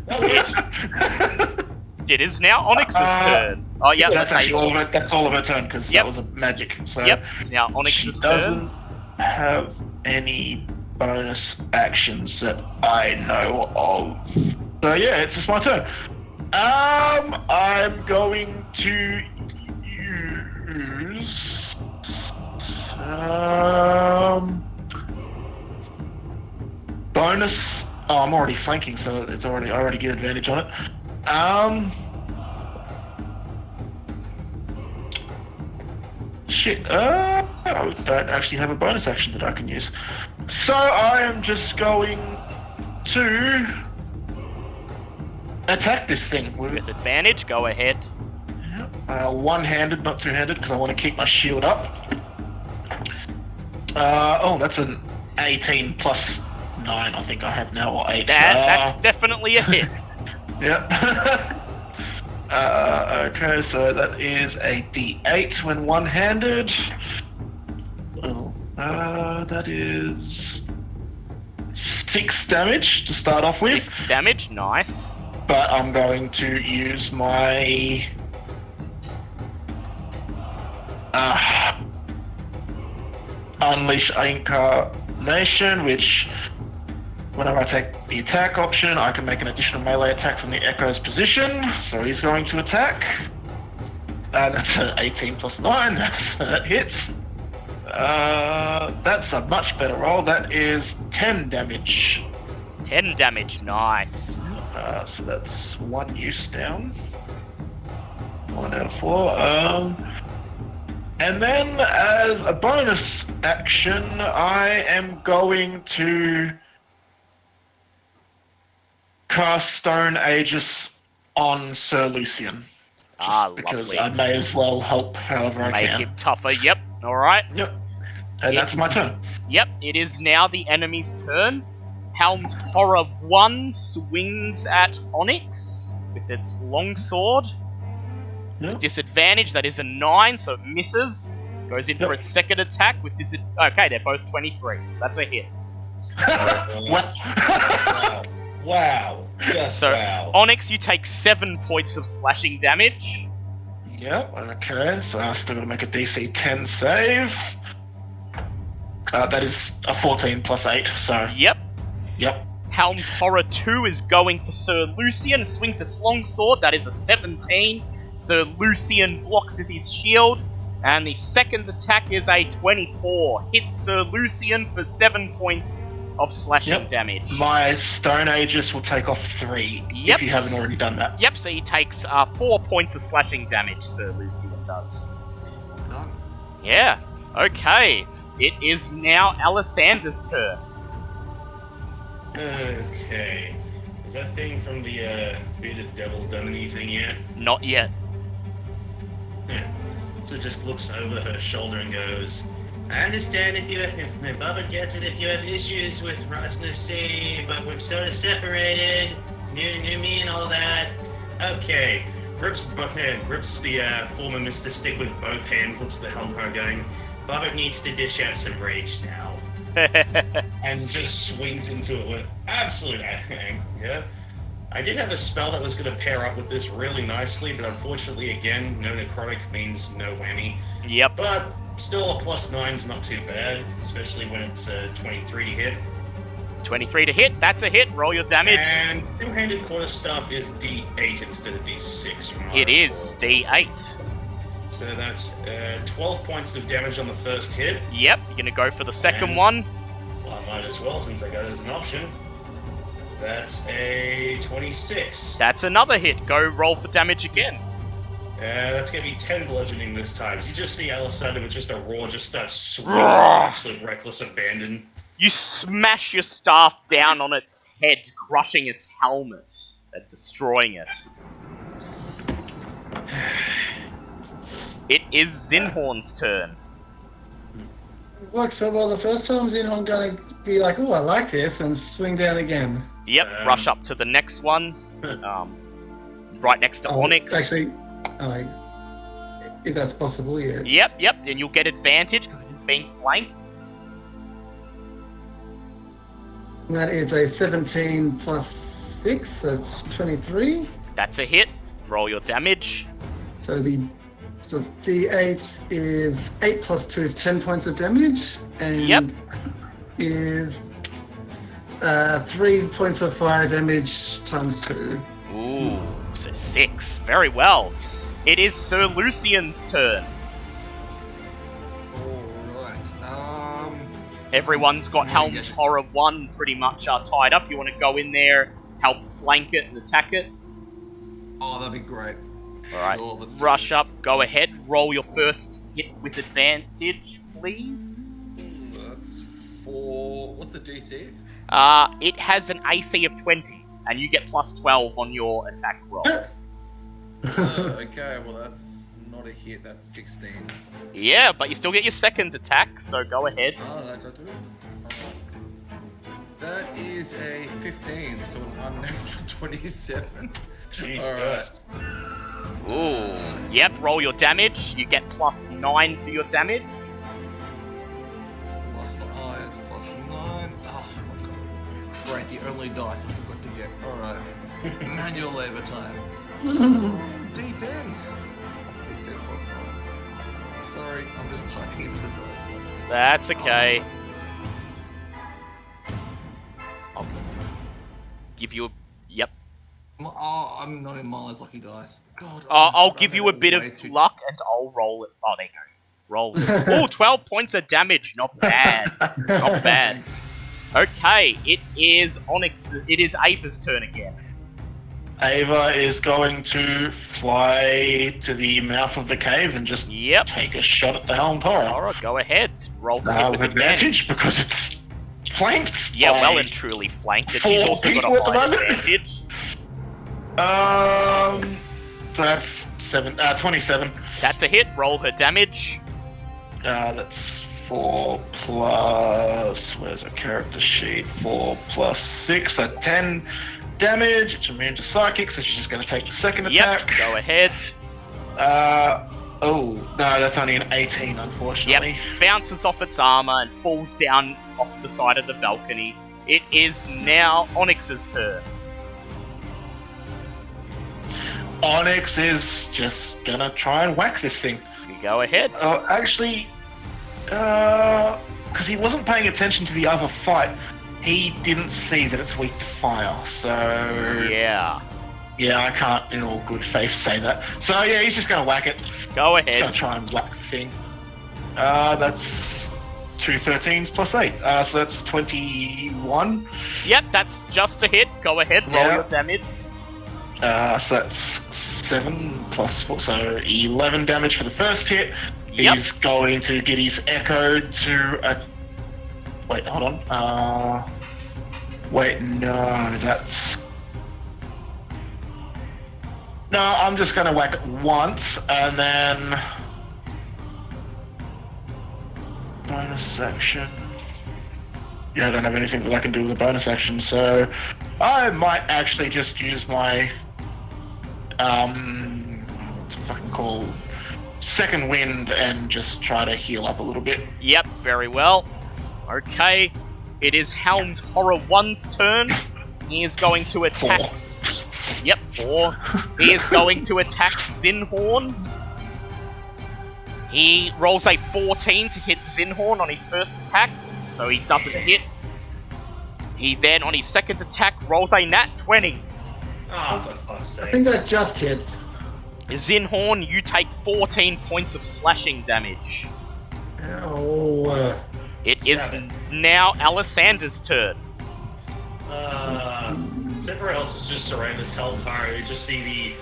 That works. It is now Onyx's turn. Oh, yeah, That's actually all of it. That's all of her turn because Yep. that was a magic. So Yep, it's now she Onyx's doesn't turn. have any bonus actions that I know of. So yeah, it's just my turn. I'm going to use bonus. Oh, I'm already flanking, so I already get advantage on it. Shit, I don't actually have a bonus action that I can use. So I am just going to attack this thing with With advantage, go ahead. one-handed, not two-handed, because I want to keep my shield up. That's an 18 plus 9, I think I have now, or 8. That's definitely a hit. Yep. Okay, so that is a D8 when one-handed. That is 6 damage to start off with. 6 damage, nice. But I'm going to use my Unleash Incarnation, which whenever I take the attack option, I can make an additional melee attack from the Echo's position. So he's going to attack. And that's an 18 plus 9. That hits. That's a much better roll. That is 10 damage. 10 damage, nice. So that's 1 use down. 1 out of 4. And then as a bonus action, I am going to cast Stone Aegis on Sir Lucian. Just because lovely. I may as well help however I Make can. him tougher, yep, alright. Yep. And that's my turn. Yep, it is now the enemy's turn. Helmed Horror 1 swings at Onyx with its longsword. Yep. Disadvantage, that is a 9, so it misses. Goes in for its second attack with disadvantage. Okay, they're both 23, so that's a hit. What? Wow. Just So, wow. Onyx, you take 7 points of slashing damage. Yep, okay, so I still gotta make a DC 10 save. That is a 14 plus 8, so Yep. yep. Helmed Horror 2 is going for Sir Lucian, swings its longsword, that is a 17. Sir Lucian blocks with his shield, and the second attack is a 24. Hits Sir Lucian for 7 points of slashing damage. My Stone Aegis will take off 3, Yep. if you haven't already done that. Yep, so he takes 4 points of slashing damage, Sir Lucian does. Done. Yeah, okay. It is now Alisander's turn. Okay. Is that thing from the bearded devil done anything yet? Not yet. Yeah. So just looks over her shoulder and goes, I understand if Bubba gets it, if you have issues with Rosness City, but we've sort of separated, new me and all that. Okay. Grips the former Mr. Stick with both hands, looks at the Helmho going, Bubba needs to dish out some rage now. And just swings into it with absolute anger. I did have a spell that was going to pair up with this really nicely, but unfortunately, again, no necrotic means no whammy. Yep. But still, a plus 9's not too bad, especially when it's 23 to hit. 23 to hit, that's a hit, roll your damage. And two-handed quarterstaff is D8 instead of D6. From what It I is recall. D8. So that's 12 points of damage on the first hit. Yep, you're gonna go for the second And- one. Well, I might as well since I got it as an option. That's a 26. That's another hit. Go roll for damage again. That's going to be 10 bludgeoning this time. You just see Alisander with just a roar just starts swinging, Roar. absolute reckless abandon. You smash your staff down on its head, crushing its helmet. and destroying it. It is Zinhorn's turn. It worked so well the first time, Xenon gonna be like, oh, I like this, and swing down again. Yep, rush up to the next one. Right next to Onyx. Actually, if that's possible, yes. Yep, and you'll get advantage because it is being flanked. That is a 17 plus 6, so it's 23. That's a hit. Roll your damage. So D8 is 8 plus 2 is 10 points of damage, and is 3 points of fire damage times 2. Ooh, so 6. Very well. It is Sir Lucian's turn. Alright, Everyone's got Helm's Horror 1 pretty much tied up. You want to go in there, help flank it and attack it? Oh, that'd be great. Alright, Sure, let's do rush this. up, go ahead, roll your first hit with advantage, please. That's 4... What's the DC? It has an AC of 20, and you get plus 12 on your attack roll. Okay, well that's not a hit, that's 16. Yeah, but you still get your second attack, so go ahead. Oh, that I do. That is a 15, so an unnatural 27. Jesus Alright. Christ. Ooh, yep, roll your damage, you get plus 9 to your damage. Plus 9. Oh my god. Great, the only dice I forgot to get. Alright. Manual labor time. D10. D10 plus 9. Sorry, I'm just typing into the dice. That's okay. I'll give you a... Yep. Oh, I'm not in Miles lucky dice. God. I'll give you a bit of luck and I'll roll it. Oh, there you go. Roll it. Ooh, 12 points of damage. Not bad. Not bad. Thanks. Okay, it is Onyx. It is Ava's turn again. Ava is going to fly to the mouth of the cave and just take a shot at the Helmed Horror. Alright, go ahead. Roll to hit With with advantage because it's flanked. Yeah, by well and truly flanked. And 4 she's also got people a at the high moment. advantage. So that's 27. That's a hit. Roll her damage. That's 4 plus... Where's a character sheet? 4 plus 6, so 10 damage. It's immune to psychic, so she's just going to take the second attack. Yep, go ahead. Oh, no, that's only an 18, unfortunately. Yep, bounces off its armor and falls down off the side of the balcony. It is now Onyx's turn. Onyx is just gonna try and whack this thing. You go ahead. Actually, because he wasn't paying attention to the other fight, he didn't see that it's weak to fire, so... Yeah. Yeah, I can't in all good faith say that. So yeah, he's just gonna whack it. Go He's ahead. gonna try and whack the thing. That's 2 13s plus 8, so that's 21. Yep, that's just a hit. Go ahead, roll your damage. So that's 7 plus 4, so 11 damage for the first hit. Yep. He's going to get his echo to... Wait, hold on. Wait, no, that's... No, I'm just going to whack it once, and then... Bonus action... Yeah, I don't have anything that I can do with a bonus action, so... I might actually just use my... what's it fucking called? Second wind and just try to heal up a little bit. Yep, very well. Okay, it is Helmed Horror 1's turn. He is going to attack... 4. Yep, 4. He is going to attack Zinhorn. He rolls a 14 to hit Zinhorn on his first attack, so he doesn't hit. He then, on his second attack, rolls a nat 20. Oh, for fuck's sake. I think that just hits. Zinhorn, you take 14 points of slashing damage. Oh, It is now Alisander's turn. Everyone else is just around this hellfire. You just see the...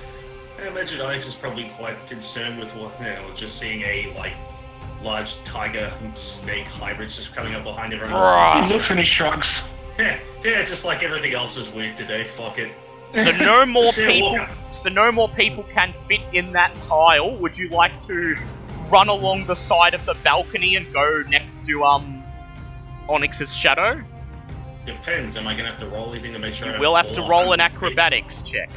I imagine Onyx is probably quite concerned with what, just seeing a, large tiger and snake hybrids just coming up behind everyone else. He looks and he shrugs. Yeah, it's just like everything else is weird today, fuck it. So no more See, people. walk. So no more people can fit in that tile. Would you like to run along the side of the balcony and go next to Onyx's shadow? Depends. Am I gonna have to roll anything to make sure? You I will have to fall roll an 100 feet? acrobatics check.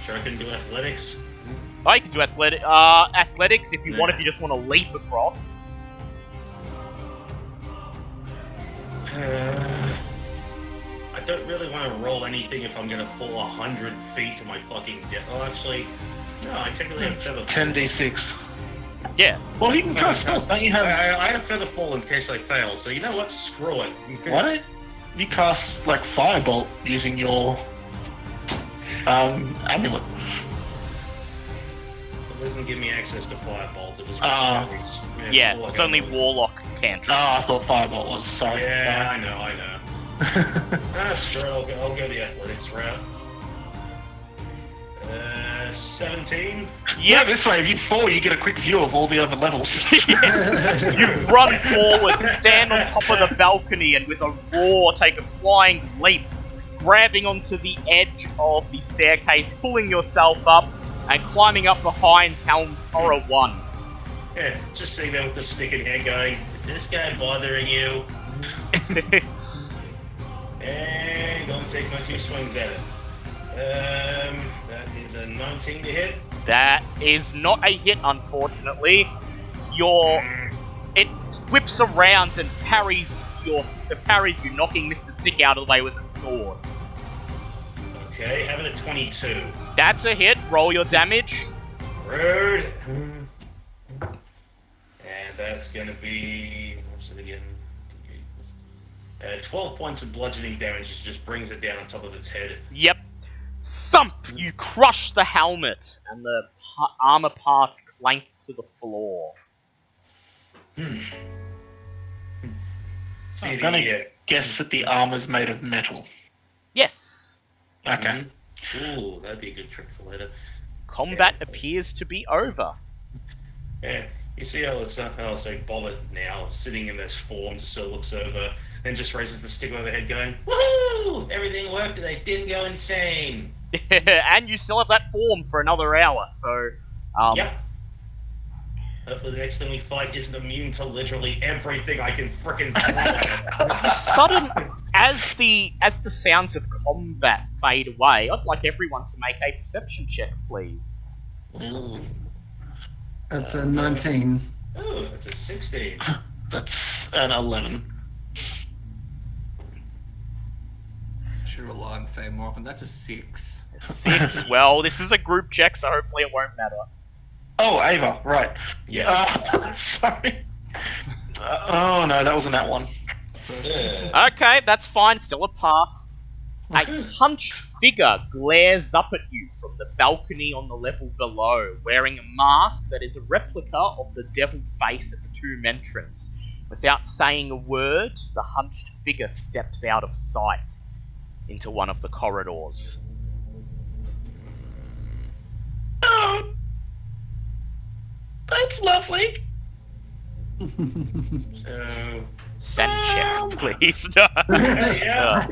Sure, I can do athletics. Oh, you can do athletics if you want. Yeah. If you just want to leap across. I don't really want to roll anything if I'm gonna fall 100 feet to my fucking death. Oh, actually, no. I technically have It's feather. 10d6. Yeah. Well, you can cast spells. Don't you have? I have feather fall in case I fail. So you know what? Screw it. Why don't you cast like firebolt using your amulet? It doesn't give me access to firebolt. It was Yeah. It's only warlock cantrips. Oh, I thought firebolt was. Sorry. Yeah, I know. Sure, I'll go the athletics route. 17. Yeah, this way, if you fall, you get a quick view of all the other levels. You run forward, stand on top of the balcony, and with a roar, take a flying leap, grabbing onto the edge of the staircase, pulling yourself up, and climbing up behind Helm's Horror 1. Yeah, just sitting there with the stick in hand going, is this guy bothering you? And go and take my 2 swings at it. That is a 19 to hit. That is not a hit, unfortunately. It whips around and parries you, knocking Mr. Stick out of the way with its sword. Okay, having a 22. That's a hit. Roll your damage. Rude. And that's gonna be, what's it again? 12 points of bludgeoning damage just brings it down on top of its head. Yep. Thump! You crush the helmet, and the armor parts clank to the floor. See, I'm gonna guess that the armor's made of metal. Yes. Okay. Ooh, that'd be a good trick for later. Combat appears to be over. Yeah, you see how it's so bothered now, sitting in this form, just sort of looks over, then just raises the stick over the head going, woohoo! Everything worked and I didn't go insane! And you still have that form for another hour, so... Yep. Hopefully the next thing we fight isn't immune to literally everything I can frickin' throw at it. As the sounds of combat fade away, I'd like everyone to make a perception check, please. That's a 19. Ooh, that's a 16. That's an 11. Should rely on Faye more often. That's a 6. 6. Well, this is a group check, so hopefully it won't matter. Oh, Ava, right. Yeah. Sorry. Oh no, that wasn't that one. Okay, that's fine. Still a pass. A hunched figure glares up at you from the balcony on the level below, wearing a mask that is a replica of the devil face at the tomb entrance. Without saying a word, the hunched figure steps out of sight into one of the corridors. Oh, that's lovely. So... Send check, please. No. Yeah.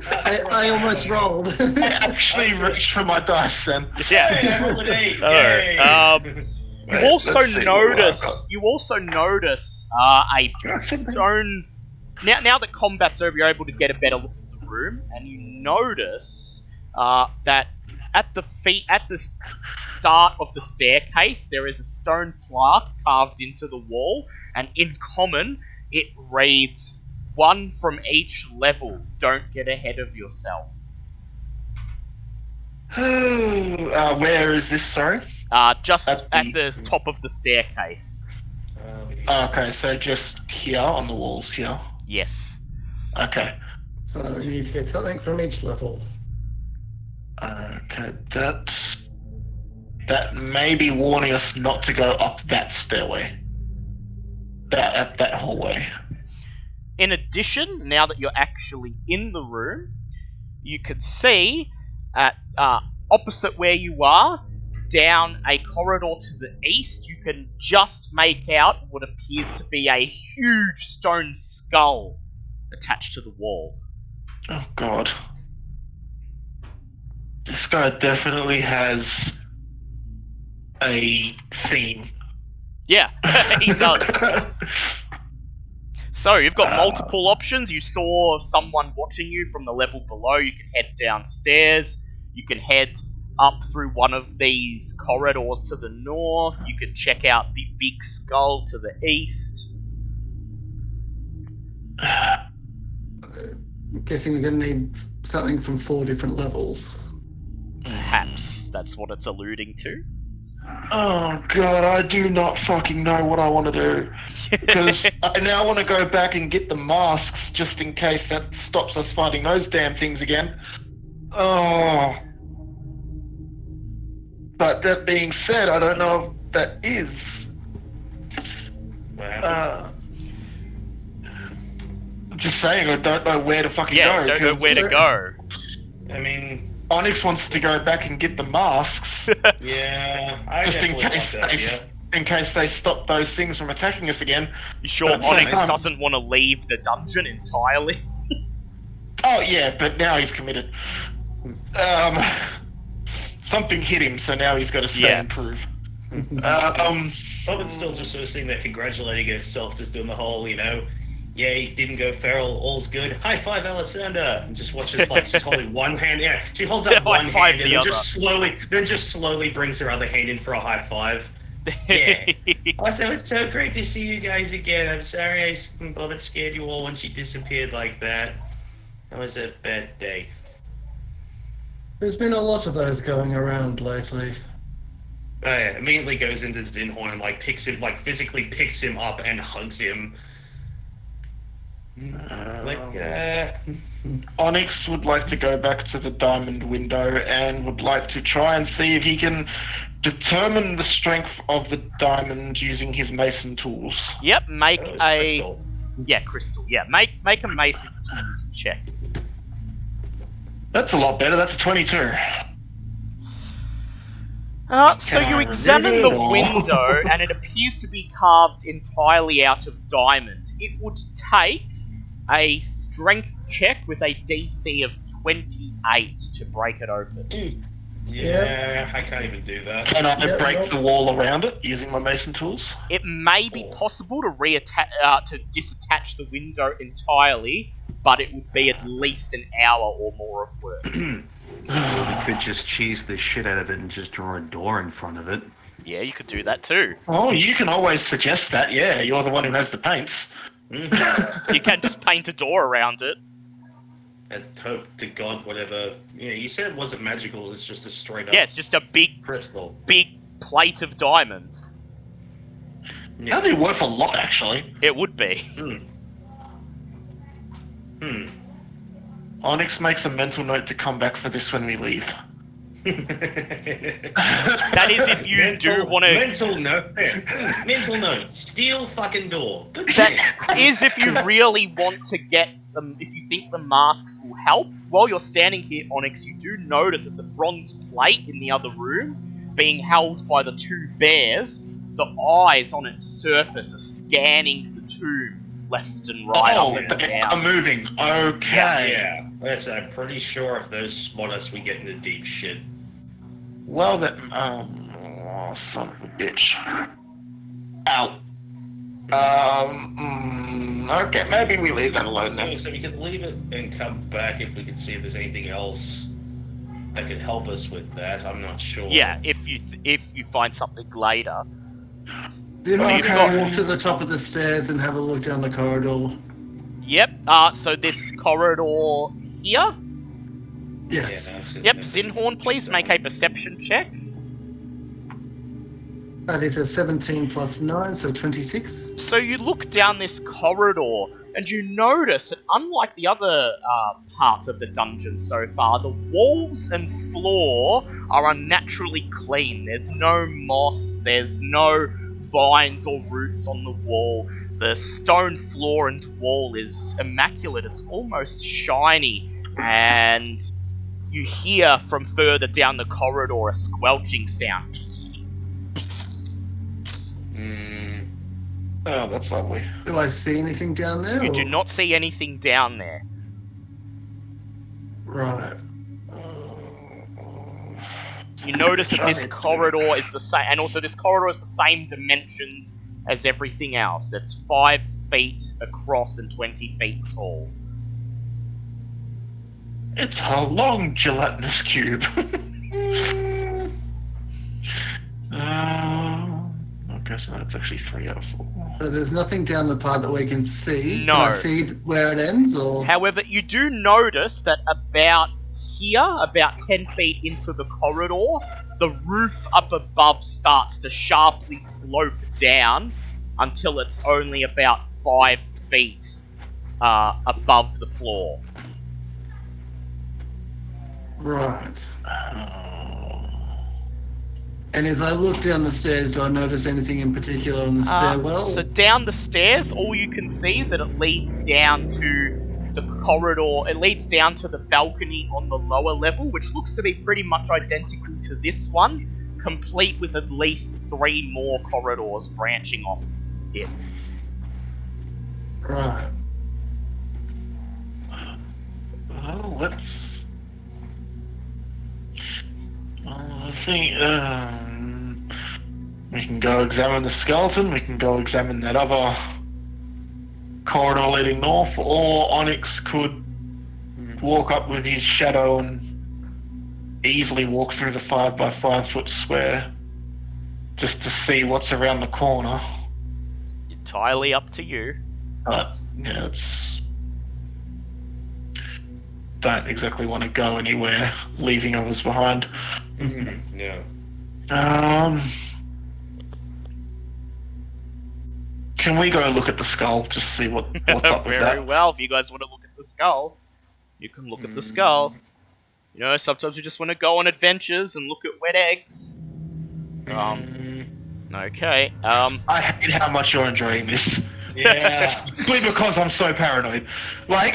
I almost rolled. I actually reached for my dice then. Yeah. Hey, I rolled an 8. Alright, Yay. You also Let's see what notice. I've got. You also notice a stone. Now that combat's over, you're able to get a better look at the room, and you notice that at the start of the staircase, there is a stone plaque carved into the wall, and in common, it reads, "One from each level. Don't get ahead of yourself." Where is this, sorry? Just At at the- the top of the staircase. Okay, so just here on the walls here. Yes. Okay. So you need to get something from each level. Okay, that may be warning us not to go up that stairway. That hallway. In addition, now that you're actually in the room, you can see at opposite where you are, down a corridor to the east, you can just make out what appears to be a huge stone skull attached to the wall. Oh god. This guy definitely has a theme. Yeah, he does. So, you've got multiple options. You saw someone watching you from the level below. You can head downstairs. You can head up through one of these corridors to the north. You can check out the big skull to the east. I'm guessing we're going to need something from 4 different levels. Perhaps that's what it's alluding to. Oh god, I do not fucking know what I want to do. Because I now want to go back and get the masks just in case that stops us fighting those damn things again. Oh. But that being said, I don't know if that is. What happened? I'm just saying, I don't know where to fucking go. Yeah, don't know 'cause where to go. I mean, Onyx wants to go back and get the masks. yeah, I Just in definitely case want that, yeah. in case they stop those things from attacking us again. You sure But at the same Onyx time- doesn't want to leave the dungeon entirely? Oh yeah, but now he's committed. Something hit him, so now he's got to stay Yeah. and prove. Robin's still just sort of sitting there congratulating herself, just doing the whole, yay, didn't go feral, all's good. High five, Alessander! And just watches like she's holding one hand. Yeah, she holds up High one five hand and the then just slowly brings her other hand in for a high five. Yeah. Also, it's so great to see you guys again. I'm sorry I scared you all when she disappeared like that. That was a bad day. There's been a lot of those going around lately. Oh yeah, immediately goes into Zinhorn and picks him, physically picks him up and hugs him. Onyx would like to go back to the diamond window and would like to try and see if he can determine the strength of the diamond using his mason tools. Yep, make Oh, a... crystal. Yeah, crystal. Yeah, make a Mason's Tools check. That's a lot better. That's a 22. So Can you I examine remove the it or- window, and it appears to be carved entirely out of diamond. It would take a strength check with a DC of 28 to break it open. Yeah, I can't even do that. Can I Yeah, break well- the wall around it using my mason tools? It may be possible to to disattach the window entirely, but it would be at least an hour or more of work. We could just cheese the shit out of it and just draw a door in front of it. Yeah, you could do that too. Oh, you can always suggest that. Yeah, you're the one who has the paints. You can just paint a door around it. And hope to God whatever. You said it wasn't magical, it's just a straight up Yeah, it's just a big crystal. plate of diamond. That'd be worth a lot, actually. It would be. Onyx makes a mental note to come back for this when we leave. That is if you do want to... Mental note. Mental note. Steal fucking door. Good That shit. is if you really want to get them, if you think the masks will help. While you're standing here, Onyx, you do notice that the bronze plate in the other room, being held by the two bears, the eyes on its surface are scanning the tomb left and right, Oh, up and they are down. moving. Okay. Yeah. Yes, I'm pretty sure if those spot us, we get into deep shit. Well, that. Oh, son of a bitch. Ow. Okay, maybe we leave that alone then. So we could leave it and come back if we could see if there's anything else that could help us with that. I'm not sure. Yeah, if you find something later. Then Okay. we can walk to the top of the stairs and have a look down the corridor. Yep, so this corridor here. Yeah, Yes. no, it's just Yep, Zinhorn, please make a perception check. That is a 17 plus 9, so 26. So you look down this corridor, and you notice that unlike the other parts of the dungeon so far, the walls and floor are unnaturally clean. There's no moss, there's no vines or roots on the wall. The stone floor and wall is immaculate, it's almost shiny, and you hear from further down the corridor a squelching sound. Oh, that's lovely. Do I see anything down there? You or- do not see anything down there. Right. You notice that this Right. corridor is the same, and also this corridor is the same dimensions as everything else. It's 5 feet across and 20 feet tall. It's a long gelatinous cube. Okay, so that's actually 3 out of 4. So there's nothing down the part that we can see. No. Can I see where it ends, or? However, you do notice that about here, about 10 feet into the corridor, the roof up above starts to sharply slope down until it's only about 5 feet above the floor. Right. And as I look down the stairs, do I notice anything in particular on the stairwell? So down the stairs, all you can see is that it leads down to the corridor. It leads down to the balcony on the lower level, which looks to be pretty much identical to this one, complete with at least 3 more corridors branching off it. Right. Well, let's... I think, we can go examine the skeleton, we can go examine that other corridor leading north, or Onyx could walk up with his shadow and easily walk through the 5 by 5 foot square just to see what's around the corner. Entirely up to you. But, yeah, it's... Don't exactly want to go anywhere, leaving others behind. Yeah. Can we go look at the skull, just see what's up with Very that? well, if you guys want to look at the skull, you can look at the skull. You know, sometimes you just want to go on adventures and look at wet eggs. Okay, I hate how much you're enjoying this. Yeah. Simply because I'm so paranoid. Like,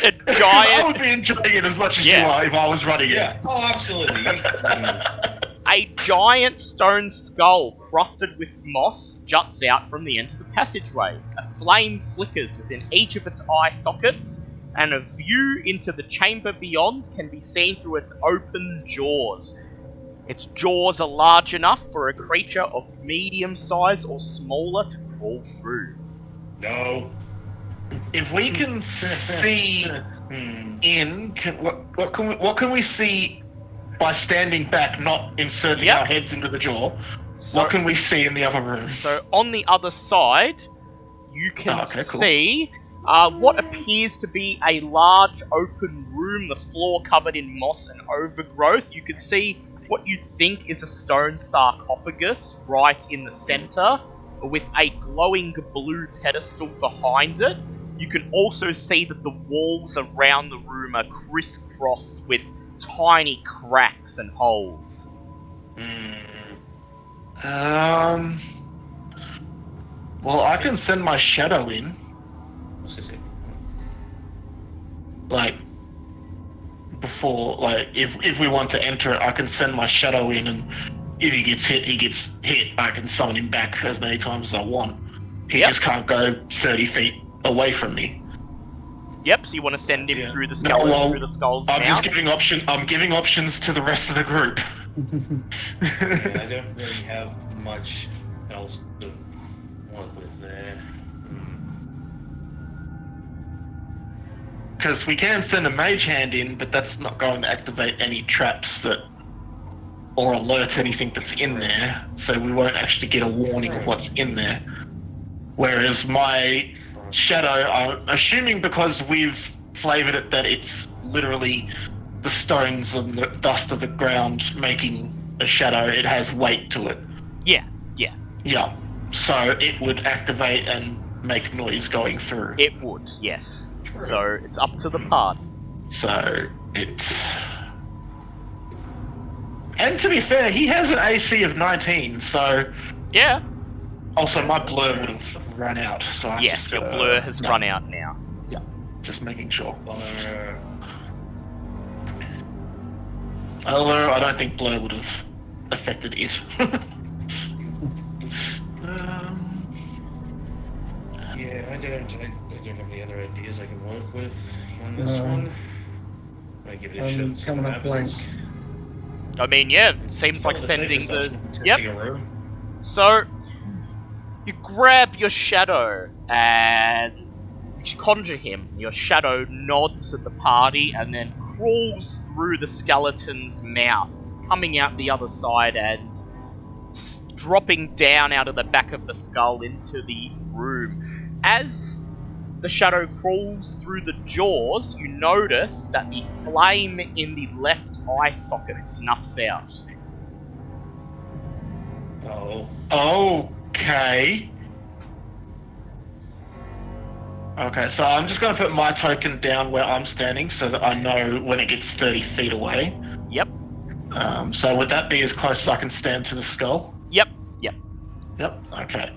A I giant, would be enjoying it as much as Yeah. you are if I was running Yeah. Oh, absolutely. a giant stone skull crusted with moss juts out from the end of the passageway. A flame flickers within each of its eye sockets, and a view into the chamber beyond can be seen through its open jaws. Its jaws are large enough for a creature of medium size or smaller to crawl through. No. If we can see in, what can we see by standing back, not inserting Yep. our heads into the jaw? So, What can we see in the other room? so on the other side, you can Okay, cool. see what appears to be a large open room, the floor covered in moss and overgrowth. You can see what you think is a stone sarcophagus right in the center, with a glowing blue pedestal behind it. You can also see that the walls around the room are crisscrossed with tiny cracks and holes. Well, I can send my shadow in. What's this? Like, before, like, if we want to enter it, I can send my shadow in, and if he gets hit, he gets hit. I can summon him back as many times as I want. He Yep. just can't go 30 feet away from me. Yep, so you want to send him Yeah. through the No, skull, well, through the skull's I'm mouth? just giving I'm giving options to the rest of the group. Yeah, I don't really have much else to work with there. Because we can send a mage hand in, but that's not going to activate any traps that or alert anything that's in there, so we won't actually get a warning of what's in there. Whereas my shadow, I'm assuming because we've flavored it that it's literally the stones and the dust of the ground making a shadow, it has weight to it. Yeah. Yeah. So it would activate and make noise going through. It would, yes. So it's up to the party. So it's... And to be fair, he has an AC of 19, so... Yeah. Also, my blur would have run out, so I Yes, just your gotta- blur has no, run out now. Just making sure. Although, I don't think blur would have affected it. Yeah, I don't have any other ideas I can work with on this No. one. I give it a I'm shot. see coming what up blank. happens. I mean, yeah, it seems like Probably sending safest the... option, Yep. testing a room. So, you grab your shadow and you conjure him. Your shadow nods at the party and then crawls through the skeleton's mouth, coming out the other side and dropping down out of the back of the skull into the room. As the shadow crawls through the jaws, you notice that the flame in the left eye socket snuffs out. Oh. Okay. Okay, so I'm just going to put my token down where I'm standing so that I know when it gets 30 feet away. Yep. So would that be as close as I can stand to the skull? Yep. Yep, okay.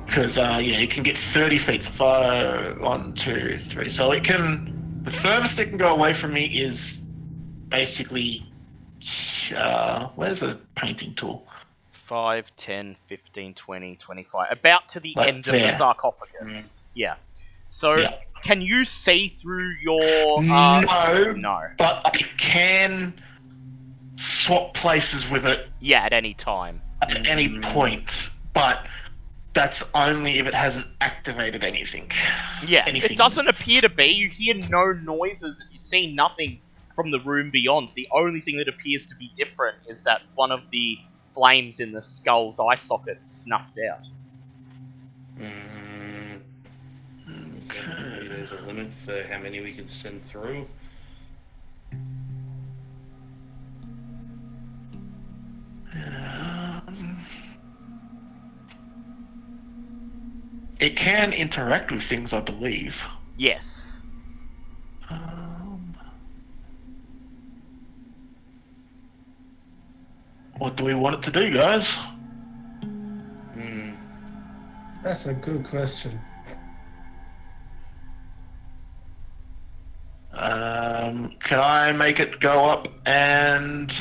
Because, yeah, you can get 30 feet. So 1, 2, 3. So it can... The furthest it can go away from me is basically... where's the painting tool? 5, 10, 15, 20, 25. About to the Like end of the there. sarcophagus. Yeah. So, Yeah. can you see through your... No, but I can swap places with it Yeah, at any time. at any point, but that's only if it hasn't activated anything. Yeah, Anything. it doesn't appear to be. You hear no noises and you see nothing from the room beyond. The only thing that appears to be different is that one of the flames in the skull's eye socket snuffed out. Maybe there's a limit for how many we can send through. It can interact with things, I believe. Yes. What do we want it to do, guys? That's a good question. Can I make it go up and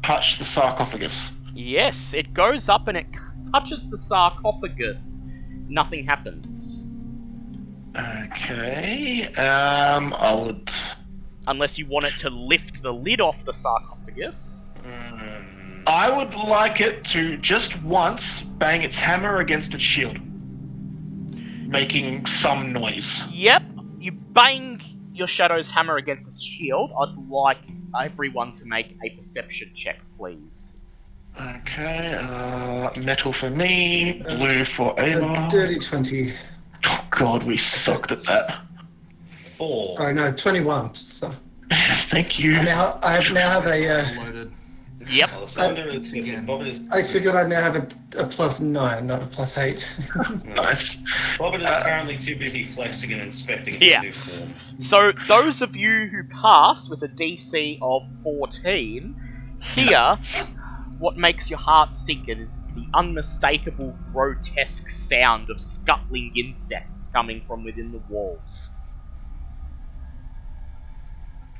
touch the sarcophagus? Yes, it goes up and it touches the sarcophagus. Nothing happens. Okay. I would. Unless you want it to lift the lid off the sarcophagus. I would like it to just once bang its hammer against its shield, making some noise. Yep, you bang your shadow's hammer against its shield. I'd like everyone to make a perception check, please. Okay, metal for me, blue for Ava. A dirty 20. Oh god, we sucked at that. 4. Oh no, 21. So Thank you. I now have a. Loaded. Yep. Alessander is Again. Bobbit is. I figured I now have a +9, not a +8. Nice. Bobbit is currently too busy flexing and inspecting his Yeah. new form. So, those of you who passed with a DC of 14, hear what makes your heart sink. It is the unmistakable, grotesque sound of scuttling insects coming from within the walls.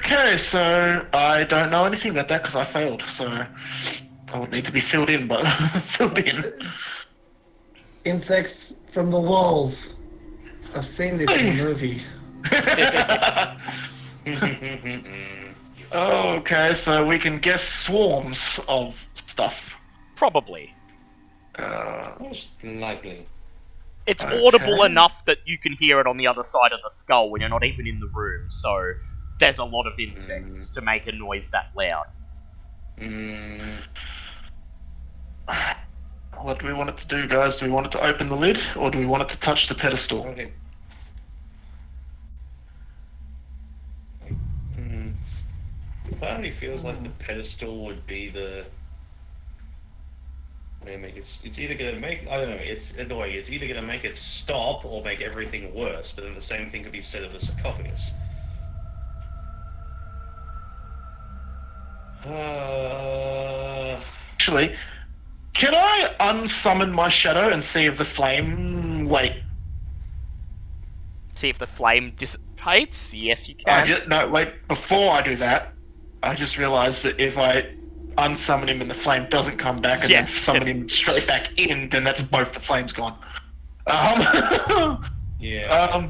Okay, so I don't know anything about that because I failed, so I would need to be filled in, but filled in. Insects from the walls. I've seen this in a movie. Okay, so we can guess swarms of stuff. Probably. Most likely. It's Okay. audible enough that you can hear it on the other side of the skull when you're not even in the room, so there's a lot of insects to make a noise that loud. What do we want it to do, guys? Do we want it to open the lid, or do we want it to touch the pedestal? Okay. Part of me feels like the pedestal would be the. It's either gonna make, I don't know, it's either way, it's either gonna make it stop or make everything worse, but then the same thing could be said of the sarcophagus. Actually, can I unsummon my shadow and see if the flame... Wait. See if the flame dissipates? Yes, you can. No, wait. Before I do that, I just realised that if I unsummon him and the flame doesn't come back and Yeah. then summon him straight back in, then that's both the flames gone. Yeah.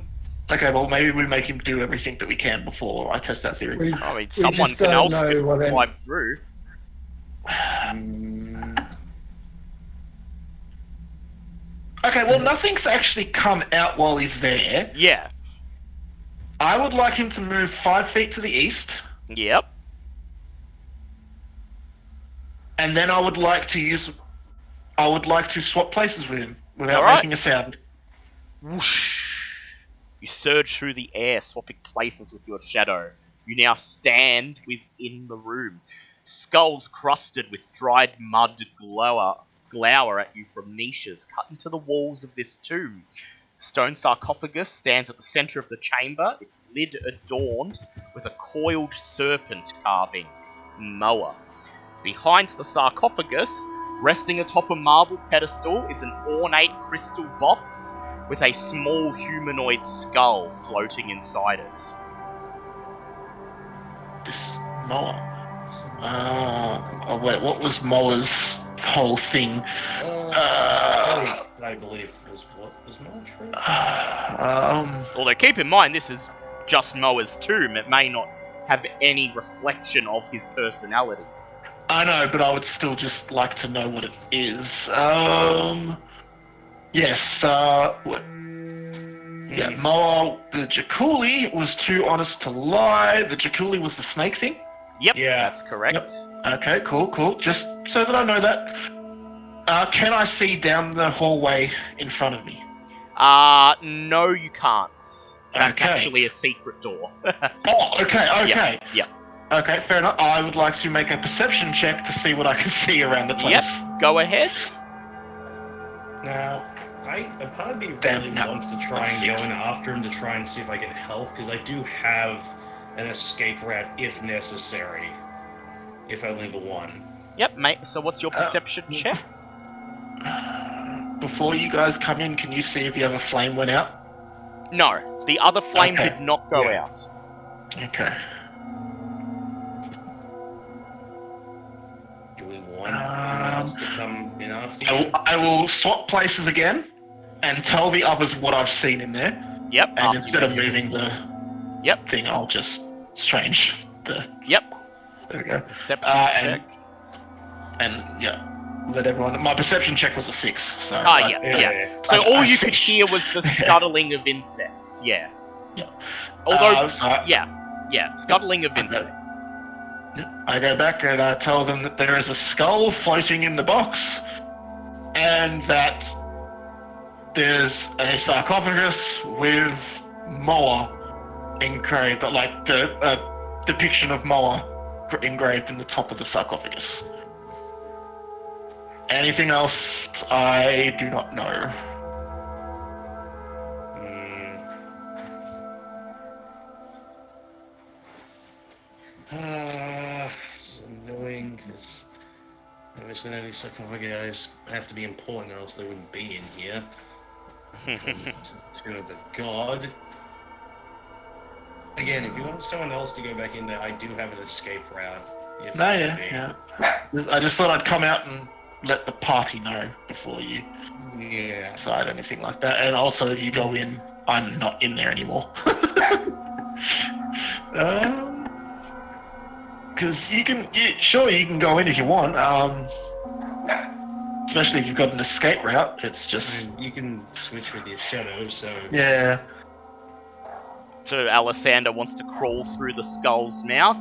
Okay, well, maybe we make him do everything that we can before I test that theory. We, I mean, we someone just can don't else know can what climb through. Okay, well, nothing's actually come out while he's there. Yeah. I would like him to move 5 feet to the east, Yep. and then I would like to swap places with him without Alright. making a sound. Whoosh. You surge through the air, swapping places with your shadow. You now stand within the room. Skulls crusted with dried mud glower at you from niches cut into the walls of this tomb. A stone sarcophagus stands at the center of the chamber, its lid adorned with a coiled serpent carving, Moa. Behind the sarcophagus, resting atop a marble pedestal, is an ornate crystal box with a small humanoid skull floating inside it. This Moa. Oh wait, what was Moa's whole thing? I believe was Moa true? Although keep in mind, this is just Moa's tomb. It may not have any reflection of his personality. I know, but I would still just like to know what it is. Yes, yeah, Moa, the Jakuli was too honest to lie. The Jakuli was the snake thing? Yep, Yeah. that's correct. Yep. Okay, cool. Just so that I know that. Can I see down the hallway in front of me? No, you can't. That's Okay. actually a secret door. Oh, okay. Yep. Okay, fair enough. I would like to make a perception check to see what I can see around the place. Yep, go ahead. Now, a part of me Damn, really no. wants to try That's and go 6. in after him to try and see if I can help, because I do have an escape route if necessary. If only the one. Yep, mate. So what's your perception check? Before you guys come in, can you see if the other flame went out? No, the other flame Okay. did not go Yeah. out. Okay. Do we want anyone else to come in after you? I will swap places again and tell the others what I've seen in there. Yep. And after instead you of make moving your- the Yep. thing, I'll just change the. Yep. There we go. Perception check. And yeah, let everyone. My perception check was a 6. So. Yeah. So I- all I you see. could hear was the scuttling of insects. Yeah. Yeah. Although, So yeah, scuttling of Okay. insects. I go back and I tell them that there is a skull floating in the box, and that there's a sarcophagus with Moa engraved, like the depiction of Moa engraved in the top of the sarcophagus. Anything else, I do not know. It's annoying because obviously none of these sarcophagi have to be important, or else they wouldn't be in here. To the god. Again, if you want someone else to go back in there, I do have an escape route. if No, need be. yeah. I just thought I'd come out and let the party know before you Yeah. decide anything like that. And also, if you go in, I'm not in there anymore. Because you can go in if you want. Especially if you've got an escape route. It's just And you can switch with your shadow, so yeah. So Alessander wants to crawl through the skull's mouth.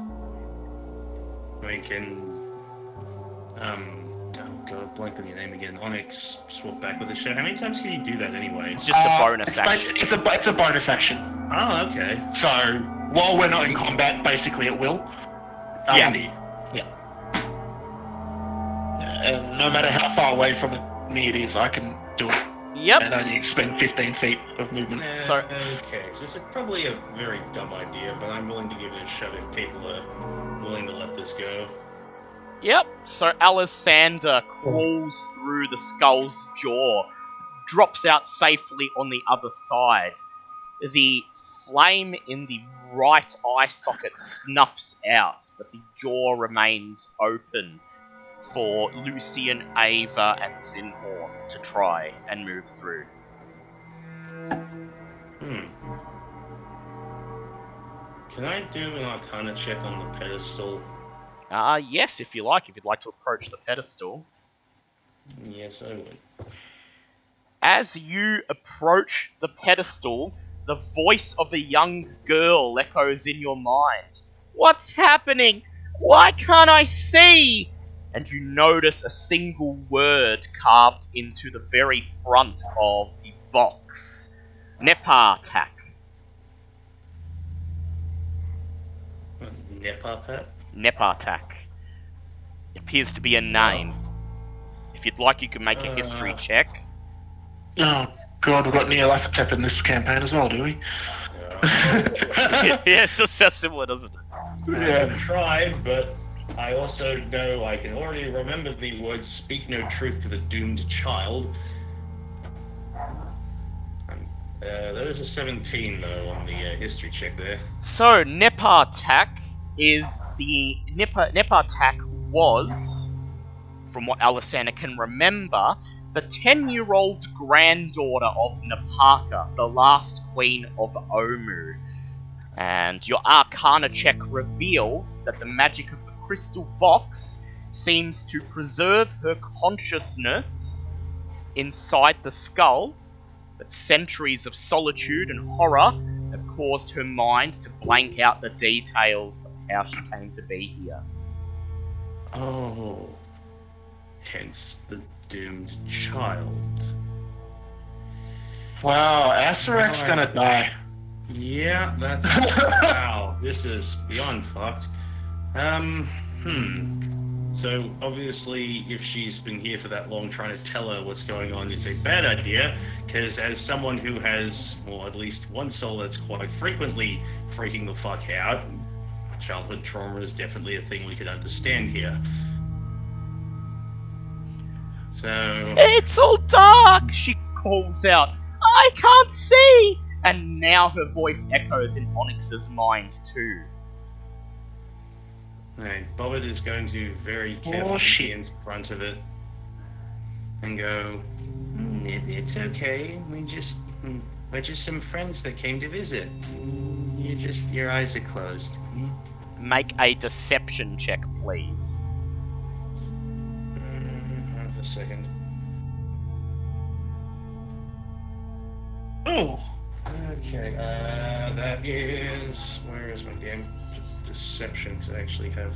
we can. Oh god, blanked on your name again. Onyx swap back with the shadow. How many times can you do that anyway? It's just a bonus it's action. It's a bonus action. Oh, okay. So while we're not in combat, basically it will. Yeah. Yeah. And no matter how far away from me it is, I can do it. Yep. And only expend 15 feet of movement. So- Okay, so this is probably a very dumb idea, but I'm willing to give it a shot if people are willing to let this go. Yep. So Alessander crawls through the skull's jaw, drops out safely on the other side. The flame in the right eye socket snuffs out, but the jaw remains open for Lucian, Ava, and Zinhorn to try and move through. Can I do an Arcana check on the pedestal? Yes, if you like. If you'd like to approach the pedestal. Yes, I would. As you approach the pedestal, the voice of a young girl echoes in your mind. What's happening? Why can't I see? And you notice a single word carved into the very front of the box. Nepartak. Nepartak? Nepartak. It appears to be a name. If you'd like, you can make a history check. Oh, God, we've got Nyarlathotep in this campaign as well, do we? Yes, it's so similar, doesn't it? I tried, but I also know I can already remember the words "speak no truth to the doomed child." There is a 17 though on the history check there. So Nepartak is the Nepartak was, from what Alessandra can remember, the 10-year-old granddaughter of Napaka, the last queen of Omu. And your Arcana check reveals that the magic of the crystal box seems to preserve her consciousness inside the skull, but centuries of solitude and horror have caused her mind to blank out the details of how she came to be here. Oh. Hence the doomed child. Wow, Asarak's gonna die. Yeah, that's... wow, this is beyond fucked. So, obviously, if she's been here for that long, trying to tell her what's going on is a bad idea, because as someone who has, well, at least one soul that's quite frequently freaking the fuck out, childhood trauma is definitely a thing we could understand here. So... It's all dark, she calls out. I can't see! And now her voice echoes in Onyx's mind too. Right, Bobbert is going to very carefully be in front of it and go, it's okay, we're just some friends that came to visit. Your eyes are closed. Make a deception check, please. Hold a second. Oh. Okay, that is... where is my damn deception? Because I actually have...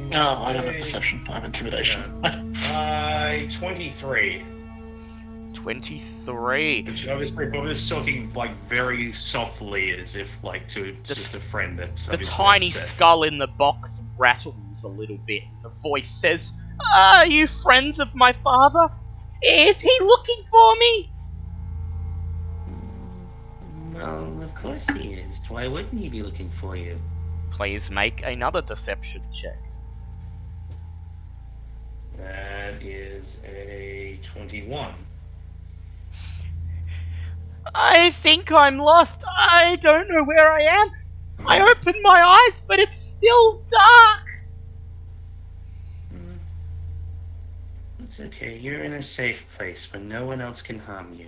No, I don't have deception. I have intimidation. 23. 23. Which obviously Bob is talking like very softly, as if like to just a friend that's The tiny skull in the box rattles a little bit. The voice says, "Are you friends of my father? Is he looking for me?" Well, of course he is. Why wouldn't he be looking for you? Please make another deception check. That is a 21. I think I'm lost. I don't know where I am. I opened my eyes, but it's still dark. It's okay. You're in a safe place where no one else can harm you.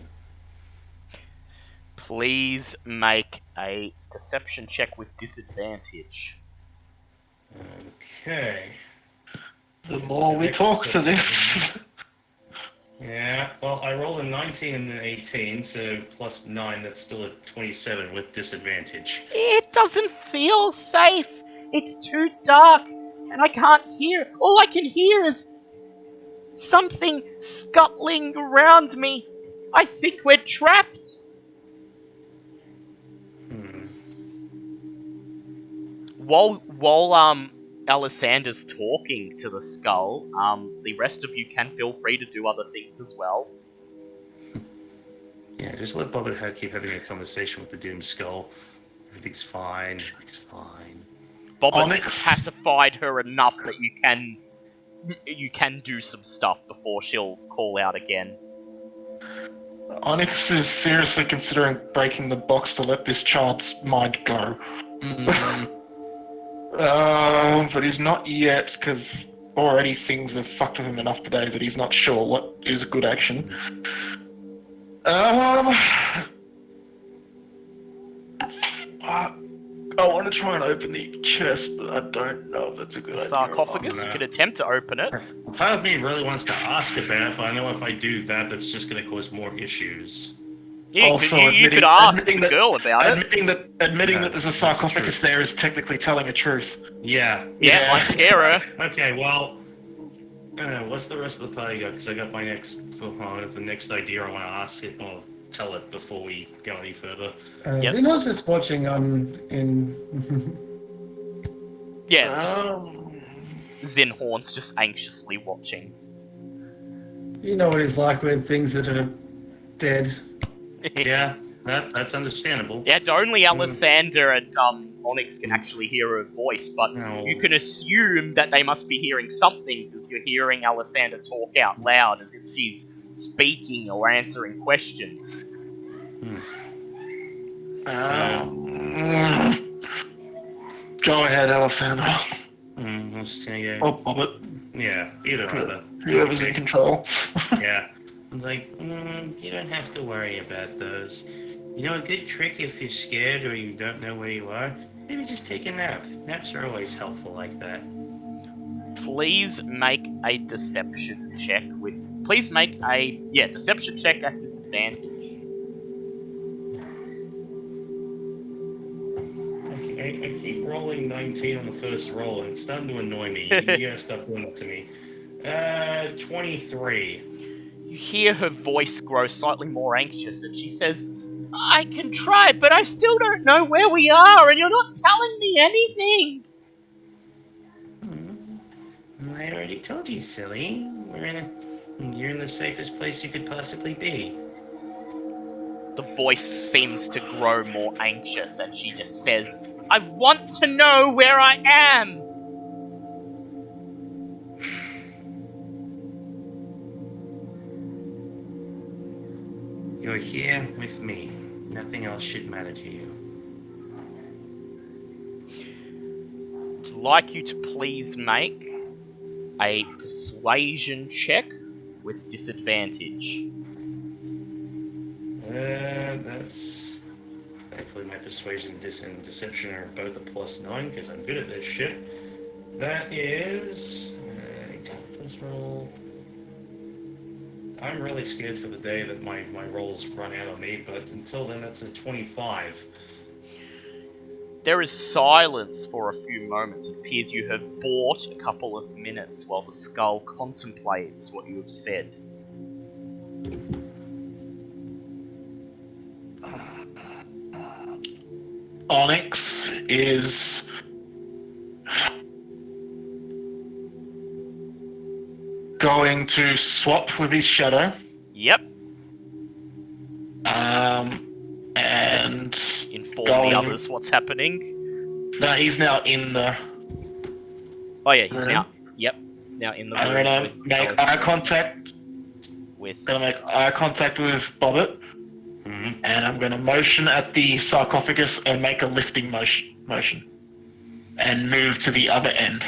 Please make a deception check with disadvantage. Okay. The more we talk to this... Yeah, well, I rolled a 19 and an 18, so plus 9, that's still a 27 with disadvantage. It doesn't feel safe. It's too dark, and I can't hear. All I can hear is something scuttling around me. I think we're trapped. While Alessandra's talking to the skull, the rest of you can feel free to do other things as well. Yeah, just let Bobbert keep having a conversation with the doomed skull. Everything's fine. It's fine. Bobbert's pacified her enough that you can do some stuff before she'll call out again. Onyx is seriously considering breaking the box to let this child's mind go. But he's not yet, because already things have fucked with him enough today that he's not sure what is a good action. I want to try and open the chest, but I don't know if that's a good The idea. sarcophagus, No. you could attempt to open it. Part of me really wants to ask about it, but I know if I do that, that's just going to cause more issues. You could ask the girl about it. Admitting that there's a That's sarcophagus true. there is technically telling the truth. Yeah. Yeah, might scare her. Okay, well, what's the rest of the party got? Because I got my the next idea I want to ask it, or tell it before we go any further. Yes. Zeno's just watching in. Yeah, Zinhorn's just anxiously watching. You know what it's like with things that are dead. Yeah, that's understandable. Yeah, only Alisander and Onyx can actually hear her voice, but No. you can assume that they must be hearing something because you're hearing Alisander talk out loud as if she's speaking or answering questions. Go ahead, Alessandro. I'm just gonna go. Or Bobbit. Yeah, either either. Whoever's in control. Yeah. I'm like, you don't have to worry about those. You know, a good trick if you're scared or you don't know where you are, maybe just take a nap. Naps are always helpful like that. Please make a deception check Please make a deception check at disadvantage. I keep rolling 19 on the first roll, and it's starting to annoy me. You gotta stop doing it to me. 23. You hear her voice grow slightly more anxious, and she says, I can try, but I still don't know where we are, and you're not telling me anything! I already told you, silly. You're in the safest place you could possibly be. The voice seems to grow more anxious, and she just says, I want to know where I am! You're here with me. Nothing else should matter to you. I'd like you to please make a persuasion check with disadvantage. That's... Thankfully my persuasion and deception are both a +9, because I'm good at this shit. That is... 18 plus roll... I'm really scared for the day that my rolls run out on me, but until then that's a 25. There is silence for a few moments. It appears you have bought a couple of minutes while the skull contemplates what you have said. Onyx is going to swap with his shadow. Yep. And Inform going- the others what's happening. no, he's now in the. Oh yeah, he's room. now. Yep. Now in the I'm room gonna with make Alice- eye contact. with Gonna make eye contact with Bobbit, and I'm gonna motion at the sarcophagus and make a lifting motion, and move to the other end.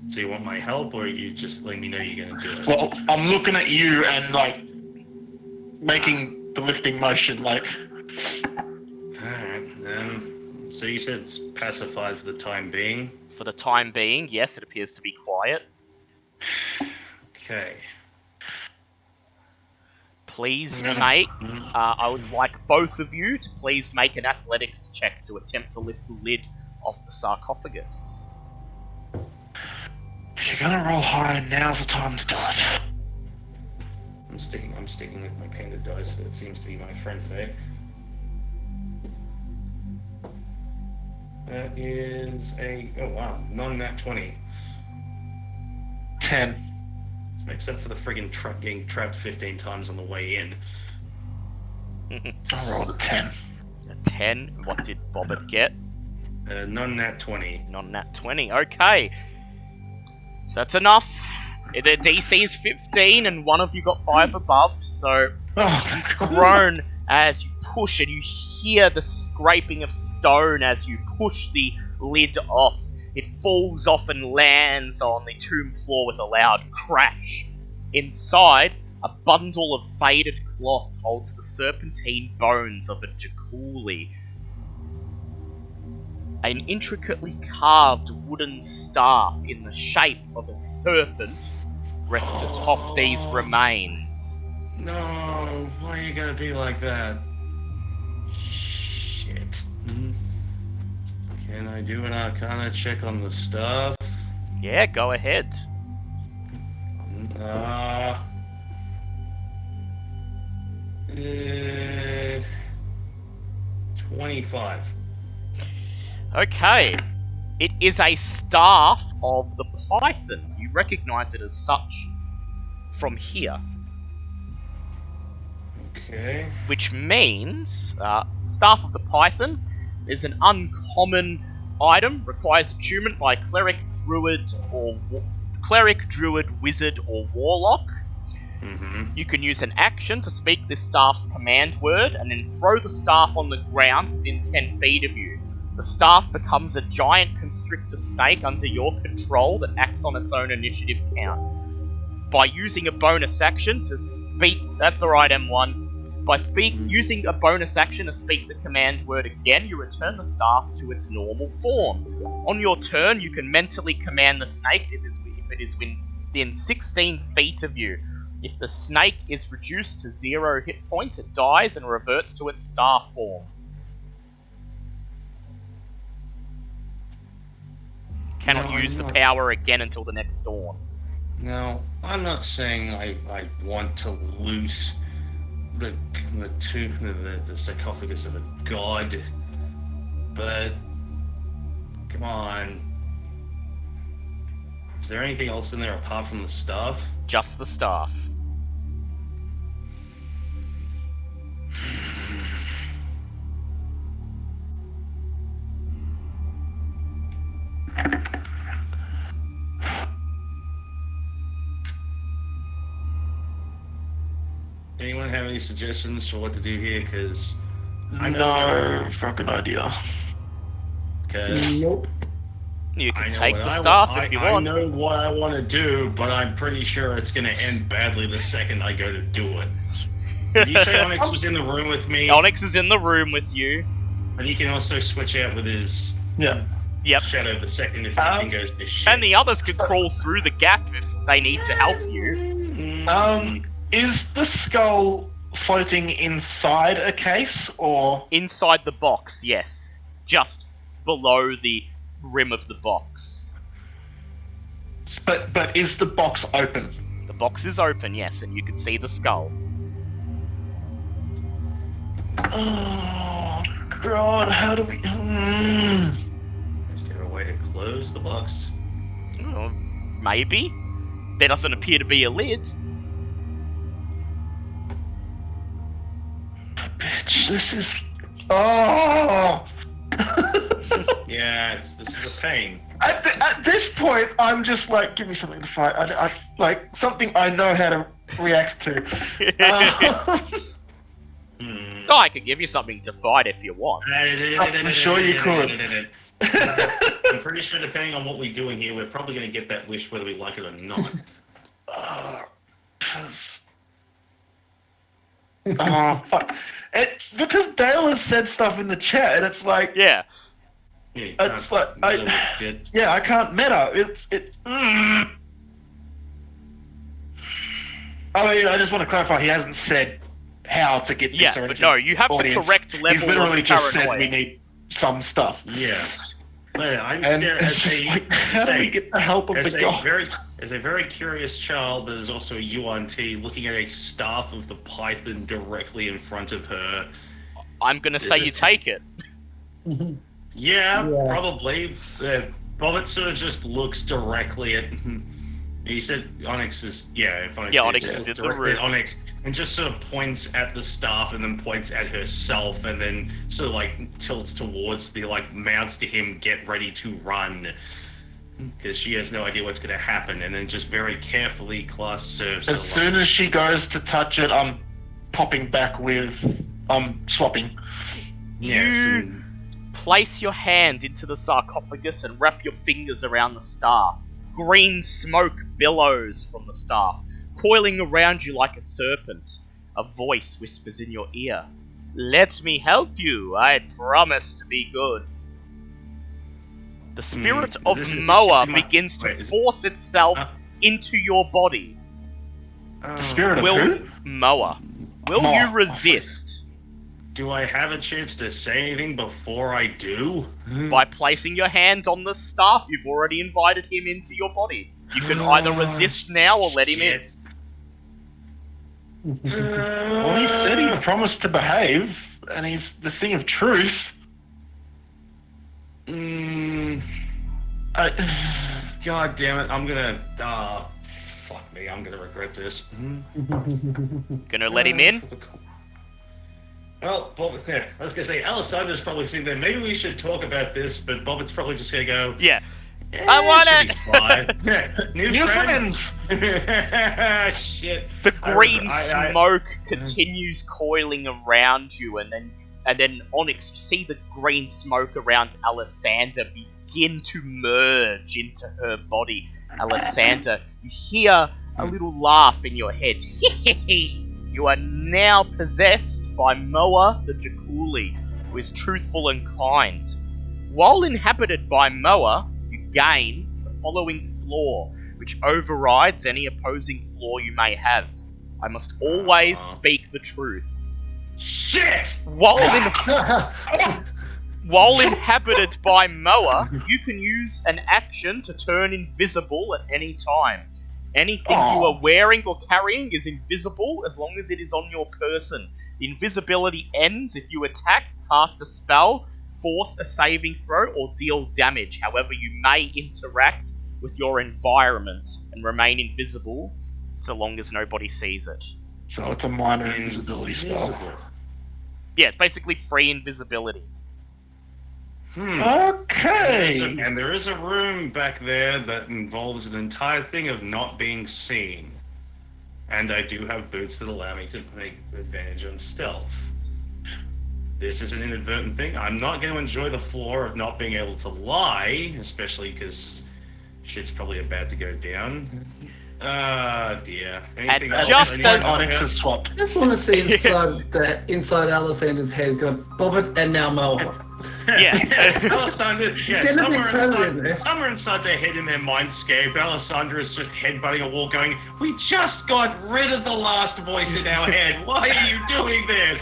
So you want my help, or you just letting me know you're gonna do it? Well, I'm looking at you and like making the lifting motion, like. Alright, so you said it's pacified for the time being? For the time being, yes, it appears to be quiet. Okay. Please I'm gonna- make, I would like both of you to please make an athletics check to attempt to lift the lid off the sarcophagus. If you're gonna roll high, now's the time to do it. I'm sticking with my painted dice, that seems to be my friend today. That is a... oh wow, non-nat 20. 10. Except for the friggin' getting trapped 15 times on the way in. I rolled a 10. A 10, what did Bobbit get? Non-nat 20. Non-nat 20, okay. That's enough. The DC is 15 and one of you got 5 above, so Oh, thank God. groan as you push and you hear the scraping of stone as you push the lid off. It falls off and lands on the tomb floor with a loud crash. Inside, A bundle of faded cloth holds the serpentine bones of a Jakuli. An intricately carved wooden staff in the shape of a serpent rests atop these remains. No, why are you gonna be like that? Shit. Can I do an Arcana check on the stuff? Yeah, go ahead. 25. Okay. It is a staff of the Python. You recognize it as such from here. Okay. Which means, Staff of the Python is an uncommon item, requires attunement by cleric, druid, wizard, or warlock. You can use an action to speak this staff's command word, and then throw the staff on the ground within 10 feet of you. The staff becomes a giant constrictor snake under your control that acts on its own initiative count. By using a bonus action to speak... That's alright, M1. By using a bonus action to speak the command word again, you return the staff to its normal form. On your turn, you can mentally command the snake if it is within 16 feet of you. If the snake is reduced to 0 hit points, it dies and reverts to its staff form. Cannot use the power again until the next dawn. Now, I'm not saying I want to loot the sarcophagus of a god, but come on. Is there anything else in there apart from the staff? Just the staff. Anyone have any suggestions for what to do here? Because No fucking idea. Nope. You can take the staff if you want. I know what I want to do, but I'm pretty sure it's going to end badly the second I go to do it. Did you say Onyx was in the room with me? Onyx is in the room with you. But he can also switch out with his shadow the second if anything goes to shit. And the others can crawl through the gap if they need to help you. Is the skull floating inside a case, or...? Inside the box, yes. Just below the rim of the box. But is the box open? The box is open, yes, and you can see the skull. Oh, God, how do we... Is there a way to close the box? Oh, maybe. There doesn't appear to be a lid. Bitch, this is... Oh! Yeah, this is a pain. At this point, I'm just like, give me something to fight. I like something I know how to react to. Oh, I could give you something to fight if you want. I'm sure you could. I'm pretty sure, depending on what we do in here, we're probably going to get that wish whether we like it or not. Oh, fuck. Because Dale has said stuff in the chat, and it's like... Yeah. It's like... I can't meta. I mean, I just want to clarify, he hasn't said how to get this or anything. But no, you have the correct level He's literally of just paranoia. said we need some stuff. Yeah. I'm And scared it's just like, how do we get the help of the gods? As a very curious child that is also a UNT, looking at a staff of the Python directly in front of her. I'm gonna say you take it. Yeah, probably. Bobbit sort of just looks directly at... He said Onyx is... Yeah, if Onyx is in the room. Onyx, and just sort of points at the staff and then points at herself and then sort of like tilts towards the mouths to him, get ready to run. Because she has no idea what's going to happen, and then just very carefully clasps her. As soon as she goes to touch it, I'm popping back with... swapping. You place your hand into the sarcophagus and wrap your fingers around the staff. Green smoke billows from the staff. coiling around you like a serpent. A voice whispers in your ear. Let me help you. I promise to be good. The spirit of Moa begins to force itself into your body. The spirit of who? Moa. Will you resist? Do I have a chance to say anything before I do? By placing your hand on the staff, you've already invited him into your body. You can either resist now or let him in. Well, he said he promised to behave, and he's the thing of truth. God damn it, I'm gonna... fuck me, I'm gonna regret this. Gonna let him in? Well, Bob, yeah, I was gonna say, Alessandra's probably sitting there. Maybe we should talk about this, but Bobbitt's probably just gonna go... Yeah. I want it! New friends! Shit. The green smoke continues coiling around you, and then Onyx, you see the green smoke around Alessandra begin to merge into her body. Alessandra, you hear a little laugh in your head. You are now possessed by Moa the Jakuli, who is truthful and kind. While inhabited by Moa, you gain the following flaw, which overrides any opposing flaw you may have. I must always speak the truth. Shit! While inhabited by Moa, you can use an action to turn invisible at any time. Anything you are wearing or carrying is invisible as long as it is on your person. The invisibility ends if you attack, cast a spell, force a saving throw, or deal damage. However, you may interact with your environment and remain invisible so long as nobody sees it. So it's a minor invisibility spell. Yeah, it's basically free invisibility. Okay. And there is a room back there that involves an entire thing of not being seen. And I do have boots that allow me to take advantage on stealth. This is an inadvertent thing. I'm not going to enjoy the floor of not being able to lie, especially because shit's probably about to go down. Dear. Anything else? Just as Onyx is swapped. I just want to see inside Alessandra's head, got Bobbit and now Moa. Yeah. Alessandra, somewhere inside their head in their mindscape, Alessandra is just headbutting a wall going, we just got rid of the last voice in our head. Why are you doing this?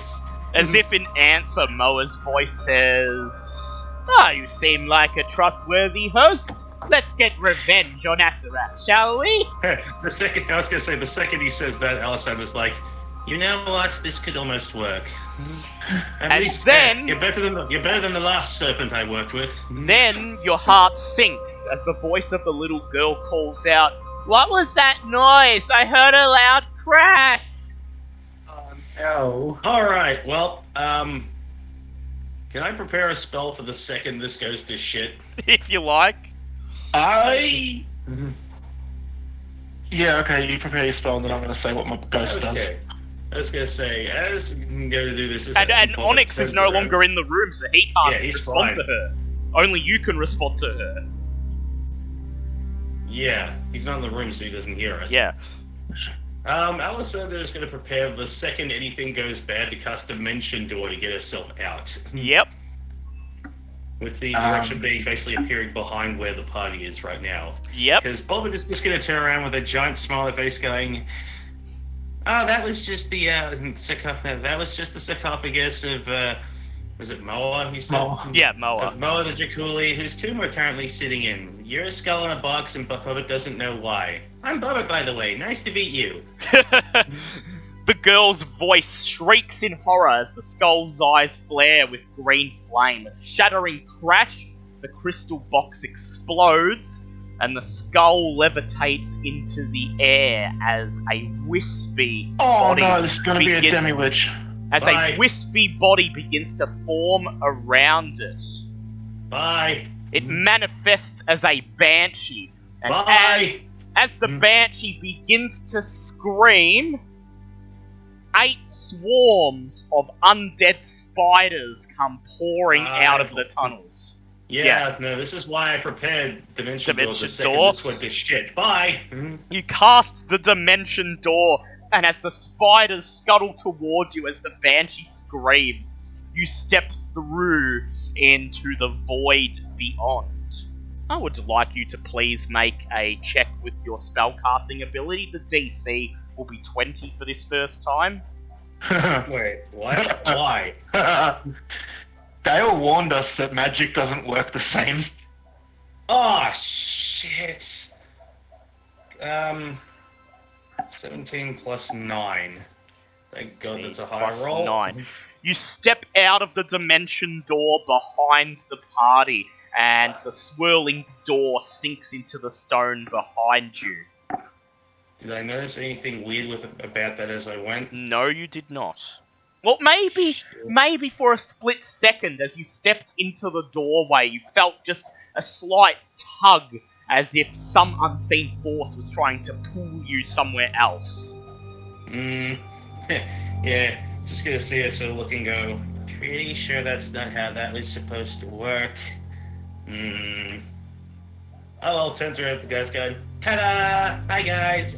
As if in answer, Moa's voice says, you seem like a trustworthy host. Let's get revenge on Asarat, shall we? The second he says that, Alessandra's like, you know what? This could almost work. At least then you're better than the last serpent I worked with. Then your heart sinks as the voice of the little girl calls out, "What was that noise? I heard a loud crash." No. All right. Well, can I prepare a spell for the second this goes to shit? If you like. Yeah, okay, you prepare your spell and then I'm going to say what my ghost does. I was going to say, as I can go to do this... And Onyx is no longer in the room, so he can't respond to her. Only you can respond to her. Yeah, he's not in the room, so he doesn't hear it. Yeah. Alessandra is going to prepare the second anything goes bad to cast Dimension Door to get herself out. Yep. With the direction being basically appearing behind where the party is right now. Yep. Because Bobbit is just going to turn around with a giant smiley face going, "Oh, that was just the sarcophagus of was it Moa?" He said. Yeah, Moa. Moa the Jakuli, whose tomb we're currently sitting in. You're a skull in a box, and Bobbit doesn't know why. I'm Bobbit, by the way. Nice to meet you. The girl's voice shrieks in horror as the skull's eyes flare with green flame. With a shattering crash, the crystal box explodes, and the skull levitates into the air as a wispy body no, this is going to be a demi-lich. As a wispy body begins to form around it. Bye. It manifests as a banshee. And Bye. as the banshee begins to scream, 8 swarms of undead spiders come pouring out of the tunnels. Yeah, no, this is why I prepared Dimension Door the Dimension second Door. this went to shit. Bye! Mhm. You cast the Dimension Door, and as the spiders scuttle towards you as the Banshee screams, you step through into the void beyond. I would like you to please make a check with your spellcasting ability. The DC will be 20 for this first time. Wait, what? Why? Dale warned us that magic doesn't work the same. Oh, shit. 17 plus 9. Thank God that's a high Plus roll. 9. You step out of the Dimension Door behind the party, and the swirling door sinks into the stone behind you. Did I notice anything weird about that as I went? No, you did not. Well, maybe for a split second as you stepped into the doorway, you felt just a slight tug as if some unseen force was trying to pull you somewhere else. Yeah, just gonna see her sort of look and go, pretty sure that's not how that was supposed to work. Oh, well, turns around, the guy's going, ta-da! Hi, guys.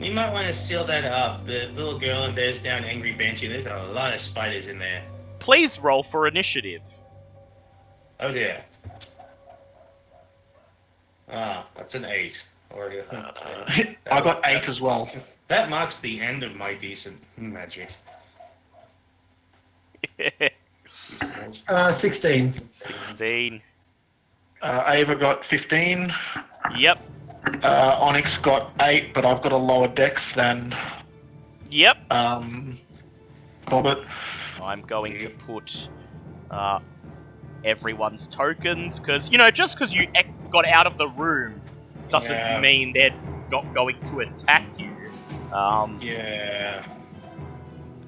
We might want to seal that up. The little girl in there's down Angry Banshee. There's a lot of spiders in there. Please roll for initiative. Oh, dear. Ah, that's an 8. I got 8 as well. That marks the end of my decent magic. 16. 16. Ava got 15. Yep. Onyx got 8, but I've got a lower dex than Yep. Corbett. I'm going to put everyone's tokens, because, just because you got out of the room doesn't mean they're not going to attack you. Yeah.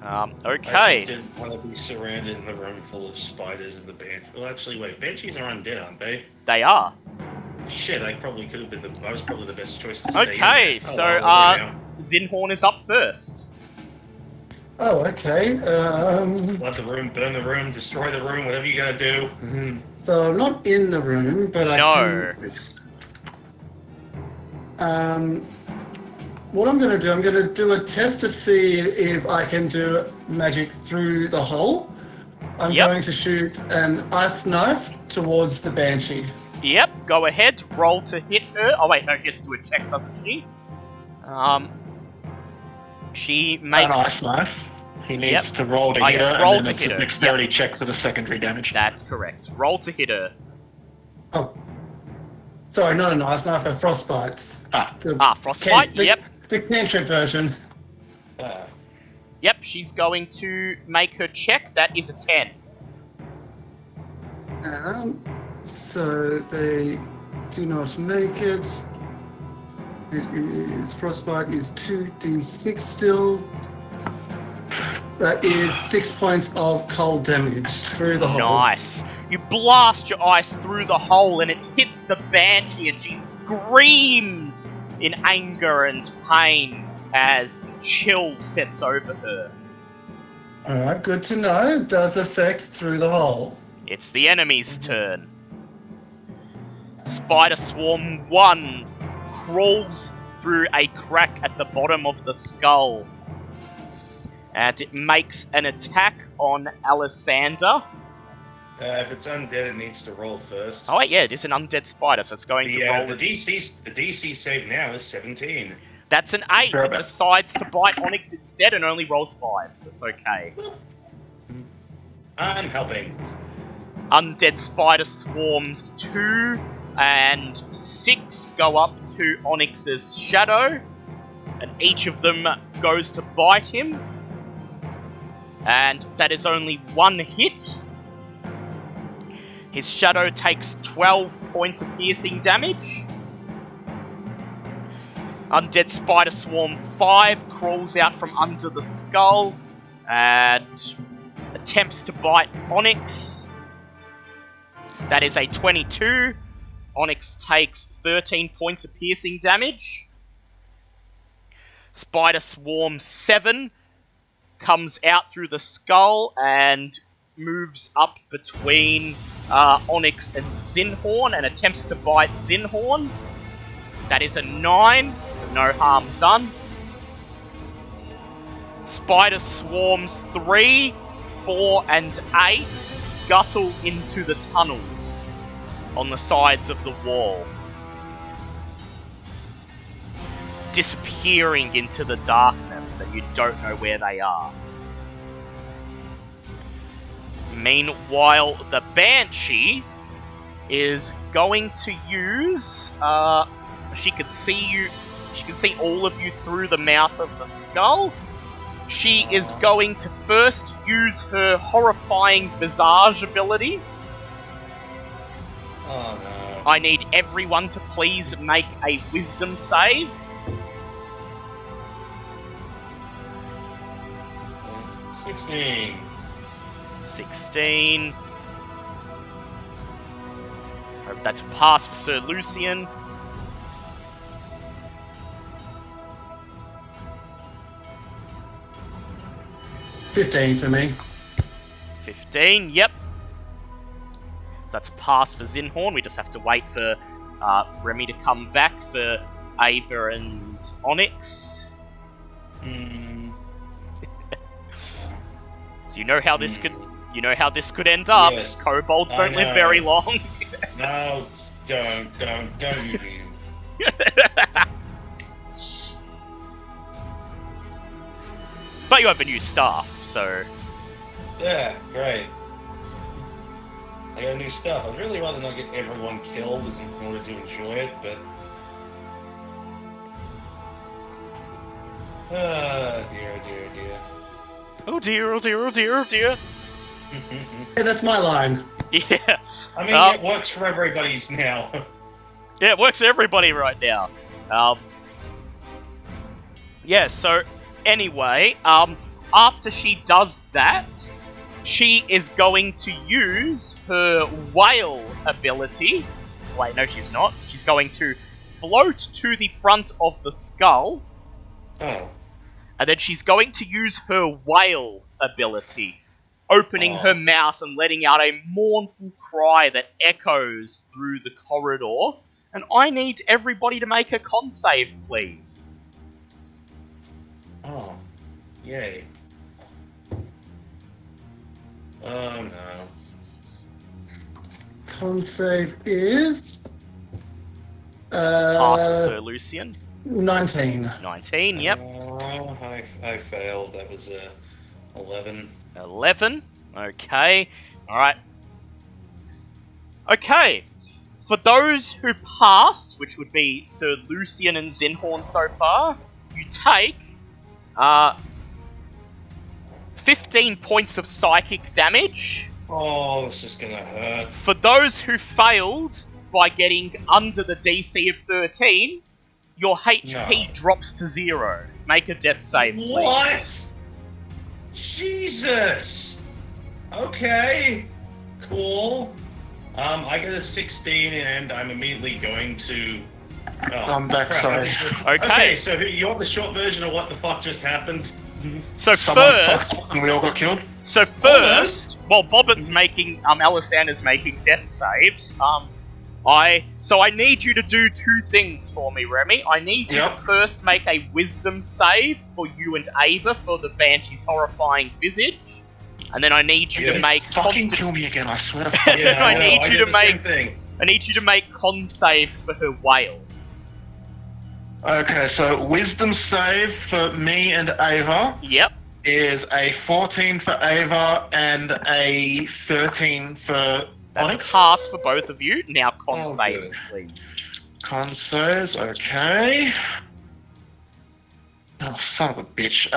I Okay. just didn't want to be surrounded in a room full of spiders and the Banshees. Well, actually, wait, Banshees are undead, aren't they? They are. Shit, I probably could have been I was probably the best choice to stay Okay, in. so, Now. Zinhorn is up first. Oh, okay. Let the room, burn the room, destroy the room, whatever you gotta do. So I'm not in the room, but I can... What I'm going to do a test to see if I can do magic through the hole. I'm going to shoot an ice knife towards the Banshee. Yep, go ahead, roll to hit her. Oh wait, no, she has to do a check, doesn't she? She makes... An ice knife. He needs to roll to hit her, roll and then to it's hit a her. dexterity check for the secondary damage. That's correct. Roll to hit her. Oh. Sorry, not an ice knife, a frostbite. Frostbite, yep. The cantrip version. Yep, she's going to make her check. That is a 10. So they do not make it. It is frostbite is 2d6 still. That is 6 points of cold damage through the hole. Nice. You blast your ice through the hole and it hits the Banshee and she screams in anger and pain as chill sets over her. Alright, good to know. It does affect through the hole. It's the enemy's turn. Spider Swarm 1 crawls through a crack at the bottom of the skull. And it makes an attack on Alessander. If it's undead, it needs to roll first. Oh wait, yeah, it is an undead spider, so it's going to roll... The DC save now is 17. That's an 8. It decides to bite Onyx instead and only rolls 5, so it's okay. I'm helping. Undead Spider Swarms 2 and 6 go up to Onyx's shadow, and each of them goes to bite him. And that is only 1 hit. His shadow takes 12 points of piercing damage. Undead Spider Swarm 5 crawls out from under the skull and attempts to bite Onyx. That is a 22. Onyx takes 13 points of piercing damage. Spider Swarm 7 comes out through the skull and moves up between Onyx and Zinhorn and attempts to bite Zinhorn. That is a 9, so no harm done. Spider swarms 3, 4, and 8 scuttle into the tunnels on the sides of the wall, disappearing into the darkness, and you don't know where they are. Meanwhile, the Banshee is going to use... she can see you... She can see all of you through the mouth of the skull. She is going to first use her horrifying visage ability. Oh no. I need everyone to please make a wisdom save. 16. 16. Hope that's a pass for Sir Lucian. $15 for me. 15, yep. So that's a pass for Zinhorn. We just have to wait for Remy to come back for Ava and Onyx. So you know how this could... You know how this could end up. Yes. Kobolds I don't live know. very long. No, don't. But you have a new staff, so... Yeah, great. I got new stuff. I'd really rather not get everyone killed in order to enjoy it, but... Dear. Oh dear, oh dear, oh dear, oh dear. Hey, that's my line. Yeah. I mean, it works for everybody's now. Yeah, it works for everybody right now. Yeah, so anyway, after she does that, she is going to use her whale ability. Wait, no, she's not. She's going to float to the front of the skull. Oh. And then she's going to use her whale ability, opening her mouth and letting out a mournful cry that echoes through the corridor. And I need everybody to make a con save, please. Oh. Yay. Oh no. Con save is... Pass for Sir Lucian. 19. 19, yep. Oh, I failed. That was 11. 11. Okay. Alright. Okay. For those who passed, which would be Sir Lucian and Zinhorn so far, you take 15 points of psychic damage. Oh, this is gonna hurt. For those who failed by getting under the DC of 13, your HP drops to 0. Make a death save, please. What? Jesus! Okay. Cool. I get a 16 and I'm immediately going to... Oh, I'm back, crap. sorry. Okay. So you want the short version of what the fuck just happened? So Someone first... fucked and we all got killed? So first, while Bobbin's making, Alisander's making death saves, I need you to do 2 things for me, Remy. I need you to first make a wisdom save for you and Ava for the Banshee's horrifying visage. And then I need you to make Fucking kill me again, I swear to fuck. Yeah, I need you to make thing. I need you to make con saves for her whale. Okay, so wisdom save for me and Ava Yep. is a 14 for Ava and a 13 for That's Onyx. a pass for both of you. Now con Oh, saves, good. please. Con saves, okay. Oh, son of a bitch.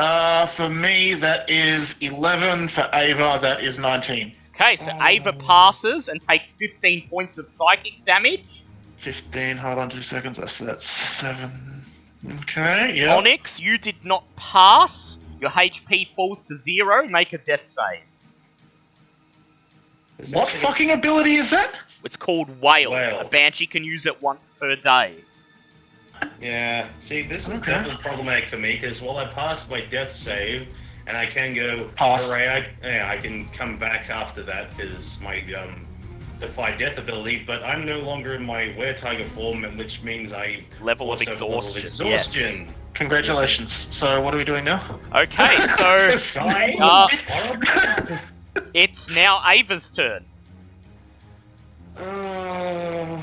For me, that is 11. For Ava, that is 19. Okay, so Ava passes and takes 15 points of psychic damage. 15, hold on 2 seconds. So that's 7. Okay, yeah. Onyx, you did not pass. Your HP falls to 0. Make a death save. What fucking ability is that? It's called Whale. Whale. A Banshee can use it once per day. Yeah, see, this is Okay. definitely problematic for me, because while I pass my death save, and I can go, Pass. hooray, I can come back after that, because my Defy Death ability, but I'm no longer in my Were-Tiger form, which means I Level of also have a level of exhaustion. exhaustion. Yes. Congratulations. So what are we doing now? Okay, so Die. it's now Ava's turn. Can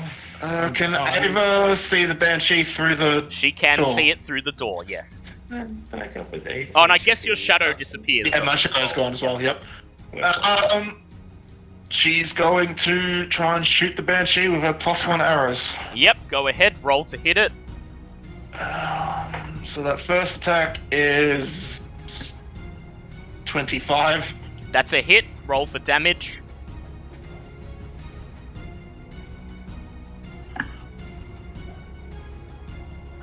Ava see the Banshee through the She can door? see it through the door, yes. Back up with 8. Oh, and I guess your shadow disappears. Yeah, my shadow's gone as well, yep. She's going to try and shoot the Banshee with her +1 arrows. Yep, go ahead, roll to hit it. So that first attack is 25. That's a hit, roll for damage.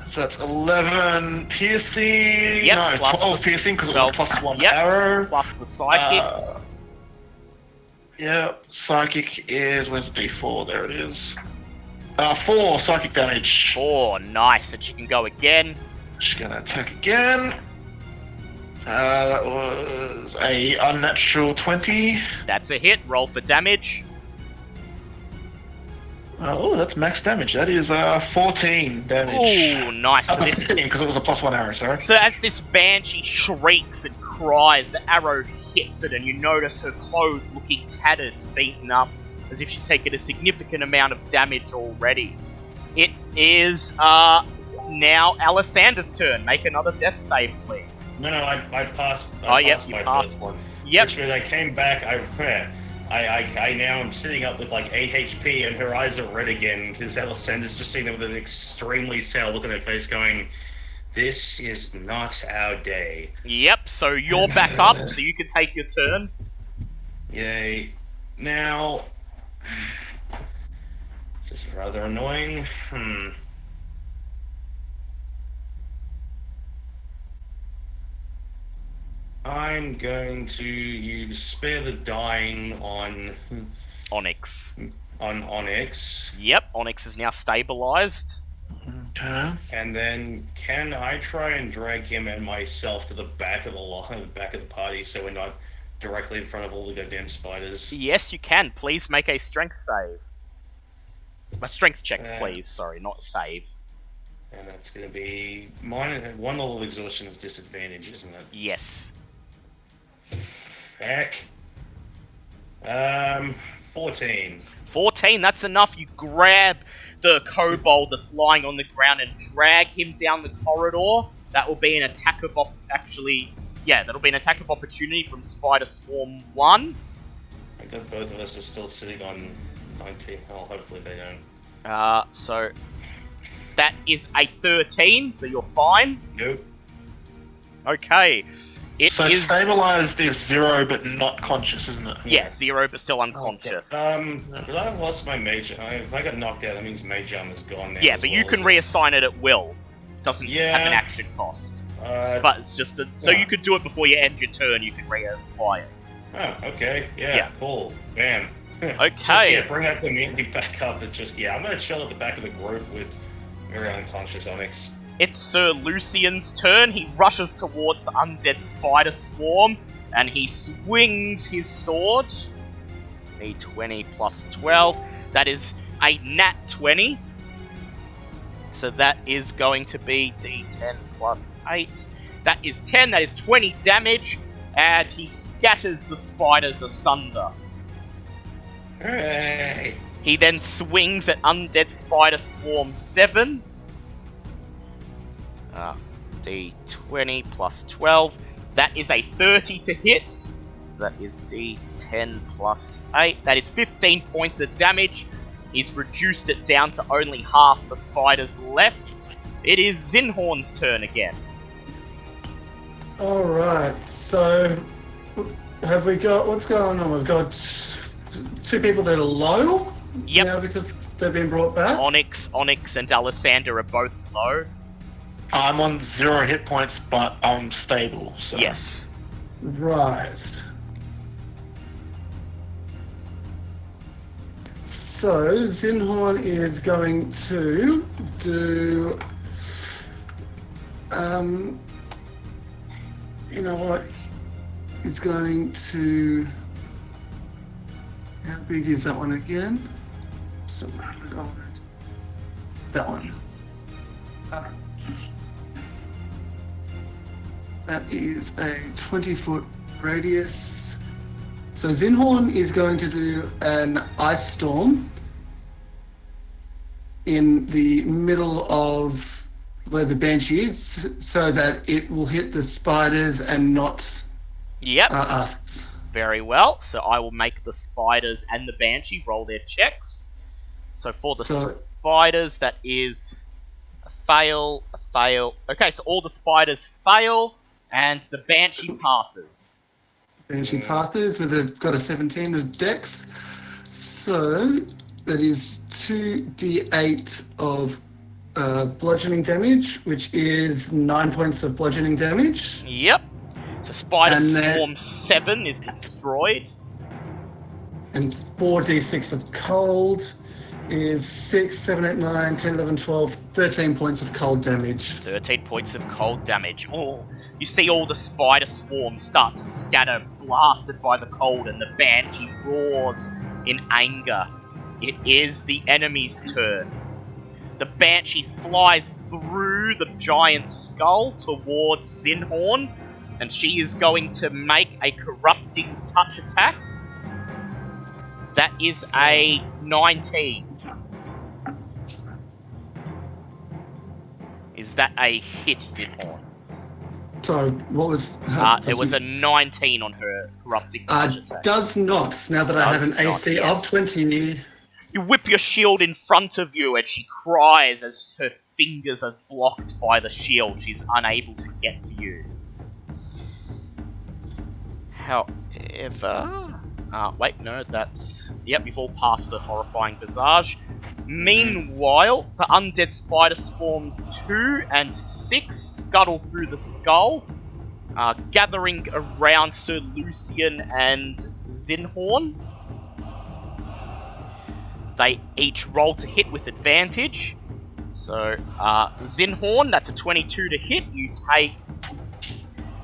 So that's 11 piercing. Yep, no, plus 12 the- piercing because it was a 12, +1 yep, arrow. Plus the psychic. Yeah, psychic is, where's the D4? There it is. 4 psychic damage. 4, nice, and she can go again. She's gonna attack again. That was a unnatural 20. That's a hit, roll for damage. Oh, that's max damage. That is 14 damage. Ooh, nice. So, 15 because it was a +1 arrow, sorry. so as this banshee shrieks and cries, the arrow hits it, and you notice her clothes looking tattered, beaten up, as if she's taken a significant amount of damage already. It is now Alessandra's turn. Make another death save, please. No, I passed. Oh, yep, passed you my passed. first one. Yep. Which means I came back. I now am sitting up with like 8 HP, and her eyes are red again because Alessandra's just sitting there with an extremely sour look on her face, going, "This is not our day." Yep, so you're back up, so you can take your turn. Yay! Now, this is rather annoying. I'm going to use Spare the Dying on Onyx. Onyx, Yep, Onyx is now stabilized. Okay. and then can I try and drag him and myself to the back of the line, the back of the party, so we're not directly in front of all the goddamn spiders? Yes, you can. Please make a strength save. A strength check, Uh, please. Sorry, not save. And that's going to be mine. One level of exhaustion is disadvantage, isn't it? Yes. Heck. 14. 14, that's enough. You grab the kobold that's lying on the ground and drag him down the corridor. That will be an attack of that'll be an attack of opportunity from Spider Swarm 1. I think both of us are still sitting on 19. Oh, hopefully they don't. So that is a 13, so you're fine. Nope. Okay. So stabilized is 0 but not conscious, isn't it? Yeah, 0 but still unconscious. But I've lost my mage. If I got knocked out, that means mage arm is gone now. Yeah, as but well, you can isn't it? reassign it at will. Doesn't have an Yeah. action cost. But It's just so yeah. you could do it before you end your turn. You can reapply it. Oh, okay. Yeah, Yeah. cool. Bam. Okay. Just, bring that community back up and I'm gonna chill at the back of the group with very unconscious Onyx. It's Sir Lucian's turn. He rushes towards the undead spider swarm, and he swings his sword. D20 plus 12. That is a nat 20. So that is going to be D10 plus 8. That is 10. That is 20 damage, and he scatters the spiders asunder. Hooray! He then swings at Undead Spider Swarm 7. D20 plus 12. That is a 30 to hit. So that is D10 plus 8. That is 15 points of damage. He's reduced it down to only half the spiders left. It is Zinhorn's turn again. Alright, so have we got, what's going on? We've got 2 people that are low Yep. now because they've been brought back. Onyx, and Alessandra are both low. I'm on 0 hit points, but I'm stable. So. Yes. Right. So Zinhorn is going to do, you know what? He's going to How big is that one again? So, that one. That is a 20-foot radius. So Zinhorn is going to do an ice storm in the middle of where the Banshee is, so that it will hit the spiders and not Yep. us. Very well. So I will make the spiders and the Banshee roll their checks. So for the spiders, that is a fail, a fail. Okay, so all the spiders fail, and the Banshee passes. Banshee passes got a 17 of dex. So that is 2d8 of bludgeoning damage, which is 9 points of bludgeoning damage. Yep. So Spider And then- Swarm 7 is destroyed. And 4d6 of cold is 6, 7, 8, 9, 10, 11, 12, 13 points of cold damage. 13 points of cold damage. Oh, you see all the spider swarms start to scatter, blasted by the cold, and the Banshee roars in anger. It is the enemy's turn. The Banshee flies through the giant skull towards Zinhorn, and she is going to make a corrupting touch attack. That is a 19. Is that a hit, Zinhorn? So what was... It was a 19 on her corrupting touch attack. Does not, now that I have an Does not, AC yes. of 20. You whip your shield in front of you, and she cries as her fingers are blocked by the shield. She's unable to get to you. However... wait, no, that's... Yep, you've all passed the horrifying visage. Meanwhile, the undead spider swarms 2 and 6 scuttle through the skull, gathering around Sir Lucian and Zinhorn. They each roll to hit with advantage. So, Zinhorn, that's a 22 to hit. You take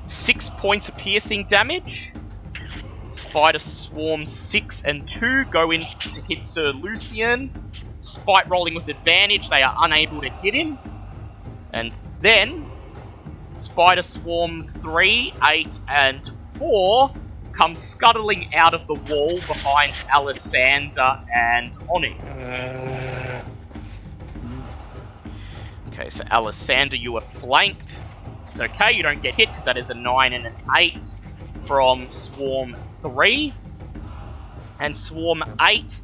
6 points of piercing damage. Spider Swarm 6 and 2 go in to hit Sir Lucian. Despite rolling with advantage, they are unable to hit him. And then, Spider Swarms 3, 8, and 4 come scuttling out of the wall behind Alisander and Onyx. Okay, so Alisander, you are flanked. It's okay, you don't get hit because that is a 9 and an 8 from Swarm 3. And Swarm 8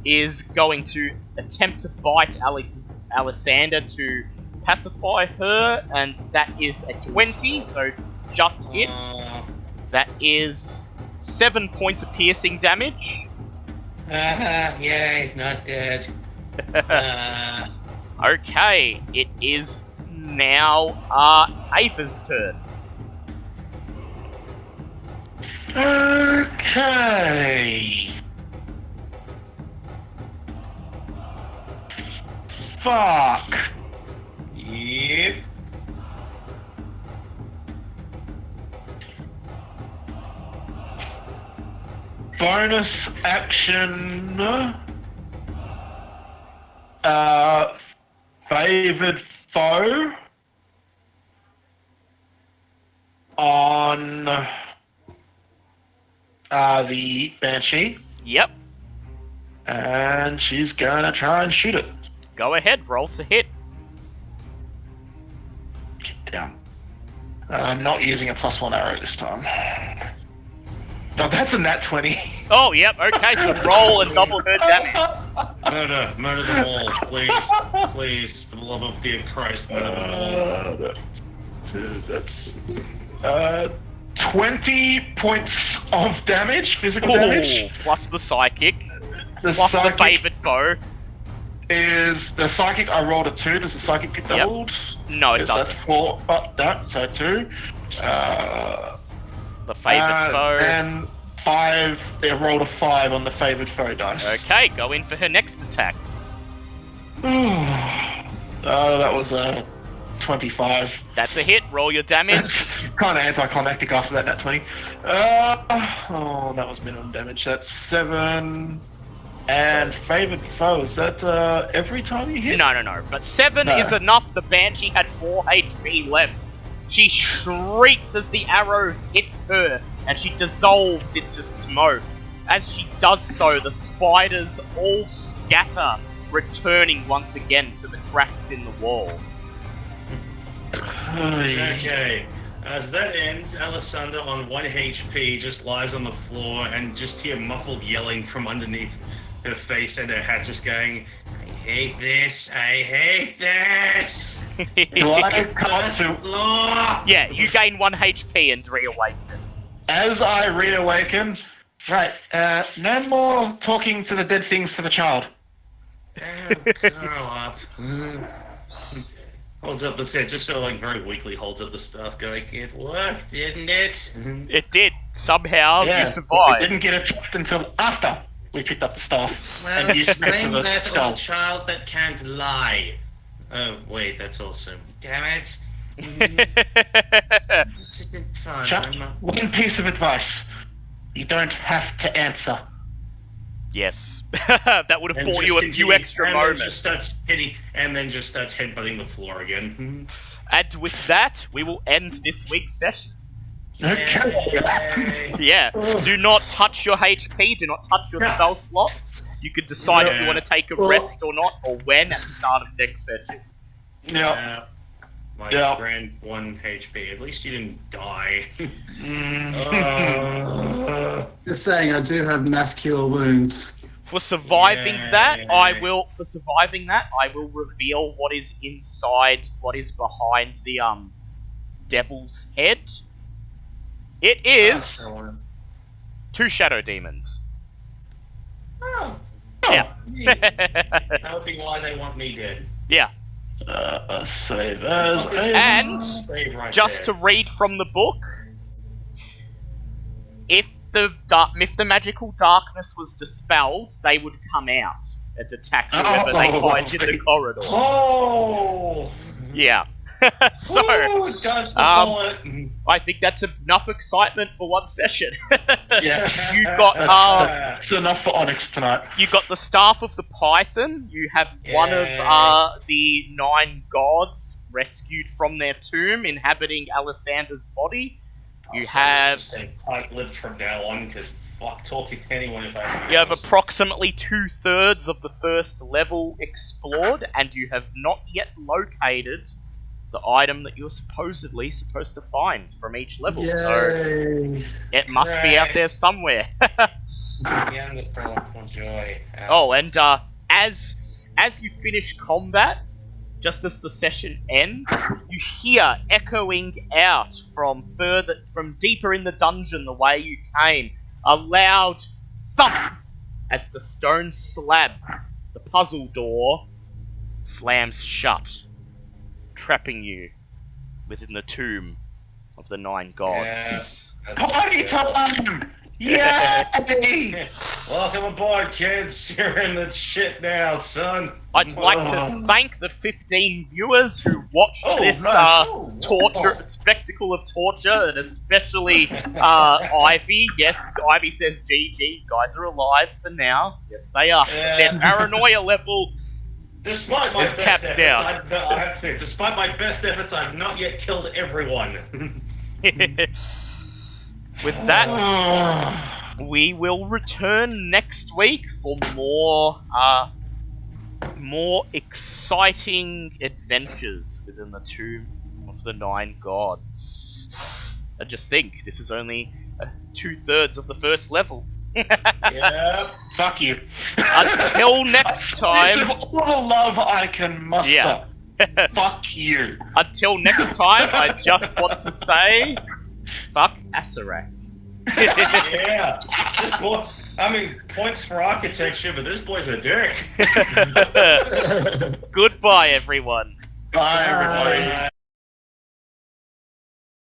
is going to attempt to bite Alisander to pacify her, and that is a 20, so just hit. That is 7 points of piercing damage. Yay, not dead. Okay, it is now Aether's turn. Okay. Fuck. Yep. Bonus action. Favored foe on the Banshee. Yep, And she's gonna try and shoot it. go ahead, roll to hit. Get down. I'm not using a +1 arrow this time. No, that's a nat 20. Oh, yep, okay, so roll and double her damage. Murder them all, please. Please, for the love of dear Christ, murder them all. That's 20 points of damage, physical damage. Plus the psychic, The plus the psychic favoured foe. is the psychic. I rolled a 2. Does the psychic get Yep. doubled? No, it Yes, doesn't. That's 4. Oh, no, so 2. The favoured foe. And 5. They rolled a 5 on the favoured foe dice. Okay, go in for her next attack. Oh, that was a 25. That's a hit. Roll your damage. It's kind of anticlimactic after that nat 20. Oh, that was minimum damage. That's 7. And favored foe, is that every time you hit? No. But 7 No. is enough. The Banshee had 4 HP left. She shrieks as the arrow hits her, and she dissolves into smoke. As she does so, the spiders all scatter, returning once again to the cracks in the wall. Okay. As that ends, Alessandra on 1 HP just lies on the floor and just hear muffled yelling from underneath her face and her hat just going, I hate this, I hate this! Do I come up to... Yeah, you gain 1 HP and reawaken. As I reawaken... Right, no more talking to the dead things for the child. Grow up. Holds up the set, just so like very weakly holds up the stuff going, it worked, didn't it? It did. Somehow Yeah, you survived. We didn't get it trapped until after we picked up the staff Well, and used it to blame the that skull. old child that can't lie. Oh, wait, that's awesome. Damn it. It's fun. Chuck, I'm not- one piece of advice. You don't have to answer. Yes. That would have And bought just you a continue- few extra and then moments. just starts hitting, and then just starts headbutting the floor again. And with that, we will end this week's session. Okay. Yay. Yeah, do not touch your HP, do not touch your spell slots. You can decide if you want to take a rest or not, or when at the start of next session. Yeah. My Yeah. grand 1 HP. At least you didn't die. Just saying, I do have mass cure wounds. For surviving Yay. that, I will reveal what is inside, what is behind the devil's head. It is 2 shadow demons. Oh, Yeah. that would be why they want me dead. Yeah. Save as And Stay right just to there. read from the book, if the magical darkness was dispelled, they would come out and attack whoever they find in the corridor. Oh! Yeah. So, Woo, dodge the bullet. I think that's enough excitement for one session. Yes. You got That's enough for Onyx tonight. you got the staff of the Python. You have one of the 9 gods rescued from their tomb, inhabiting Alessandra's body. You have Stay tight-lipped from now on, because fuck talking to anyone if I. You have approximately 2/3 of the first level explored, and you have not yet located the item that you're supposedly supposed to find from each level. So Yay! it must be out there somewhere. Young is for joy. Oh, and as you finish combat, just as the session ends, you hear echoing out from deeper in the dungeon the way you came, a loud thump as the stone slab, the puzzle door, slams shut, trapping you within the tomb of the 9 gods. Party time! Yay! Welcome aboard, kids. You're in the shit now, son. I'd like to thank the 15 viewers who watched this nice. spectacle of torture, and especially Ivy. Yes, Ivy says GG. You guys are alive for now. Yes, they are. Yeah. Their paranoia level Despite my It's best capped efforts, down. despite my best efforts, I've not yet killed everyone. With that, we will return next week for more exciting adventures within the Tomb of the 9 Gods. And just think, this is only 2/3 of the first level. Yeah. Fuck you. Until next time. This is all the love I can muster. Yeah. Fuck you. Until next time, I just want to say, fuck Asarak. Yeah. This boy, I mean, points for architecture, but this boy's a dick. Goodbye, everyone. Bye, everybody. Bye.